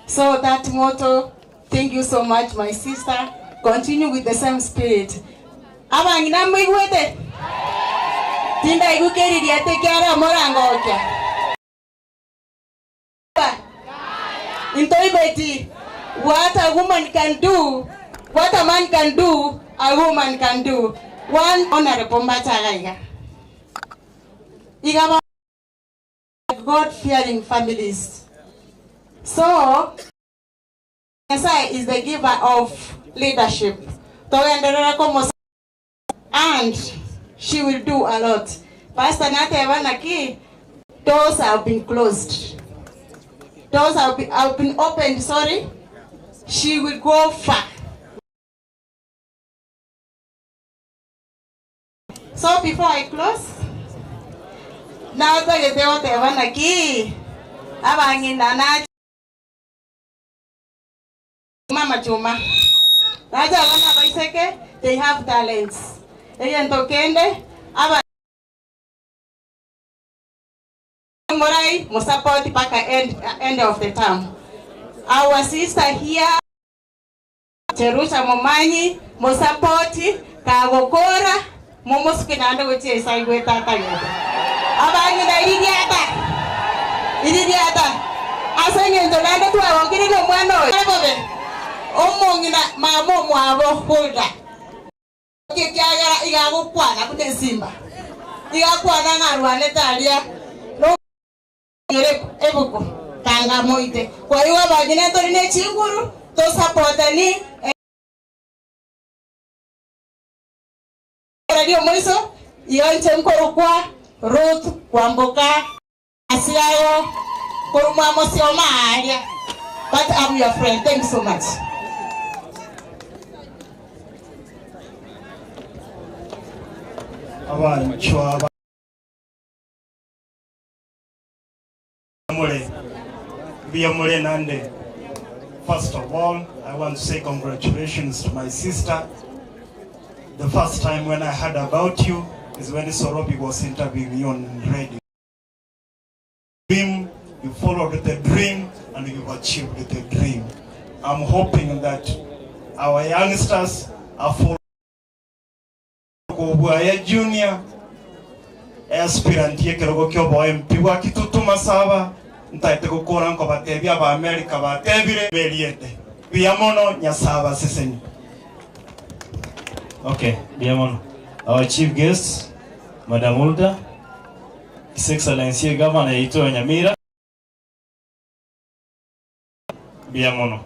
Speaker 22: So that motto, thank you so much, my sister. Continue with the same spirit. Abangina mwigwete. Tinda igukeri diate kiara morangoke. Betty, what a woman can do, what a man can do, a woman can do. One honorable Matagaya. God-fearing families. So, Esai is the giver of leadership. And she will do a lot. Pastor Nate Evanaki, doors have been closed. Doors have been opened, sorry. She will go far. So before I close, now to get the one aquí, abangi nana mama chuma. Raja wana baiseke, they have talents. Eyan tokende, aba morai mo support paka end of the term. Our sister here, Cherusha Momanyi, mo support kagokora. Momo skinanda weche saigwe tata yote. Abangi na idiata. Asenge ndolanda tu awongiri no mwano. Omongi na mamo mwabo Huldah. Kikiagara igago kwana kute simba. Igakwana na rwane talia. No ebuko tanga moite. Kwa hiyo abagine to ne chinguru to support ni Radio Moiso, yonche mkoro kwa Ruth, Kwamboka, Asiayo, Kuruma Mosioma area. But I'm your friend. Thank you so much.
Speaker 6: First of all, I want to say congratulations to my sister. The first time when I heard about you is when Sorobi was interviewing you on radio. You followed the dream and you've achieved the dream. I'm hoping that our youngsters are following junior aspirant yekerogo kyobo MP wa kitutuma saba ntaite gukora nko batebya ba America batebire beliete biamono nyasaba seseni.
Speaker 9: Okay, biamono. Our chief guest, Madam Huldah, His Excellency Governor Kisii and Nyamira. Biamono.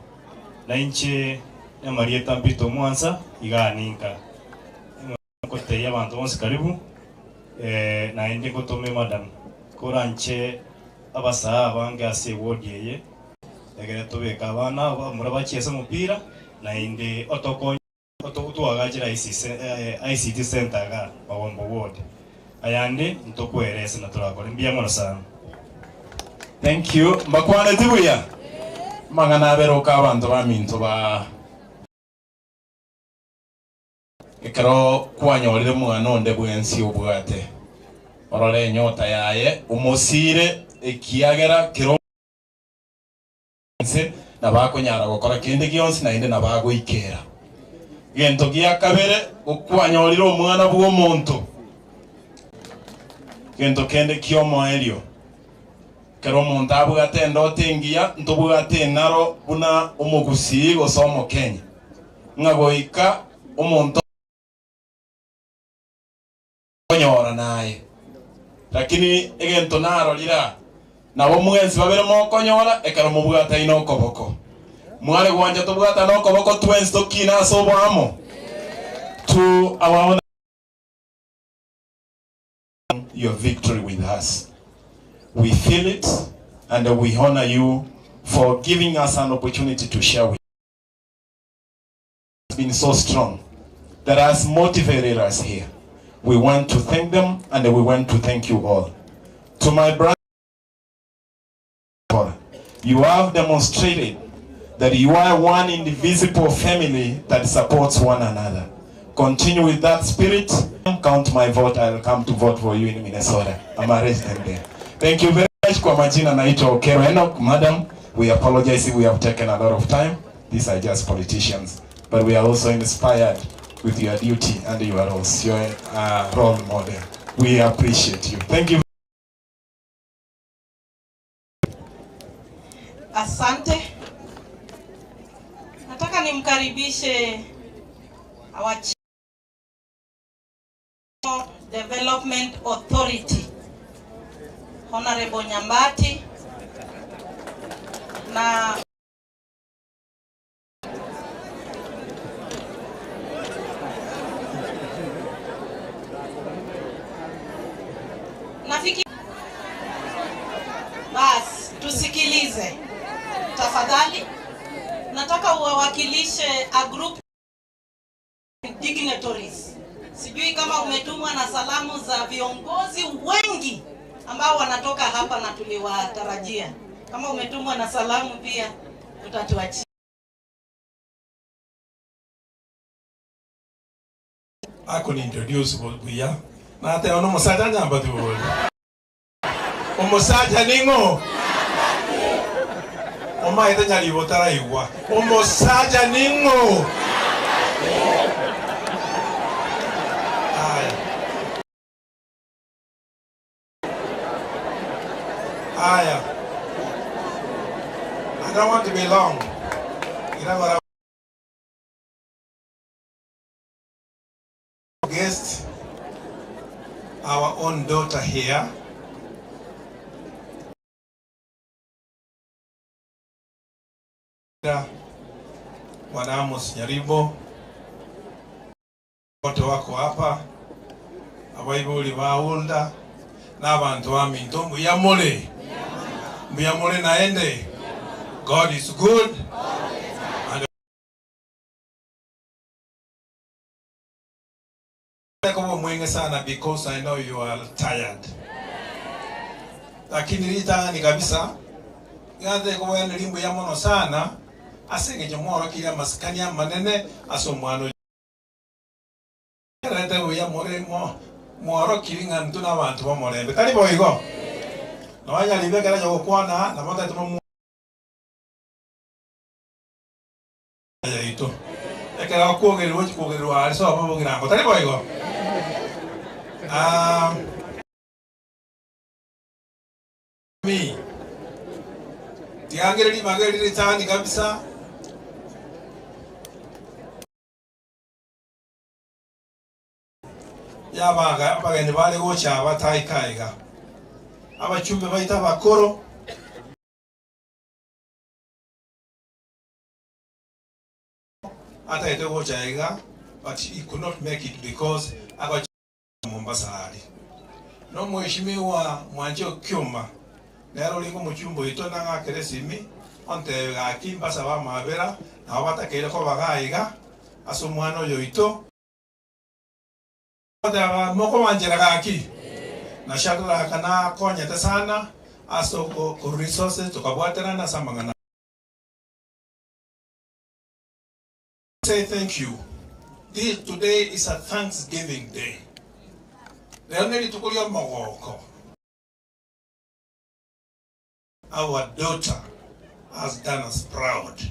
Speaker 9: Na inche ya Marieta mpito mwanza iganinka. Kote ya bantu onse karibu. Na indi kotome madam. Koranche abasa bange ase wodi ye. Egere tobeka abana murabakiesa mupira na indi otoko tuwagajira ICT center ga Bawombo ward. Ayande ntokwerese na turakora mbiamono sana.
Speaker 7: Thank you. Mbakwana tibuya. Mangana beroka abantu baminto ba ekero kwanyorire mwana onde bwensi obwate. Orore nyota yaye umosire ekiagera kiro na bakonyara gukora kindi gionsi na inde na bagoikera. Gento gia kabere okwanyorire omwana bwo muntu. Gento kende kiomo elio. Kero muntu abwate ndotingia ntubwate naro buna umugusii gosomo Kenya. Ngagoika umuntu onyora naye. Lakini egento naro lira nabo mwenzi babere mokonyora ekero mubwata ino koboko. Mwale gwanja tubwata no koboko twensi tokina sobwamo. To our your victory with us. We feel it and we honor you for giving us an opportunity to share with you. It's been so strong that has motivated us here. We want to thank them and we want to thank you all. To my brother, you have demonstrated that you are one indivisible family that supports one another. Continue with that spirit. Count my vote. I'll come to vote for you in Minnesota. I'm a resident there. Thank you very much. Kwa majina naitwa Okero Enoch. Madam, we apologize if we have taken a lot of time. These are just politicians. But we are also inspired with your duty and your roles. You're a role model. We appreciate you. Thank you.
Speaker 5: Asante. Nataka nimkaribishe our Development Authority, Honorable Nyambati, na nafiki bas tusikilize tafadhali. Nataka uwawakilishe a group dignitaries. Sijui kama umetumwa na salamu za viongozi wengi ambao wanatoka hapa na tuliwatarajia. Kama umetumwa na salamu pia utatuachia.
Speaker 2: Ako ni introduce Buya. Na ate ono musaja nyamba tu. Omusaja ningo. Oma ite nyali botara iwa. Omusaja ningo. Aya. I don't want to be long. You know what I guest, our own daughter here. Wanamos Nyaribo. Wote wako hapa. Abaibuli ba Huldah. Na abantu wa minto muyamole. Muyamole naende. God is good. Mwenge sana because I know you are tired. Lakini lita ni kabisa. Yade kwa limbo ya mono sana. Asenge jomoro kila maskani ya manene asomwano. Rete ya more mwaro kiringa ntuna abantu bamorembe. Tali boyigo. Nawanya libekera yo kwana na mata tumo ya ito. Ekera kuogerwa kuogerwa aliso ababogira ngo. Tali boyigo. Me. Tiangere magari tani kabisa. Yabaga abageni bale gocha abatayikaiga. Abachumbe baita bakoro. Ata ite gocha iga, but he could not make it because aga Mombasa hali. No mheshimiwa Mwanjo Kyuma. Nero lingo muchumbo ito nanga keresimi. Onte ga kimba saba mabera. Na wabata kele ko bagaiga. Asumwano yo ito. Moko wanjira gaki. Na shakla kana konyete sana. Aso ko resources tukabwatera na samangana. Say thank you. Today is a Thanksgiving day. Our daughter has done us proud.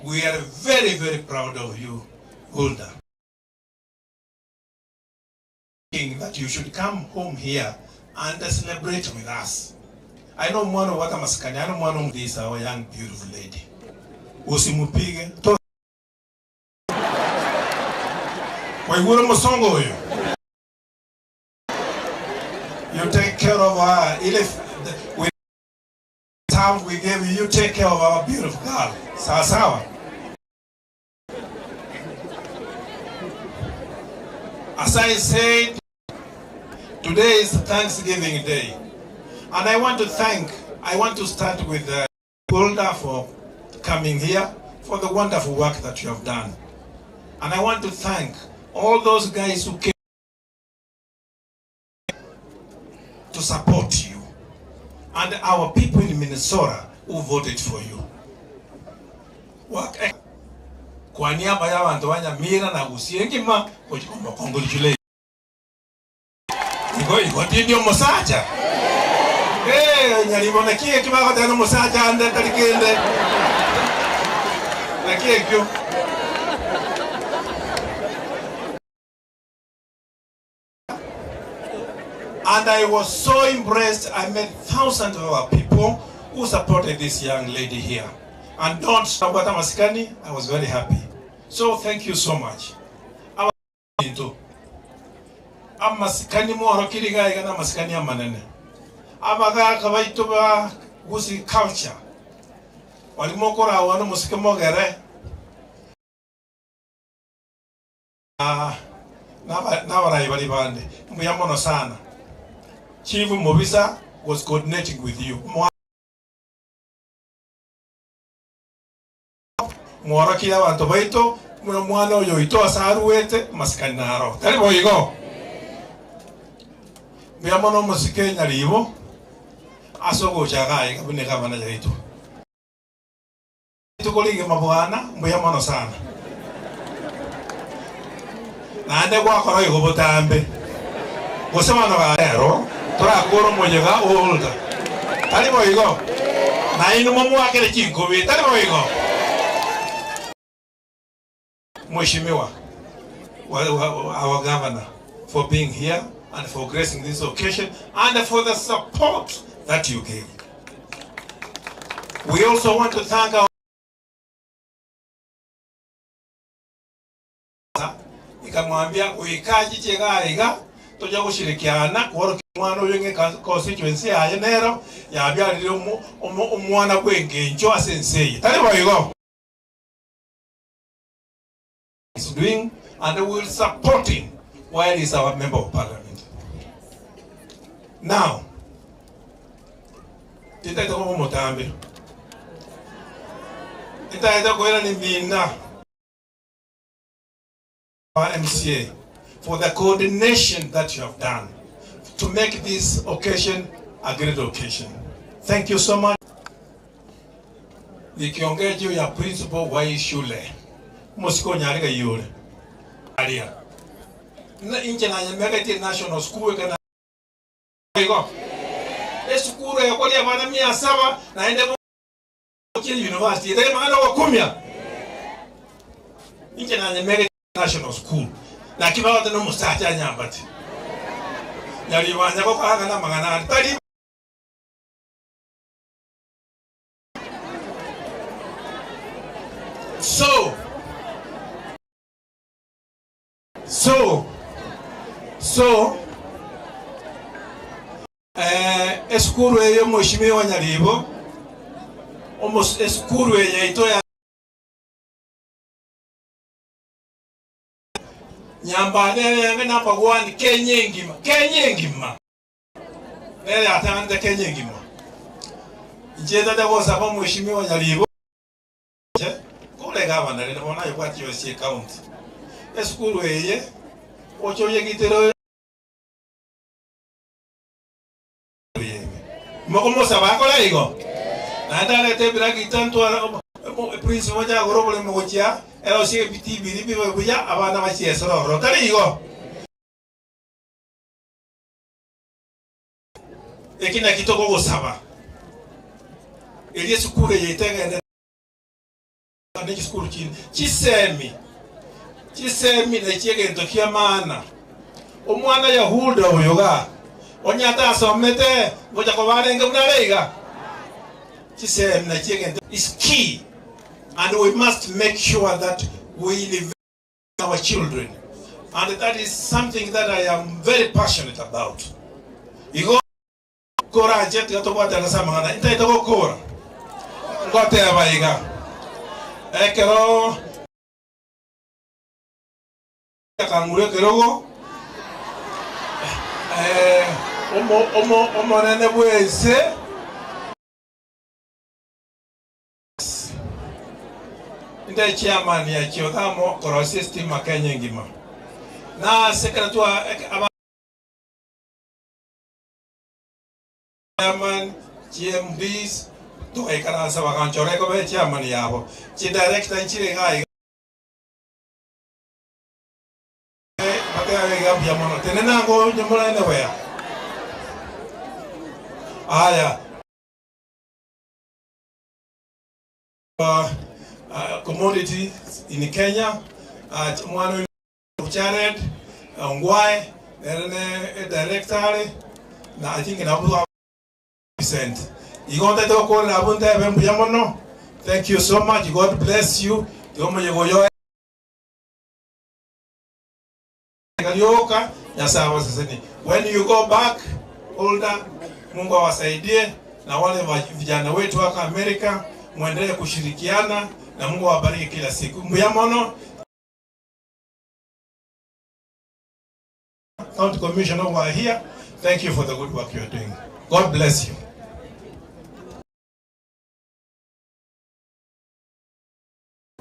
Speaker 2: We are very, very proud of you, Huldah. That you should come home here and celebrate with us. I know one of what I'm asking. I know one of these our young beautiful lady. Usimupige. You take care of her. With the time we gave you, you take care of our beautiful girl. Sawa. As I said, today is Thanksgiving Day. And I want to start with Huldah for coming here, for the wonderful work that you have done. And I want to thank all those guys who came to support you, and our people in Minnesota who voted for you. Kwa niaba ya watu wa Nyamira na Gusiiland ma congratulate. Igo ndio musaja. Nyalibona kie kibago tena musaja ande talikende. Na kie kyo. And I was so impressed. I met thousands of our people who supported this young lady here. And don't Sabata Maskani, I was very happy. So thank you so much. I'm Maskani mo kiriga igana Maskani amanene. Abaga kabaito ba Gusii culture. Walimokora wano musike mogere. Na warai bali bande. Muyamono sana. Chief Mobisa was coordinating with you. Mwara kila wanto baito, mwana oyo itoa saruete maskanaro tali boyigo biamono musikenya libo asogo chagai kabune kabana jaito tukolinge mabwana mbuyamono sana nande kwa koro yugo botambe gosema no gaero tora koro mojega Huldah tali boyigo na inu momu akere chinko bi tali boyigo Mheshimiwa, our governor, for being here and for gracing this occasion and for the support that you gave. We also want to thank our ikamwambia uikaji chegaiga toja kushirikiana kwa mwana uyenge constituency ya enero ya byalire umwana kwenge njo asensei tali boyigo is doing, and we will support him while he's our member of parliament. Now, MCA for the coordination that you have done to make this occasion a great occasion. Thank you so much. Nikiongea juu ya principal wa hii shule Mosiko nyarega yule alia na inje na Nyamira National School kana iko esukuru ya kwa bana 700 naende kile university ndio maana wa 10 inje na Nyamira National School na kibao tena musacha nyambati nyali wanya kwa hanga na magana tali eskuru eyo mheshimiwa Nyalibo eskuru eyo itoya nyamba yange namba 1 kenyengima nere atanda kenyengima njeda dawo sapa mheshimiwa Nyalibo kule gavana le bona yokwati yosi county eskuru eye ocho yegitero mokomosa bakola igo nanda lete biragi tanto prince moja gorobole mogochia ero sie bitibiri biwe buya abana bachiesoro rotari igo ekina kitoko gosaba eliye skule yitega ne skulu chisemi ne chegento kia maana omwana ya Huldah oyoga onyata asomete ngoja ko barenge unareiga chisemi na chegento is key, and we must make sure that we live our children, and that is something that I am very passionate about. Igo kora jet gato bata na samana itaita ko kora ngote abaiga ekero kangure kerogo omo nene bwese nda chairman ya chiotamo koro system Kenya ngima na secretary chairman GMDs to ekara sa wakanchore ko be chairman yabo chi director nchire ngai Yamono tenena ngo nyamona ene wea aya commodity in Kenya mwana Jared Ngwai ene director na I think na bu percent igonde to ko na bunta be Yamono. Thank you so much, God bless you. Yomo yegoyo when you go back Huldah, Mungu awasaidie na wale vijana wetu waka Amerika muendelee kushirikiana na Mungu awabariki kila siku. Mbuyamono County Commissioner who are here, thank you for the good work you are doing. God bless you.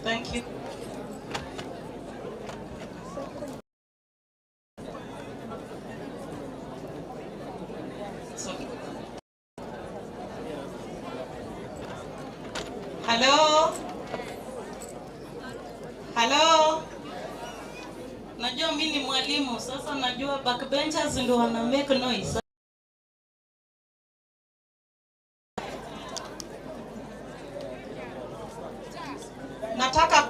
Speaker 5: Thank you. Hello? Hello? Najua mimi ni mwalimu, sasa najua backbenchers ndio wana make noise. Nataka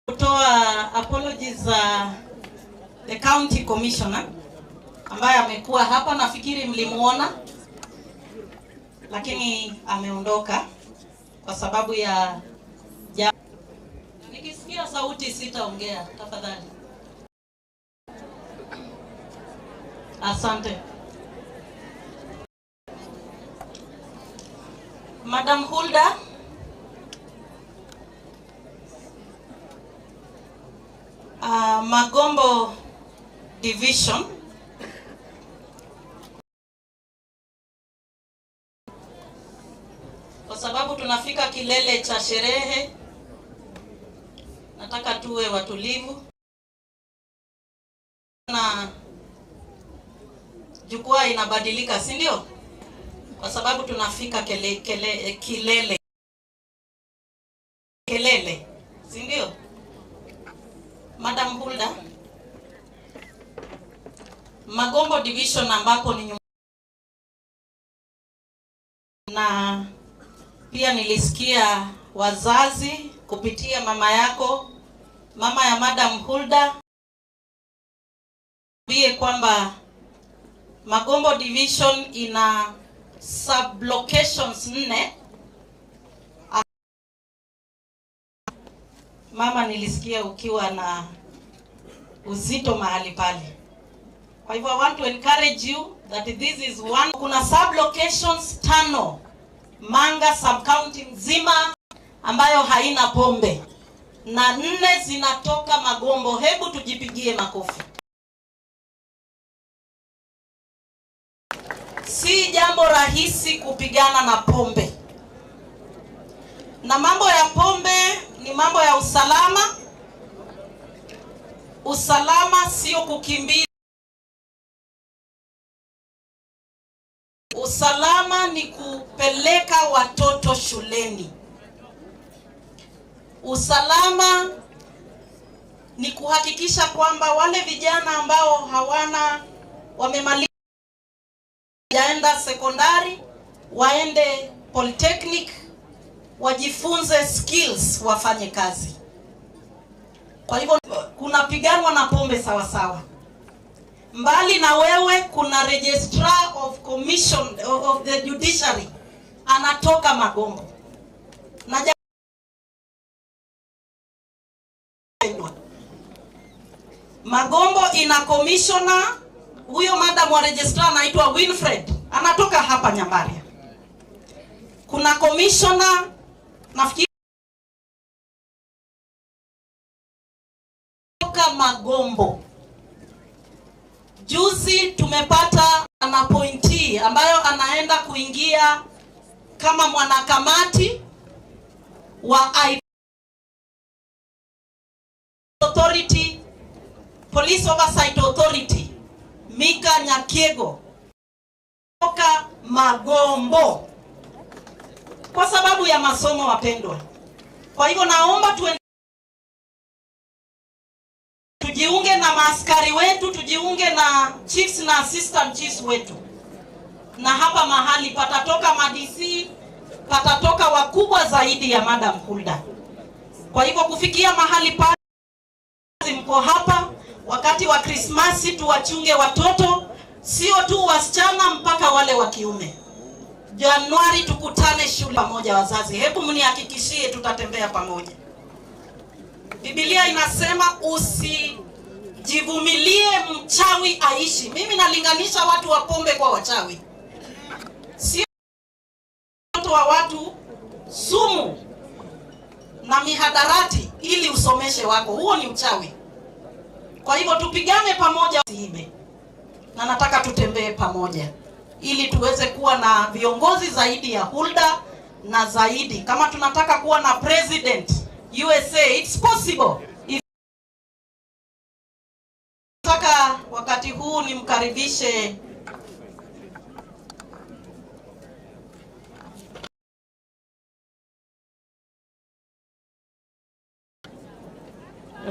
Speaker 5: kutoa apologies za the county commissioner ambaye amekuwa hapa, nafikiri mlimuona, lakini ameondoka kwa sababu ya nikisikia sauti sitaongea, tafadhali. Asante. Madam Huldah, Magombo Division kwa sababu tunafika kilele cha sherehe, nataka tuwe watulivu na jukwaa inabadilika, si ndio? Kwa sababu tunafika kilele, si ndio? Madam Huldah, Magombo Division ambapo ni na pia nilisikia wazazi kupitia mama yako, mama ya Madam Huldah, bie kwamba Magombo Division ina sub locations 4. Mama, nilisikia ukiwa na uzito mahali pale. Kwa hivyo I want to encourage you that this is one. Kuna sub locations 5 Manga sub county nzima ambayo haina pombe na 4 zinatoka Magombo. Hebu tujipigie makofi. Si jambo rahisi kupigana na pombe, na mambo ya pombe ni mambo ya usalama. Usalama sio kukimbia. Usalama ni kupeleka watoto shuleni. Usalama ni kuhakikisha kwamba wale vijana ambao wamemaliza yaenda sekondari, waende polytechnic, wajifunze skills, wafanye kazi. Kwa hivyo kunapiganwa na pombe sawa sawa. Mbali na wewe, kuna registrar of commission of the judiciary anatoka Magombo. Na Magombo ina commissioner, huyo madam wa registrar anaitwa Winfred, anatoka hapa Nyamira. Kuna commissioner nafikiri toka Magombo. Juzi tumepata an appointee ambayo anaenda kuingia kama mwanakamati wa authority, police oversight authority, Mika Nyakiego toka Magombo kwa sababu ya masomo, wapendwa. Kwa hivyo naomba tujiunge na maaskari wetu, tujiunge na chiefs na assistant chiefs wetu, na hapa mahali patatoka ma-DC, patatoka wakubwa zaidi ya Madam Huldah. Kwa hivyo kufikia mahali pale, mko hapa wakati wa Krismasi, tuwachunge watoto, sio tu wasichana mpaka wale wa kiume. Januari tukutane shule pamoja wazazi. Hebu mnihakikishie tutatembea pamoja. Biblia inasema usijivumilie mchawi aishi. Mimi nalinganisha watu wa pombe kwa wachawi. Sio watu wa watu sumu na mihadarati ili usomeshe wako. Huo ni uchawi. Kwa hivyo tupigane pamoja usiibe. Na nataka tutembee pamoja ili tuweze kuwa na viongozi zaidi ya Huldah na zaidi. Kama tunataka kuwa na president USA, it's possible. Nataka wakati huu nimkaribishe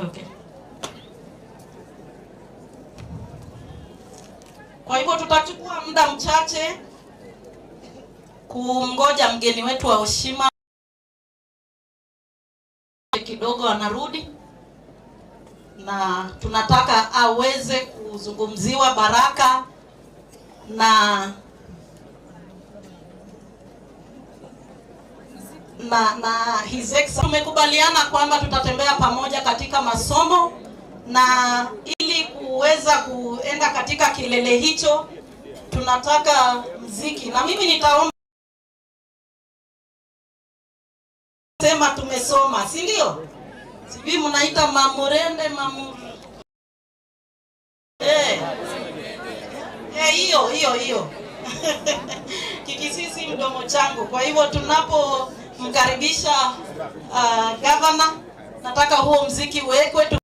Speaker 5: Okay. Kwa hivyo tutachukua muda mchache kumngoja mgeni wetu wa heshima kidogo anarudi, na tunataka aweze kuzungumziwa baraka na His Excellency. Tumekubaliana kwamba tutatembea pamoja katika masomo, na ili kuweza kuenda katika kilele hicho tunataka mziki, na mimi nitaomba sema tumesoma, si ndio? Sijui mnaita mamurende hiyo Kikisii mdomo changu. Kwa hivyo tunapomkaribisha governor, nataka huo mziki uwekwe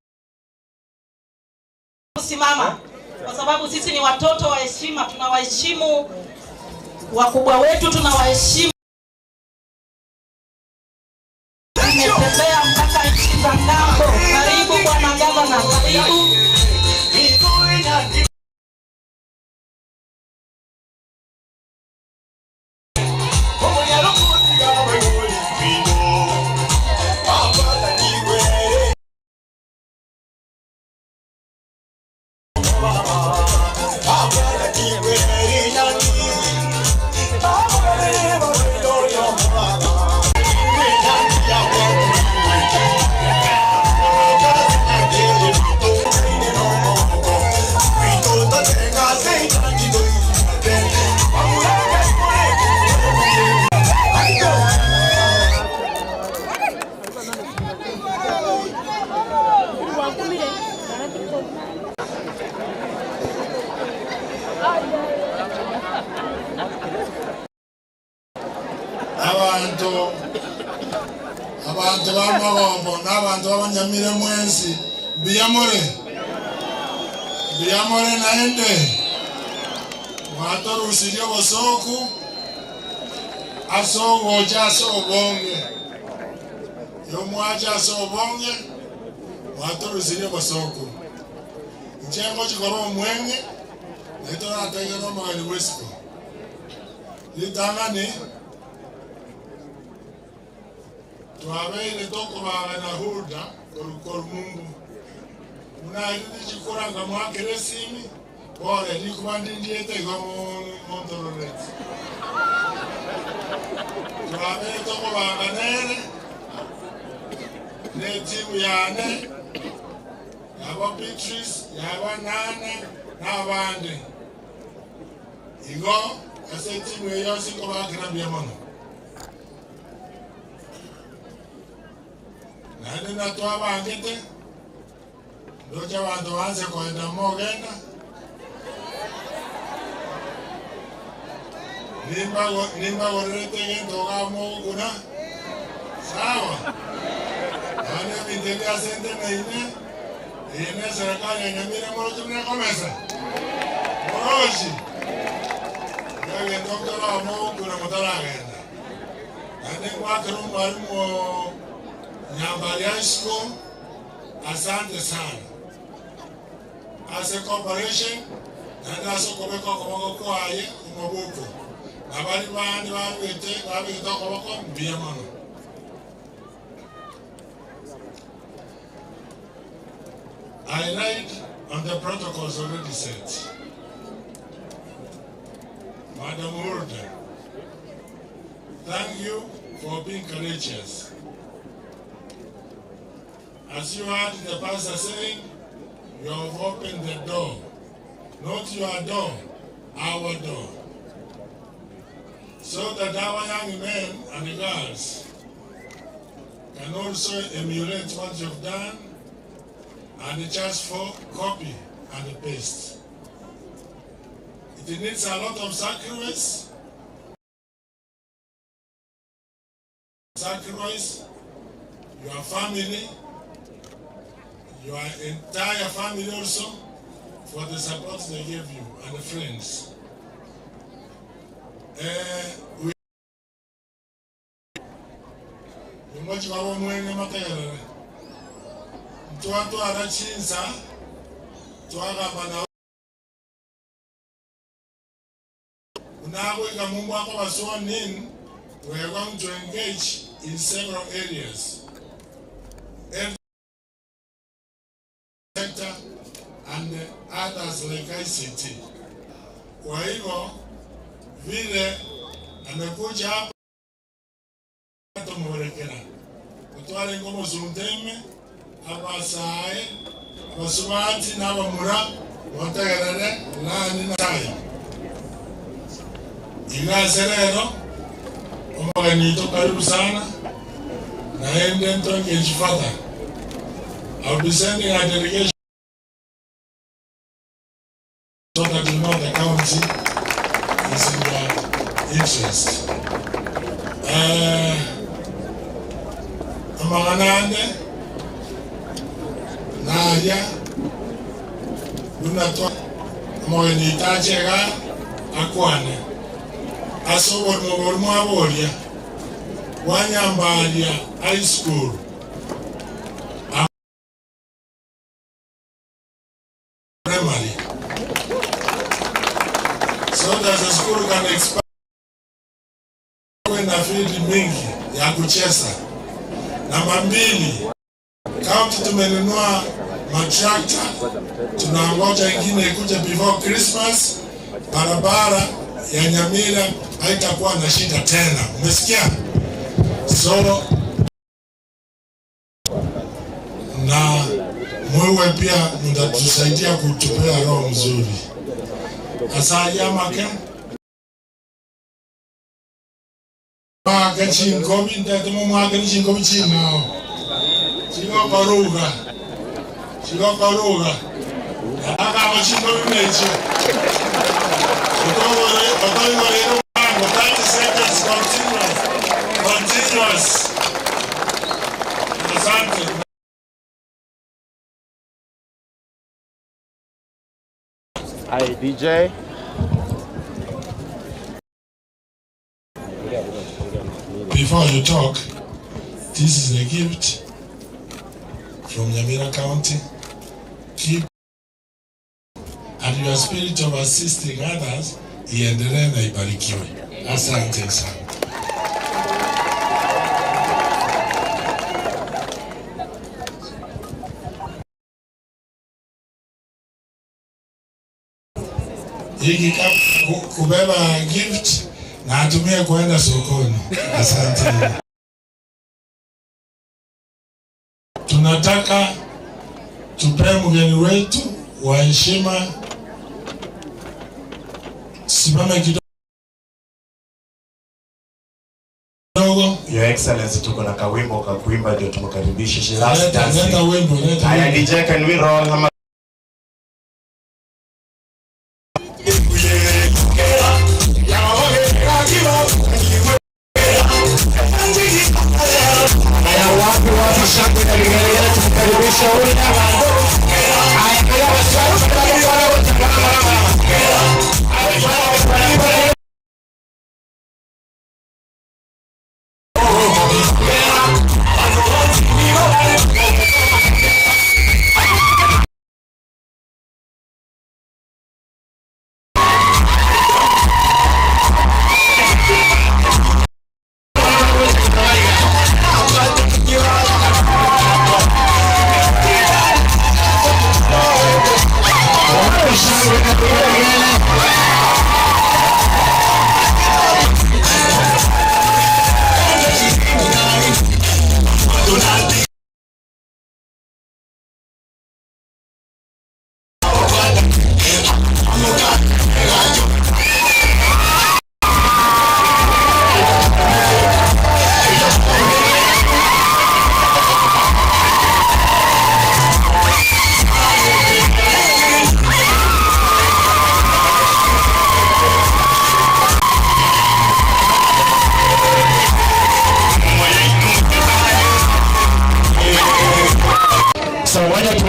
Speaker 5: tusimama, kwa sababu sisi ni watoto wa heshima, tunawaheshimu wakubwa wetu, tunawaheshimu. Tumetembea mpaka nchi za ngambo. Karibu bwana governor, karibu.
Speaker 8: abantu b'amagombo n'abantu b'abanyamira mwensi biyamore naende mwatorusirio bosoku asogoja asobonge yomwaja asobonge mwatorusirio bosoku nchengo chikoro omwenge netorategera omwali wesiko litangane tuwabeile toko na Huldah korukor Mungu munahidi chikoranga mwakere simi bore nikubandi ndiete gomo montororeti tuwabeile toko nere ne timu yane yaba Beatrice yaba Nana n'abandi igo ase timu yose ko bakira byamono nani natwa bangete ndoja bantu banze kwenda mogenda nimba gorete gento gamo kuna sawa nani bindeli asente na ine serikali ya Nyamira moro tumne komesa moroji yage doktora amo kuna mutara genda nani kwa kero mwalimu Nyambaliasko, asante sana. As a corporation, and also Komeko Kwaye, Umabuko. Nabali Bandi, I will talk about Biamano. I lied on the protocols already set. Madam Huldah, thank you for being courageous. As you heard the pastor saying, you have opened the door. Not your door, our door. So that our young men and girls can also emulate what you've done and just for copy and paste. It needs a lot of sacrifice. Sacrifice your family, your entire family also, for the support they gave you and the friends. twatwara chinsa twagamba na unaweka Mungu wako was in, we are going to engage in several areas. Every sector and others like ICT. Kwa hivyo vile amekuja hapa tumurekera kutwale ngomo zundeme abasaye abasubati n'abamura botegerere nani nayi ingaze rero umuganito karibu sana naende engage further. I'll be sending a delegation so that you know the county is in your interest. Amaganande Naya Vuna Moenitachega Akwane Asobo Mogorma Boria Wanyambalia High School Primary. So that the school can expand na field mingi ya kucheza. Namba 2, county tumenunua matrakta, tunangoja ingine ikuje before Christmas. Barabara ya Nyamira haitakuwa na shida tena. Umesikia? So na mwewe pia mtatusaidia kutupea roho mzuri. Asaya maka Chinkobi ndatumo mwagani chinkobi chino chiko karuga akaba chinkobi mechi otogore 30 seconds continuous. Asante.
Speaker 3: Hi DJ.
Speaker 8: Before you talk, this is a gift from Nyamira County. Keep and your spirit of assisting others iendelee na ibarikiwe. Asante sana. Hiki kubeba gift na atumie kuenda sokoni. Asante. Tunataka tupe mgeni wetu wa heshima. Simame kidogo.
Speaker 3: Your Excellency, tuko na kawimbo ka kuimba ndio tumkaribishe.
Speaker 8: Leta wimbo.
Speaker 3: Haya DJ, can we roll?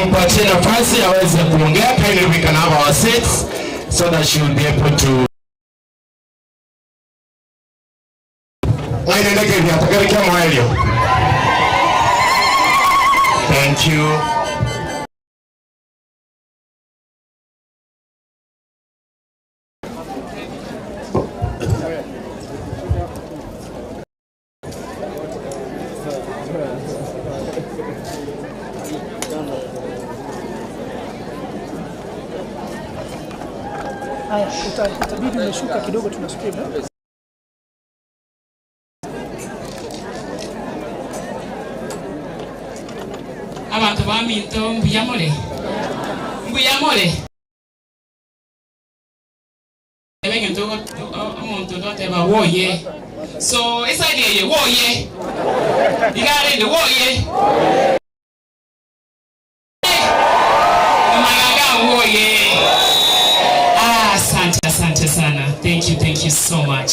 Speaker 3: tumpatie nafasi aweze kuongea. Kindly we can have our seats so that she will be able to. Thank you.
Speaker 11: Haya, utabidi umeshuka kidogo, tunasubiri.
Speaker 12: Abantu baminto mbuyamole. Ebenge ntogo omuntu ndoteba woye. So inside ye woye. Igare de woye. Woye. Asante sana. Thank you so much.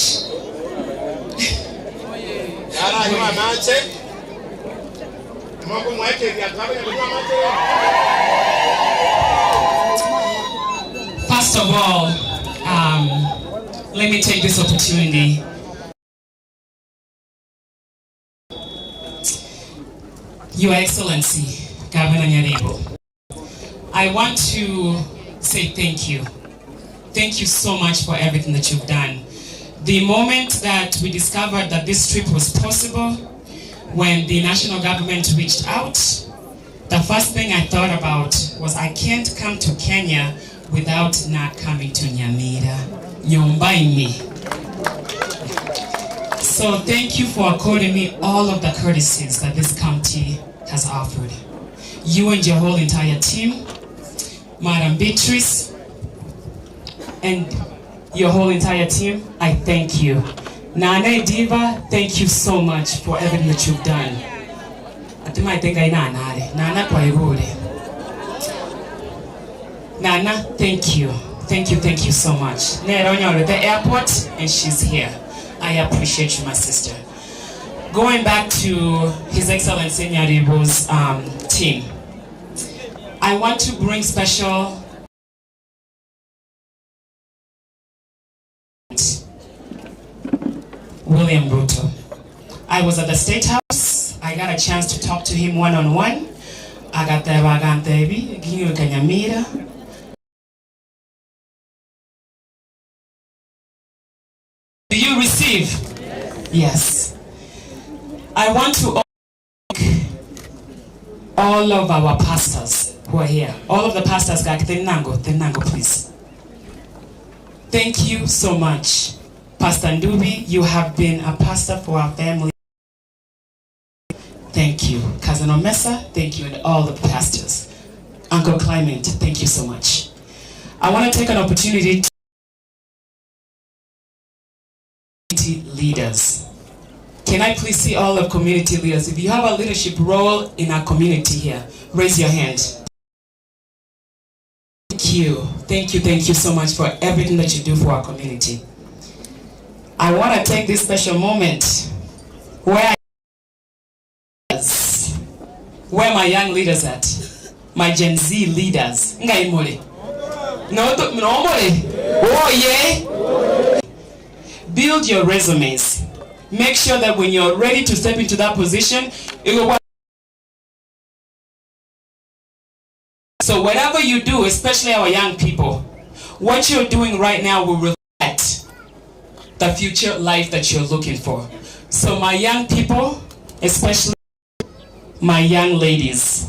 Speaker 12: First of all, let me take this opportunity Your Excellency, Governor Nyaribo. I want to say thank you. Thank you so much for everything that you've done. The moment that we discovered that this trip was possible, when the national government reached out, the first thing I thought about was I can't come to Kenya without not coming to Nyamira. Nyombaini. So thank you for according me all of the courtesies that this county has offered. You and your whole entire team, Madam Beatrice, and your whole entire team, I thank you. Nana Diva, thank you so much for everything that you've done. Nana, thank you. Thank you so much. Neronyo at the airport, and she's here. I appreciate you, my sister. Going back to His Excellency Nyaribo's team, I want to bring special William Ruto. I was at the State House. I got a chance to talk to him one-on-one. I got the Wagantebi, Nyamira. Do you receive? Yes. I want to thank all of our pastors who are here. All of the pastors, Tenango, please. Thank you so much. Pastor Ndubi, you have been a pastor for our family. Thank you. Cousin Omesa, thank you, and all the pastors. Uncle Clement, thank you so much. I want to take an opportunity to leaders. Can I please see all of community leaders? If you have a leadership role in our community here, raise your hand. Thank you so much for everything that you do for our community. I want to take this special moment where my young leaders at, my Gen Z leaders. Build your resumes. Make sure that when you're ready to step into that position, so whatever you do, especially our young people, what you're doing right now will reflect the future life that you're looking for. So my young people, especially my young ladies.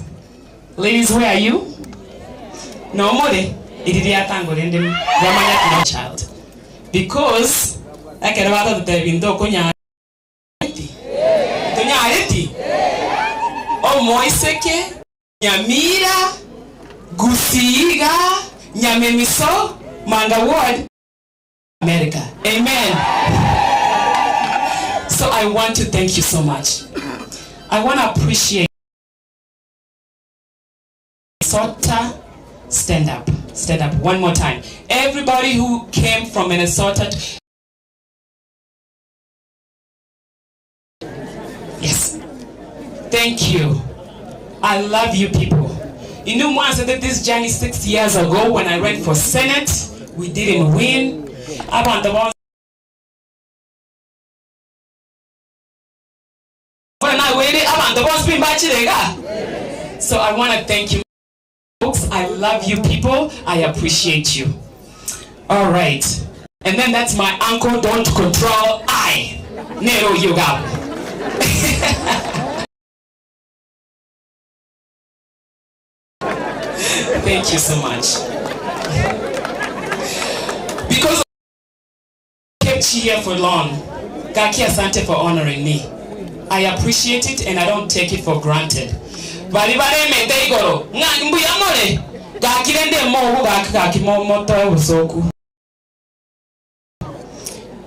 Speaker 12: Ladies, where are you? No more. Child. Because I can rather the window konya. Oh Moiseke, Nyamira, Gusiiland, Nyamemiso, Manga Ward, America. Amen. So I want to thank you so much. I want to appreciate Minnesota. Stand up one more time. Everybody who came from Minnesota. Yes. Thank you. I love you people. You know, once I did this journey 6 years ago when I ran for Senate, we didn't win. I want the ones. When I waited, I want the ones being back. So I want to thank you, folks. I love you people. I appreciate you. All right. And then that's my uncle, don't control I. Nero Yoga. Thank you so much. here for long. Kaki asante for honoring me. I appreciate it and I don't take it for granted.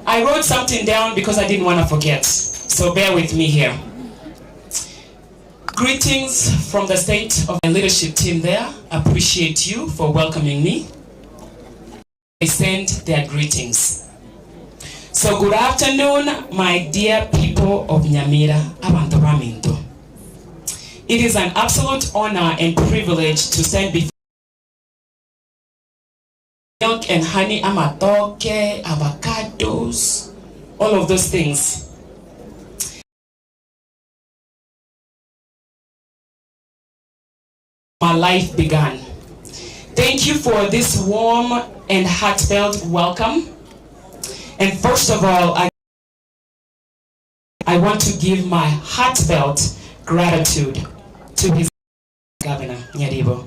Speaker 12: I wrote something down because I didn't want to forget, so bear with me here. Greetings from the state of my leadership team there. Appreciate you for welcoming me. I send their greetings. So good afternoon, my dear people of Nyamira, abantu baminto. It is an absolute honor and privilege to stand before milk and honey, amatoke, avocados, all of those things. My life began. Thank you for this warm and heartfelt welcome. And first of all, I want to give my heartfelt gratitude to his Governor Nyaribo,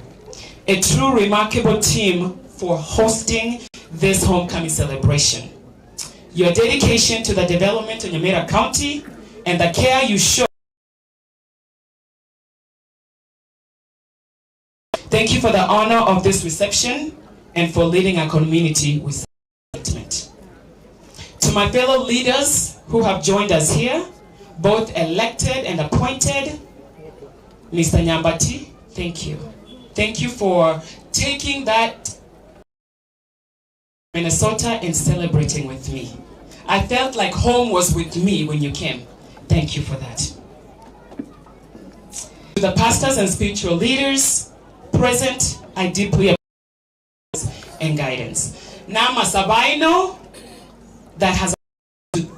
Speaker 12: a true remarkable team for hosting this homecoming celebration. Your dedication to the development of Nyamira County and the care you show. Thank you for the honor of this reception and for leading our community with commitment. To my fellow leaders who have joined us here, both elected and appointed, Mr. Nyambati, thank you. Thank you for taking that Minnesota and celebrating with me. I felt like home was with me when you came. Thank you for that. To the pastors and spiritual leaders present, I deeply appreciate and guidance. Nama Sabaino that has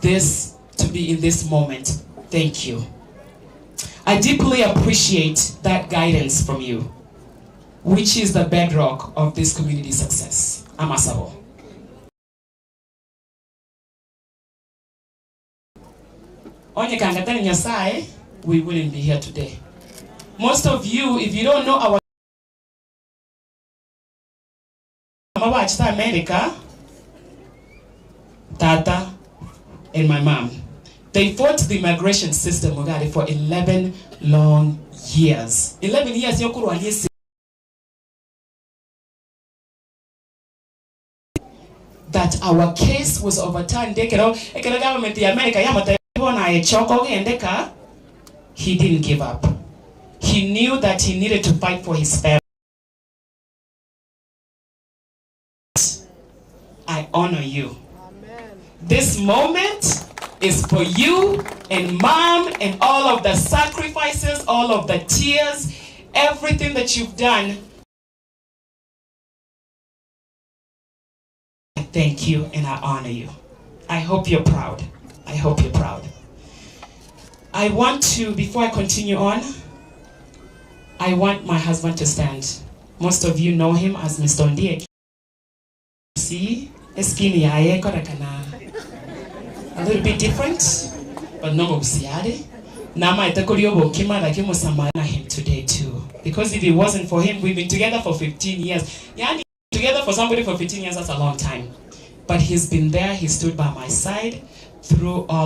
Speaker 12: this to be in this moment. Thank you. I deeply appreciate that guidance from you, which is the bedrock of this community success. Amasabo. Onye kangatani Nyasaye, we wouldn't be here today. Most of you, if you don't know our America, Tata and my mom, they fought the immigration system for 11 long years. 11 years, that our case was overturned. Government the America, he didn't give up. He knew that he needed to fight for his family. I honor you. This moment is for you and mom and all of the sacrifices, all of the tears, everything that you've done. I thank you and I honor you. I hope you're proud. I hope you're proud. I want to, before I continue on, I want my husband to stand. Most of you know him as Mr. Ndiye. See, skinny a little bit different, but no mobsiade. Nama itakoliobo kima like musamana him today too. Because if it wasn't for him, we've been together for 15 years. Yani together for somebody for 15 years, that's a long time. But he's been there, he stood by my side through all.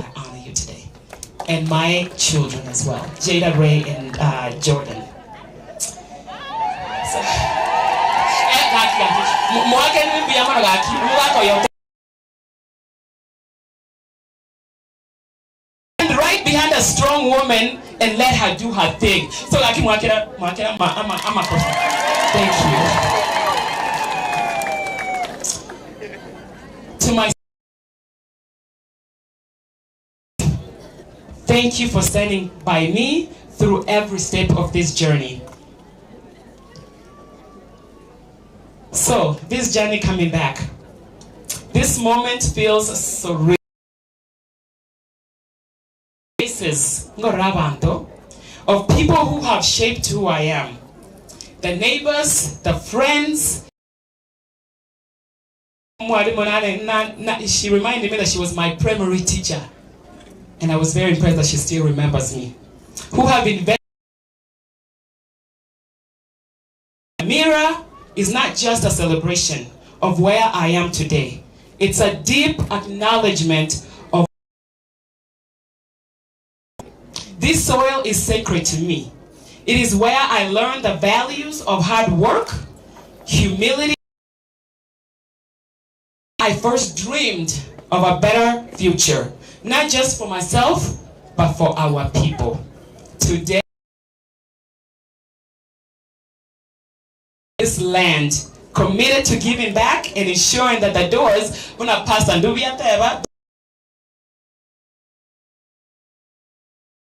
Speaker 12: I honor you today. And my children as well, Jada, Ray, and Jordan. So, and right behind a strong woman and let her do her thing. So thank you. To my thank you for standing by me through every step of this journey. So, this journey coming back, this moment feels surreal. Faces of people who have shaped who I am. The neighbors, the friends. She reminded me that she was my primary teacher. And I was very impressed that she still remembers me. Who have invested. Nyamira is not just a celebration, of where I am today. It's a deep acknowledgement of this soil is sacred to me. It is where I learned the values of hard work, humility. I first dreamed of a better future, not just for myself, but for our people. Today, this land committed to giving back and ensuring that the doors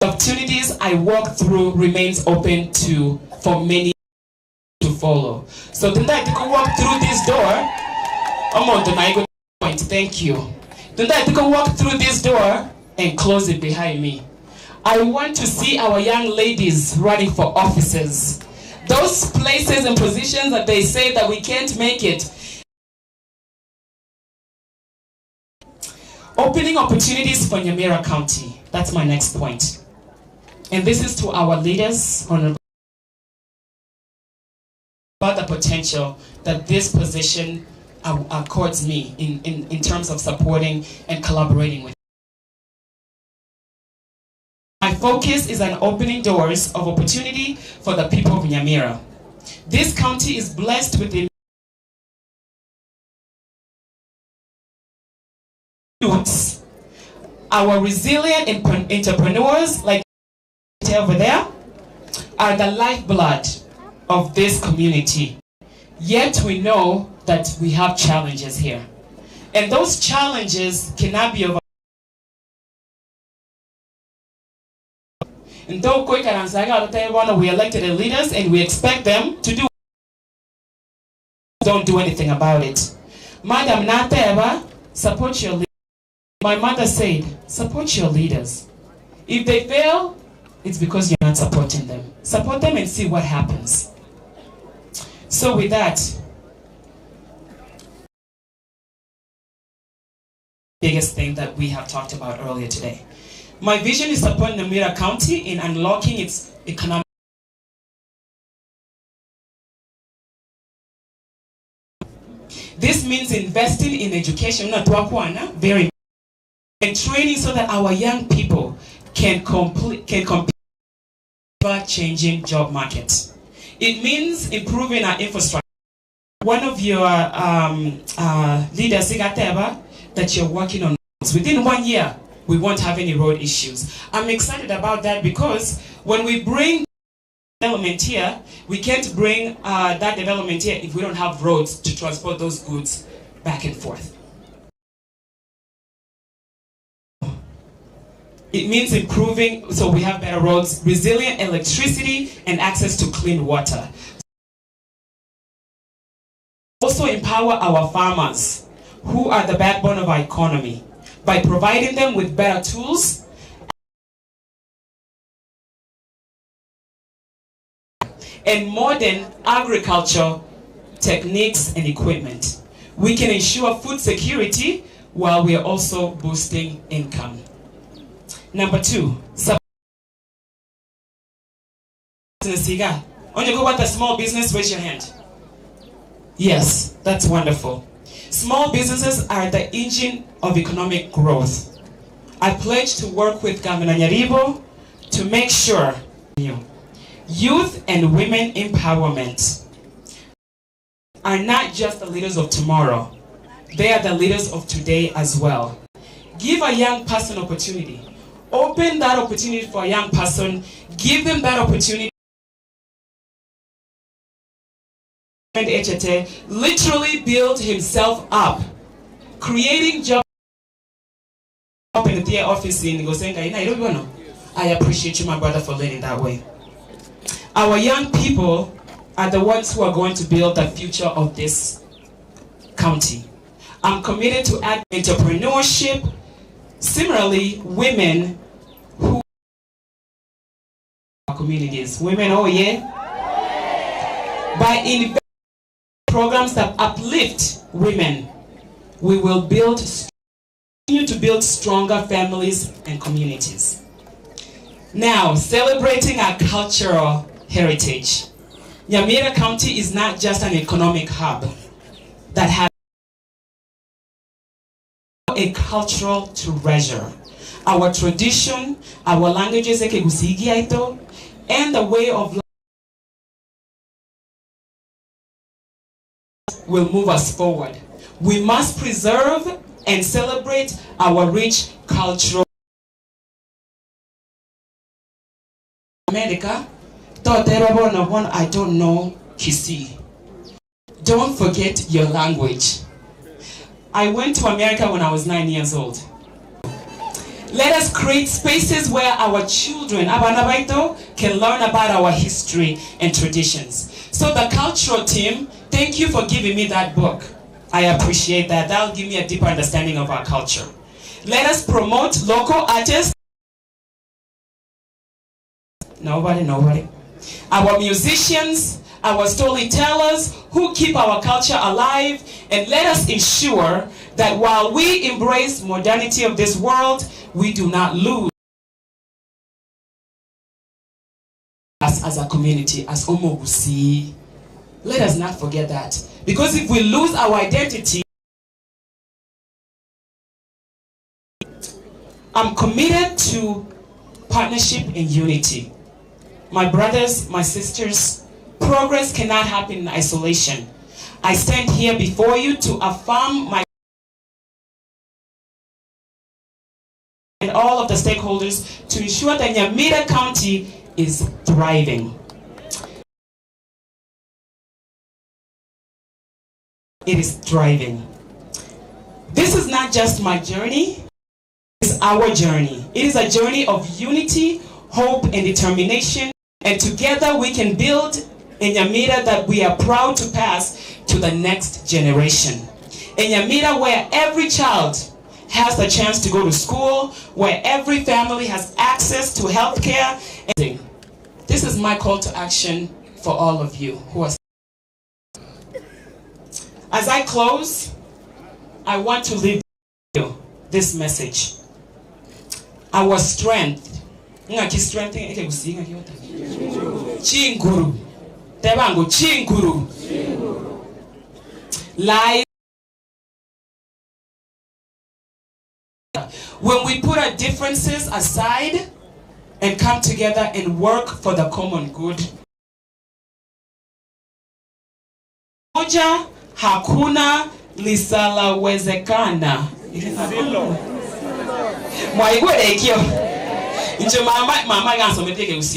Speaker 12: opportunities I walk through remains open for many to follow. So tonight you can walk through this door. Thank you. Tonight you can walk through this door and close it behind me. I want to see our young ladies running for offices. Those places and positions that they say that we can't make it. Opening opportunities for Nyamira County. That's my next point. And this is to our leaders, Honorable, about the potential that this position accords me in terms of supporting and collaborating with. My focus is on opening doors of opportunity for the people of Nyamira. This county is blessed with the youths. Our resilient entrepreneurs, like over there, are the lifeblood of this community. Yet we know that we have challenges here. And those challenges cannot be overcome. And though we elected leaders and we expect them to don't do anything about it. Madam Nateva, support your leaders. My mother said, support your leaders. If they fail, it's because you're not supporting them. Support them and see what happens. So with that, biggest thing that we have talked about earlier today. My vision is to support Nyamira County in unlocking its economic. This means investing in education, very, and training so that our young people can compete with changing job markets. It means improving our infrastructure. One of your leaders that you're working on within 1 year. We won't have any road issues. I'm excited about that because when we bring development here, we can't bring that development here if we don't have roads to transport those goods back and forth. It means improving, so we have better roads, resilient electricity, and access to clean water. Also empower our farmers, who are the backbone of our economy, by providing them with better tools and modern agriculture techniques and equipment. We can ensure food security while we are also boosting income. Number 2, business. On you go with a small business, raise your hand. Yes, that's wonderful. Small businesses are the engine of economic growth. I pledge to work with Governor Nyaribo to make sure youth and women empowerment are not just the leaders of tomorrow, they are the leaders of today as well. Give a young person opportunity. Open that opportunity for a young person. Give them that opportunity. Literally build himself up, creating jobs in the office in Gusiiland. I appreciate you, my brother, for leading that way. Our young people are the ones who are going to build the future of this county. I'm committed to add entrepreneurship. Similarly, women who are communities. Women, oh yeah? By investing programs that uplift women, we will continue to build stronger families and communities. Now, celebrating our cultural heritage. Nyamira County is not just an economic hub that has a cultural treasure. Our tradition, our languages, Ekegusii, and the way of life will move us forward. We must preserve and celebrate our rich cultural. America, I don't know Kisii. Don't forget your language. I went to America when I was 9 years old. Let us create spaces where our children, can learn about our history and traditions. So the cultural team, thank you for giving me that book. I appreciate that. That'll give me a deeper understanding of our culture. Let us promote local artists. Nobody. Our musicians, our storytellers who keep our culture alive, and let us ensure that while we embrace modernity of this world, we do not lose us as a community, as Gusii. Let us not forget that. Because if we lose our identity, I'm committed to partnership and unity. My brothers, my sisters, progress cannot happen in isolation. I stand here before you to affirm my and all of the stakeholders to ensure that Nyamira County is thriving. It is thriving. This is not just my journey, it's our journey. It is a journey of unity, hope, and determination, and together we can build a Nyamira that we are proud to pass to the next generation. A Nyamira where every child has the chance to go to school, where every family has access to health care. This is my call to action for all of you who are. As I close, I want to leave you this message. Our strength, Chinguru, Tebango Chinguru, lies when we put our differences aside and come together and work for the common good. Moja hakuna lisalawezekana.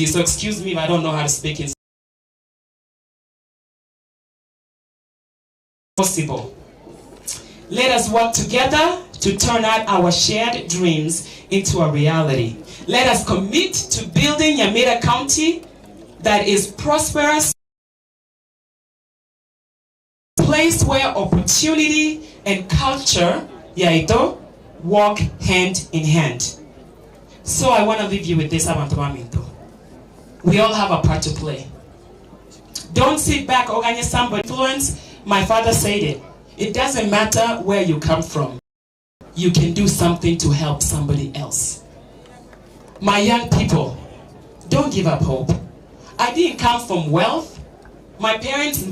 Speaker 12: So excuse me if I don't know how to speak in possible. Let us work together to turn out our shared dreams into a reality. Let us commit to building Nyamira County that is prosperous, a place where opportunity and culture, walk hand in hand. So I want to leave you with this, we all have a part to play. Don't sit back, organize somebody influence. My father said it. It doesn't matter where you come from. You can do something to help somebody else. My young people, don't give up hope. I didn't come from wealth. My parents,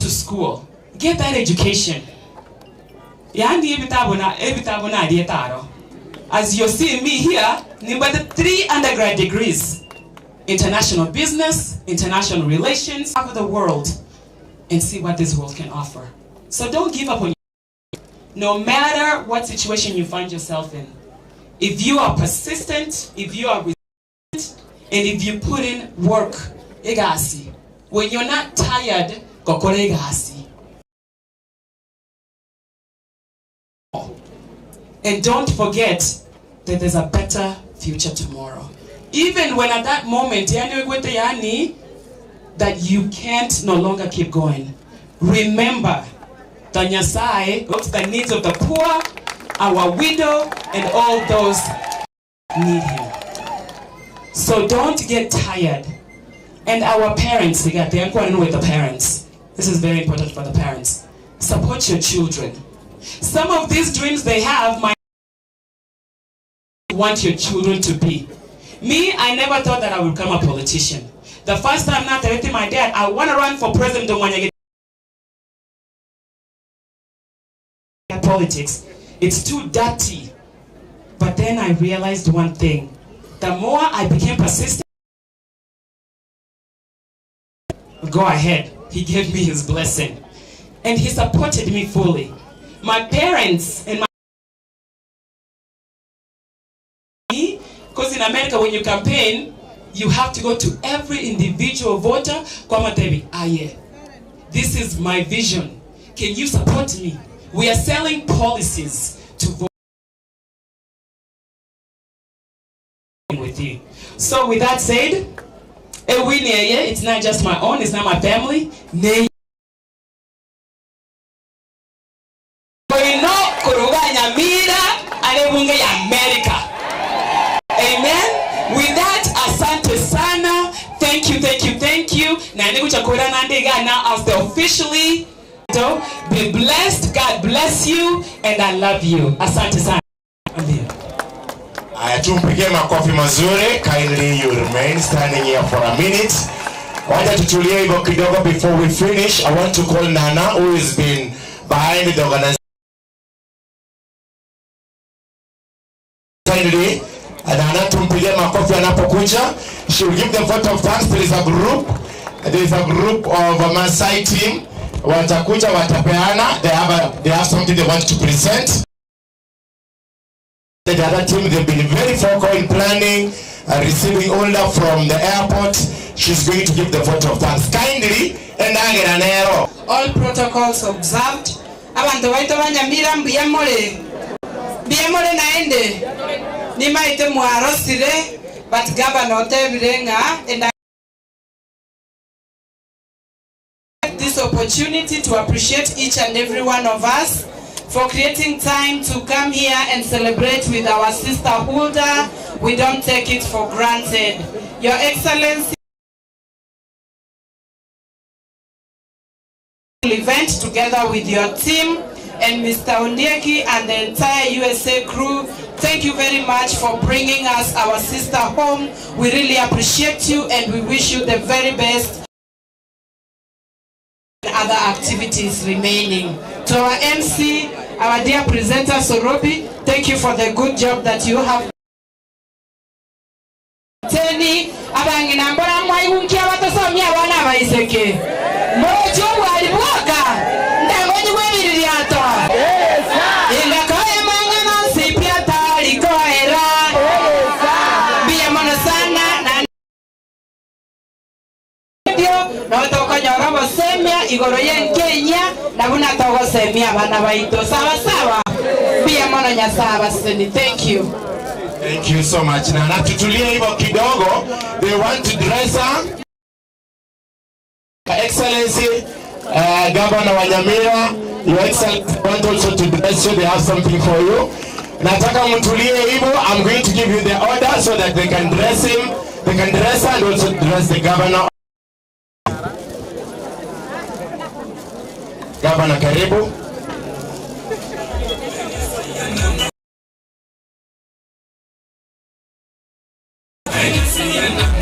Speaker 12: to school. Get that education. As you're seeing me here, the 3 undergrad degrees. International business, international relations, over the world, and see what this world can offer. So don't give up on you. No matter what situation you find yourself in. If you are persistent, if you are resilient, and if you put in work, egasi. When you're not tired, kokore egasi. And don't forget that there's a better future tomorrow. Even when at that moment, that you can't no longer keep going. Remember, the Nyasai looks the needs of the poor, our widow, and all those need him. So don't get tired. And our parents, with the parents. This is very important for the parents. Support your children. Some of these dreams they have, might want your children to be. Me, I never thought that I would become a politician. The first time not telling my dad, I want to run for president of Momanyi. Politics, it's too dirty. But then I realized one thing. The more I became persistent, go ahead. He gave me his blessing. And he supported me fully. My parents and my... Because in America, when you campaign, you have to go to every individual voter. This is my vision. Can you support me? We are selling policies to vote with you. So with that said, it's not just my own, it's not my family. America. Amen. With that, asante sana. Thank you, thank you, thank you. Now as the officially be blessed. God bless you and I love you. Asante sana.
Speaker 3: Tumpige makofi mazuri. Kindly you remain standing here for a minute. Wacha tutulie hivyo kidogo before we finish. I want to call Nana, who has been behind the organization. Kindly, Nana tumpige makofi anapokuja. She will give the vote of thanks. There is a group of a Maasai team. Watakuja watapeana. They have something they want to present. The other team, they've been very focal in planning, receiving Huldah from the airport. She's going to give the vote of thanks. Kindly,
Speaker 22: all protocols observed. Abantu baito Nyamira mbiyamole naende nimaite mwarosire but governor tebirenga and I take this opportunity to appreciate each and every one of us for creating time to come here and celebrate with our sister Huldah. We don't take it for granted. Your Excellency, event together with your team and Mr. Ondieki and the entire USA crew. Thank you very much for bringing us our sister home. We really appreciate you and we wish you the very best. Other activities remaining. To our MC, our dear presenter Sorobi, thank you for the good job that you have. Teni abangina mbona mwaiunkia batosomya wana baiseke. Mojo walibuka. Ndangonyi webiri yato. Ingakaye mangana sipia tali koera. Biya mona sana na no toka nyaramba semia igoro yen Kenya na buna togo semia bana baito sawa pia mono nyasaba seni. Thank you.
Speaker 3: Thank you so much. Na natutulia hivyo kidogo. They want to dress her. Excellency, Governor wa Nyamira, Your Excellency want also to dress you. They have something for you. Nataka mtulie hivyo. I'm going to give you the order so that they can dress him. They can dress her and also dress the governor. Governor, karibu.